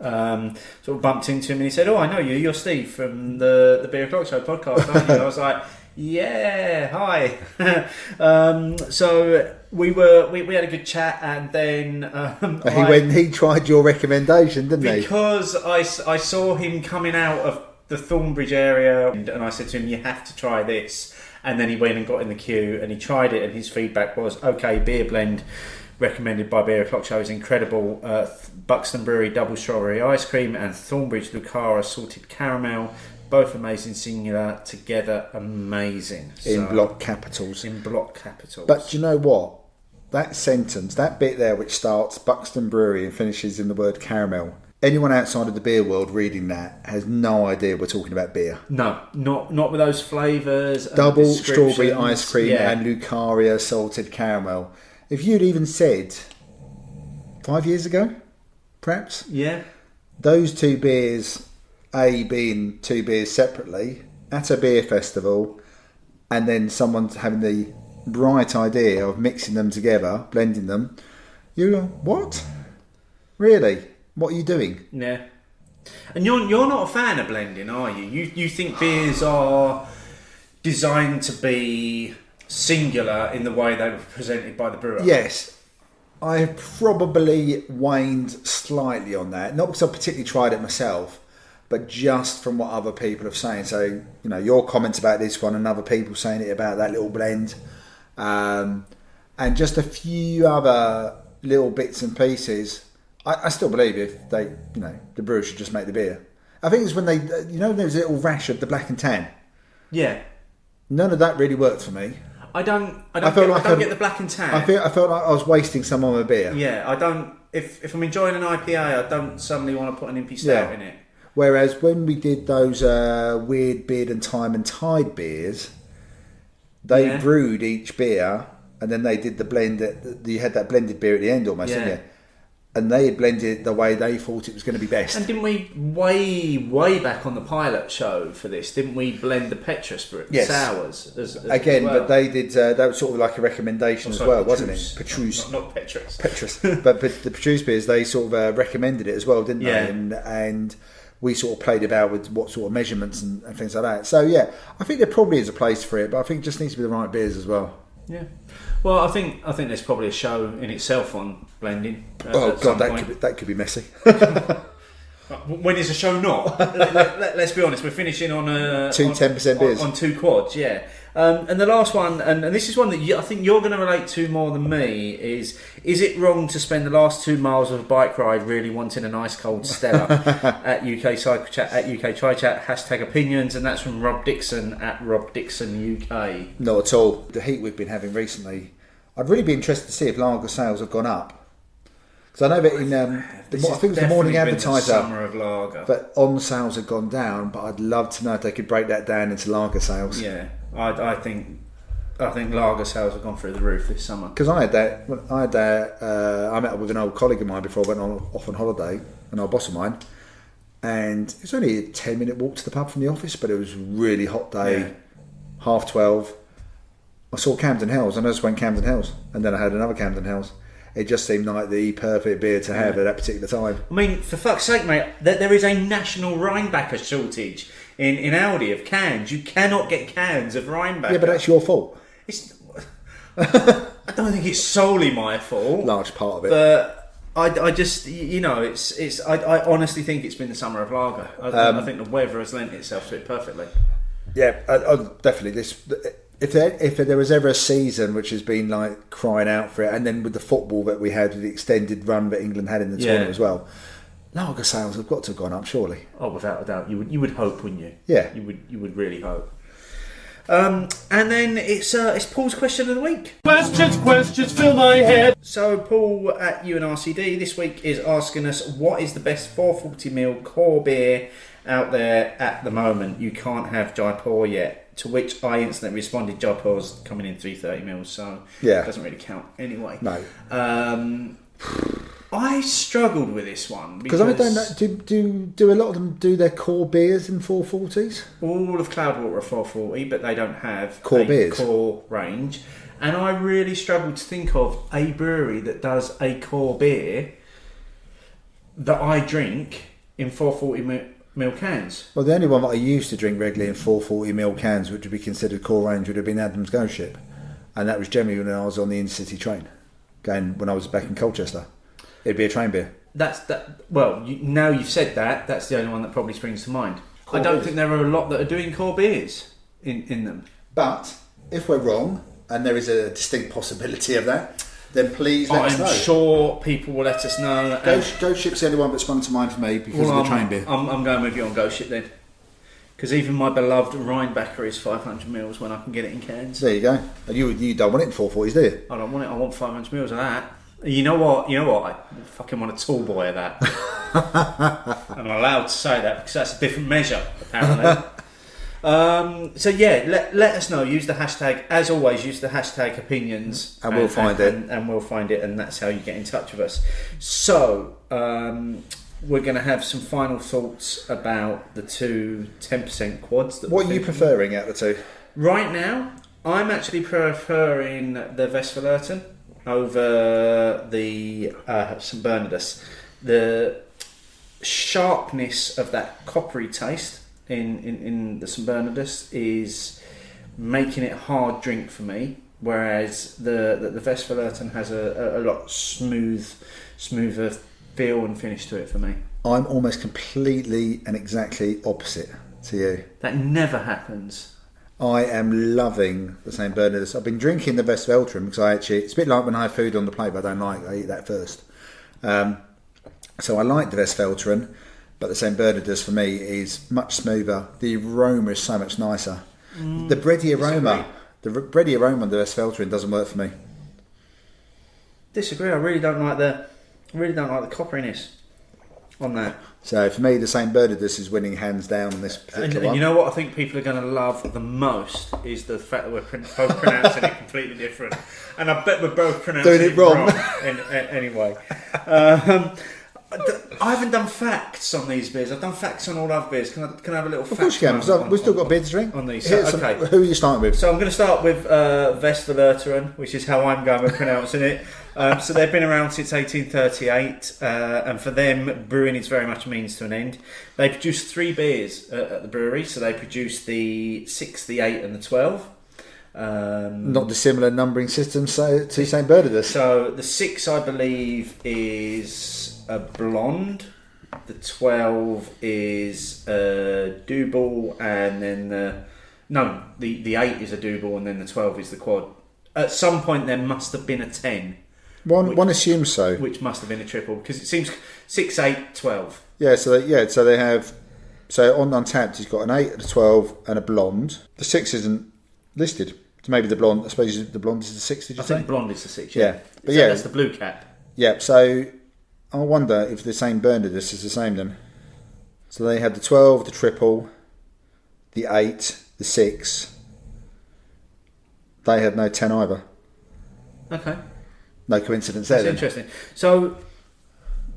Sort of bumped into him and he said, "Oh, I know you. You're Steve from the Beer O'Clock Show podcast, aren't you?" And I was like, "Yeah, hi." So we had a good chat, and then he tried your recommendation, didn't he? Because I saw him coming out of the Thornbridge area, and I said to him, "You have to try this." And then he went and got in the queue and he tried it, and his feedback was, okay, beer blend recommended by Beer O'Clock Show is incredible. Buxton Brewery double strawberry ice cream and Thornbridge Lucaria salted caramel, both amazing singular, together amazing. In block capitals. In block capitals. But do you know what? That sentence, that bit there which starts Buxton Brewery and finishes in the word caramel, anyone outside of the beer world reading that has no idea we're talking about beer. No, not with those flavours. Double strawberry ice cream and Lucaria salted caramel. If you'd even said 5 years ago, perhaps, those two beers, A being two beers separately, at a beer festival, and then someone having the bright idea of mixing them together, blending them, you go, what? Really? What are you doing? Yeah. And you're not a fan of blending, are you? You think beers are designed to be singular in the way they were presented by the brewer? Yes. I have probably waned slightly on that. Not because I've particularly tried it myself, but just from what other people have saying. So, you know, your comments about this one and other people saying it about that little blend. And just a few other little bits and pieces. I still believe if they, you know, the brewer should just make the beer. I think it's when they, there's a little rash of the black and tan. Yeah. None of that really worked for me. I don't get the black and tan. I felt like I was wasting some on my beer. Yeah, I don't. If I'm enjoying an IPA, I don't suddenly want to put an Impy Stout in it. Whereas when we did those weird beard and time and tide beers, they brewed each beer and then they did the blend. You had that blended beer at the end almost, didn't you? And they had blended it the way they thought it was going to be best. And didn't we, way back on the pilot show for this, didn't we blend the Petrus sours? As Again, well? but they did, that was sort of like a recommendation as well, wasn't it? Petrus. Not Petrus. Petrus. but the Petrus beers, they sort of recommended it as well, didn't they? And we sort of played about with what sort of measurements and things like that. So, yeah, I think there probably is a place for it, but I think it just needs to be the right beers as well. Yeah. Well, I think there's probably a show in itself on blending. Oh God, that could be messy. When is a show not? Let's be honest. We're finishing on 10% beers on 2 quads. Yeah. And the last one, and this is one that I think you're going to relate to more than me. Is it wrong to spend the last 2 miles of a bike ride really wanting an ice cold Stella at UK Cycle Chat at UK Tri Chat #opinions, and that's from Rob Dixon at Rob Dixon UK. Not at all. The heat we've been having recently, I'd really be interested to see if lager sales have gone up. Because I know that in I think it was the Morning Advertiser, summer of lager, but on sales have gone down. But I'd love to know if they could break that down into lager sales. Yeah, I think lager sales have gone through the roof this summer. Because I met up with an old colleague of mine before I went off on holiday, an old boss of mine, and it was only a 10-minute walk to the pub from the office, but it was a really hot day, 12:30. I saw Camden Hells, and I just went Camden Hells, and then I had another Camden Hells. It just seemed like the perfect beer to have at that particular time. I mean, for fuck's sake, mate, there is a national Rheinbacher shortage in Aldi of cans. You cannot get cans of Rheinbacher. Yeah, but that's your fault. I don't think it's solely my fault. Large part of it. But I just, I honestly think it's been the summer of lager. I think the weather has lent itself to it perfectly. Yeah, definitely. If there was ever a season which has been like crying out for it, and then with the football that we had, with the extended run that England had in the tournament as well, lager sales have got to have gone up, surely. Oh, without a doubt, you would hope, wouldn't you? Yeah, you would really hope. And then it's Paul's question of the week. Questions fill my head. So Paul at UNRCD this week is asking us, what is the best 440ml core beer out there at the moment? You can't have Jaipur yet. To which I instantly responded, Jaipur's coming in 330ml, so it doesn't really count anyway. No. I struggled with this one because I don't know. Do a lot of them do their core beers in 440s? All of Cloudwater are 440, but they don't have core beers, core range. And I really struggled to think of a brewery that does a core beer that I drink in 440ml cans. Well, the only one that I used to drink regularly in 440ml cans, which would be considered core range, would have been Adam's Ghost Ship, and that was generally when I was on the intercity train, when I was back in Colchester. It'd be a train beer. Well, now you've said that, that's the only one that probably springs to mind. Core I don't beers. think there are a lot that are doing core beers in them. But if we're wrong, and there is a distinct possibility of that, then please let us know. I'm sure people will let us know. Ghost Ship's the only one that sprung to mind for me because of the train beer. I'm going with you on Ghost Ship then. Because even my beloved Rheinbacher is 500ml when I can get it in cans. There you go. And you don't want it in 440s, do you? I don't want it. I want 500ml of that. You know what? I fucking want a tall boy of that. And I'm allowed to say that because that's a different measure, apparently. So yeah, let us know. Use the hashtag, as always, use the hashtag opinions. And we'll find it. And we'll find it, and that's how you get in touch with us. So, we're going to have some final thoughts about the 2 10% quads. What are you preferring out of the two? Right now, I'm actually preferring the Westvleteren over the St Bernardus. The sharpness of that coppery taste in the St Bernardus is making it a hard drink for me, whereas the Westvleteren has a lot smoother feel and finish to it for me. I'm almost completely and exactly opposite to you. That never happens. I am loving the St Bernardus. I've been drinking the Westvleteren because it's a bit like when I have food on the plate, but I don't like. I eat that first. So I like the Westvleteren, But the St Bernardus for me is much smoother. The aroma is so much nicer. The bready aroma, on the Westvleteren doesn't work for me. Disagree. I really don't like the copperiness on that. So for me, the St Bernardus is winning hands down on this particular And one. you know what I think people are going to love the most is the fact that we're both pronouncing it completely different, and I bet we're both pronouncing Doing it wrong. Anyway, I haven't done facts on these beers. I've done facts on all other beers. Can I have a little? Of course you can. We've still got beers to drink on these. Here's Okay. Who are you starting with? So I'm going to start with Westvleteren, which is how I'm going with pronouncing it. So they've been around since 1838, and for them, brewing is very much a means to an end. They produce 3 beers at the brewery. So they produce the 6, the 8, and the 12. Not dissimilar numbering systems to St Bernardus. So the 6, I believe, is a blonde. The 12 is a Dubbel, and then the 8 is a Dubbel, and then the 12 is the quad. At some point, there must have been a 10. One assumes so. Which must have been a triple, because it seems 6, 8, 12. Yeah, so they have. So on Untapped, he's got an 8, a 12, and a blonde. The 6 isn't listed. So maybe the blonde. I suppose the blonde is the 6. Did you say? I think blonde is the 6. Yeah, but So that's the blue cap. Yeah. So I wonder if the St Bernardus is the same then. So they have the 12, the triple, the 8, the 6. They have no 10 either. Okay. No coincidence there. That's interesting. So,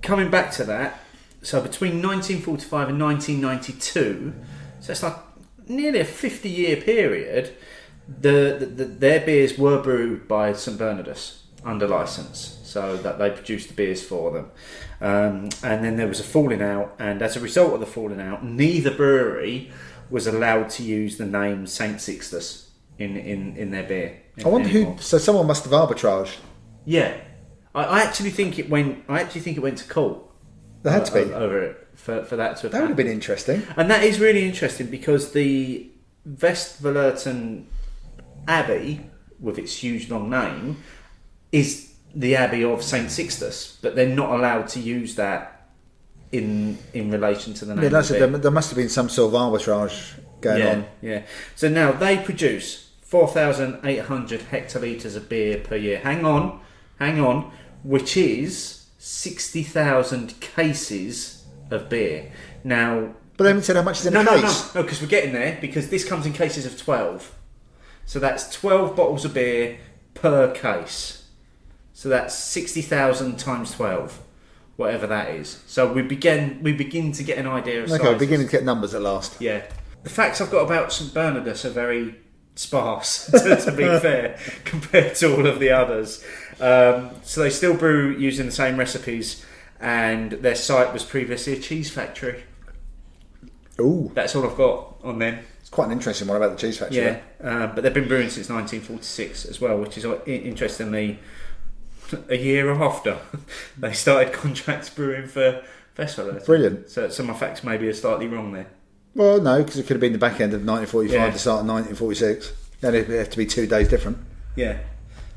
coming back to that, so between 1945 and 1992, so it's like nearly a 50-year period, their beers were brewed by St Bernardus under licence, so that they produced the beers for them. And then there was a falling out, and as a result of the falling out, neither brewery was allowed to use the name St Sixtus in their beer. I wonder anymore. who. So someone must have arbitraged. Yeah, I actually think it went. I actually think it went to court. There had to be over it for that to have That would have happened. been interesting. And that is really interesting because the Westvleteren Abbey, with its huge long name, is the Abbey of Saint Sixtus, but they're not allowed to use that in relation to the name. Yeah, of the beer. there must have been some sort of arbitrage going on. Yeah. So now they produce 4,800 hectolitres of beer per year. Hang on, which is 60,000 cases of beer. Now, But they haven't said how much is in a case. no, because we're getting there, because this comes in cases of 12. So that's 12 bottles of beer per case. So that's 60,000 times 12, whatever that is. So we begin to get an idea of Okay, sizes. we're beginning to get numbers at last. Yeah. The facts I've got about St Bernardus are very sparse, to be fair, compared to all of the others. So they still brew using the same recipes, and their site was previously a cheese factory. Ooh, That's all I've got on them. it's quite an interesting one about the cheese factory. Yeah, but they've been brewing since 1946 as well, which is interestingly a year after they started contract brewing for Westvleteren. Brilliant. So some of my facts maybe are slightly wrong there. Well, no, because it could have been the back end of 1945 Yeah. to start of 1946. Then it'd have to be 2 days different. Yeah.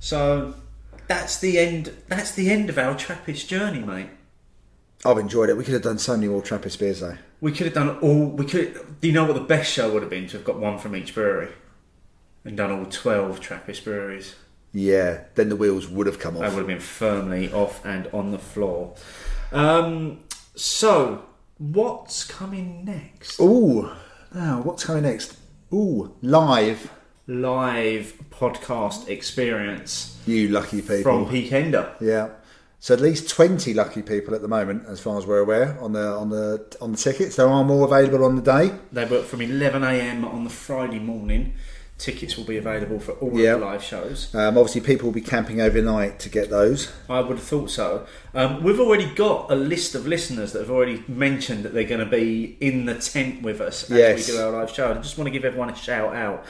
So that's the end. That's the end of our Trappist journey, mate. I've enjoyed it. We could have done so many more Trappist beers though. We could have done all. We could. Do you know what the best show would have been? To have got one from each brewery and done all 12 Trappist breweries. Yeah, then the wheels would have come That off. would have been firmly off and on the floor. So what's coming next? Ooh, now what's coming next? Ooh, live. Live podcast experience You lucky people. from Peakender. Yeah. So at least 20 lucky people at the moment, as far as we're aware, on the tickets. There are more available on the day. They work from 11 a.m. on the Friday morning. Tickets will be available for all Yeah. of the live shows. Obviously, people will be camping overnight to get those. I would have thought so. We've already got a list of listeners that have already mentioned that they're going to be in the tent with us as Yes. we do our live show. I just want to give everyone a shout out.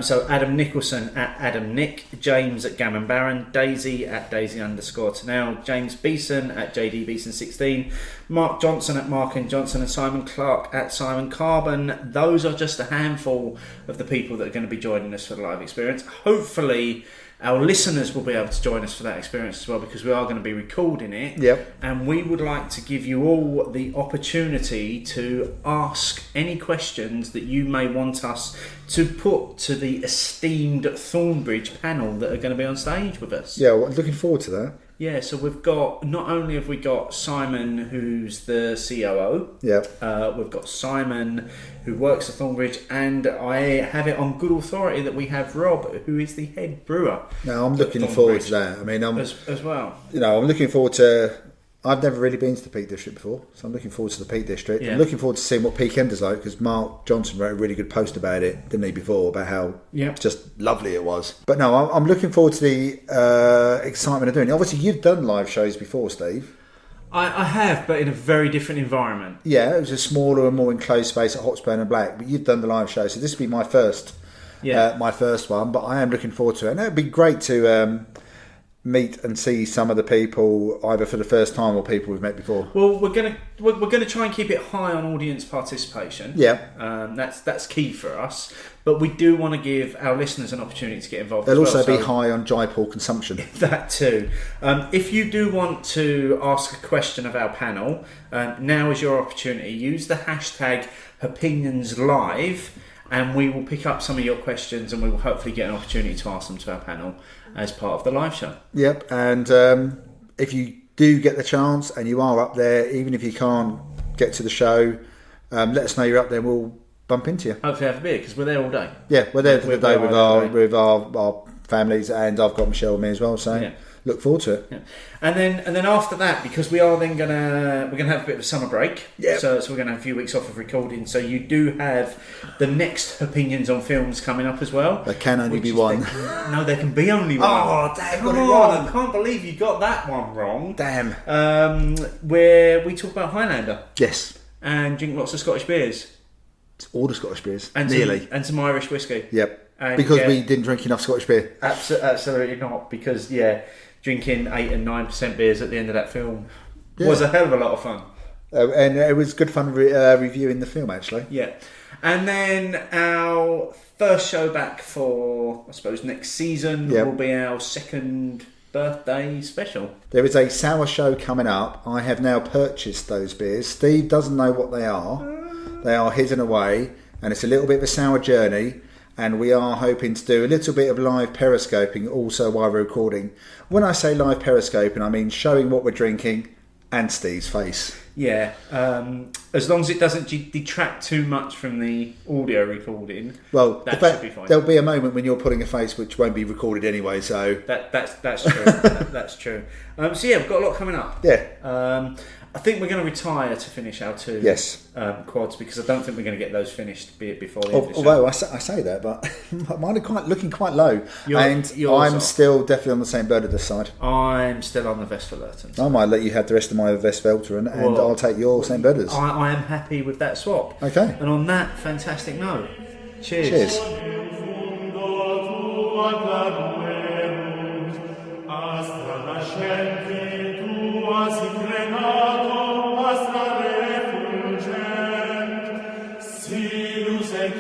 So Adam Nicholson at Adam Nick, James at Gammon Baron, Daisy at Daisy_Tanel, James Beeson at JD Beeson 16, Mark Johnson at Mark and Johnson, and Simon Clark at Simon Carbon. Those are just a handful of the people that are going to be joining us for the live experience. Hopefully, our listeners will be able to join us for that experience as well, because we are going to be recording it. Yep. And we would like to give you all the opportunity to ask any questions that you may want us to put to the esteemed Thornbridge panel that are going to be on stage with us. Yeah, well, looking forward to that. Yeah, so we've got, not only have we got Simon, who's the COO, we've got Simon, who works at Thornbridge, and I have it on good authority that we have Rob, who is the head brewer. No, I'm looking forward to that. I mean, as well. You know, I'm looking forward to. I've never really been to the Peak District before, so I'm looking forward to the Peak District. Yeah. I'm looking forward to seeing what Peak End is like, because Mark Johnson wrote a really good post about it, didn't he, before, about how just lovely it was. But no, I'm looking forward to the excitement of doing it. Obviously, you've done live shows before, Steve. I have, but in a very different environment. Yeah, it was a smaller and more enclosed space at Hotspur and Black, but you've done the live show, so this will be my first one, but I am looking forward to it. And it would be great to meet and see some of the people either for the first time or people we've met before. Well, we're gonna try and keep it high on audience participation. Yeah, that's key for us. But we do want to give our listeners an opportunity to get involved. They'll as well, also be high on Jaipur consumption. That too. If you do want to ask a question of our panel, now is your opportunity. Use the hashtag Hopinions Live, and we will pick up some of your questions, and we will hopefully get an opportunity to ask them to our panel as part of the live show. Yep, and if you do get the chance and you are up there, even if you can't get to the show, let us know you're up there and we'll bump into you. Hopefully have a beer, because we're there all day. Yeah, we're there for the day with our families, and I've got Michelle with me as well, so look forward to it. Yeah. And then after that, because we are then we're gonna have a bit of a summer break. Yeah. So we're gonna have a few weeks off of recording. So you do have the next Opinions on Films coming up as well. There can only be one. No, there can be only one. Oh, damn! Come on! I can't believe you got that one wrong. Damn. Where we talk about Highlander. Yes. And drink lots of Scottish beers. All the Scottish beers. And nearly. And some Irish whiskey. Yep. And because we didn't drink enough Scottish beer. Absolutely not. Because drinking 8 and 9% beers at the end of that film was a hell of a lot of fun. And it was good fun reviewing the film, actually. Yeah. And then our first show back for, I suppose, next season will be our second birthday special. There is a sour show coming up. I have now purchased those beers. Steve doesn't know what they are. They are hidden away, and it's a little bit of a sour journey. And we are hoping to do a little bit of live periscoping also while we're recording. When I say live periscoping, I mean showing what we're drinking and Steve's face. Yeah, as long as it doesn't detract too much from the audio recording. Well, that should be fine. There'll be a moment when you're putting a face which won't be recorded anyway. So that's true. That's true. So yeah, we've got a lot coming up. Yeah. I think we're going to retire to finish our two quads, because I don't think we're going to get those finished before the end of the show. Although I say that, but mine are looking quite low. I'm still definitely on the St. Bernardus side. I'm still on the Westvleteren. I might let you have the rest of my Westvleteren, and I'll take your St. Bernardus. I am happy with that swap. Okay. And on that fantastic note, cheers. Silus et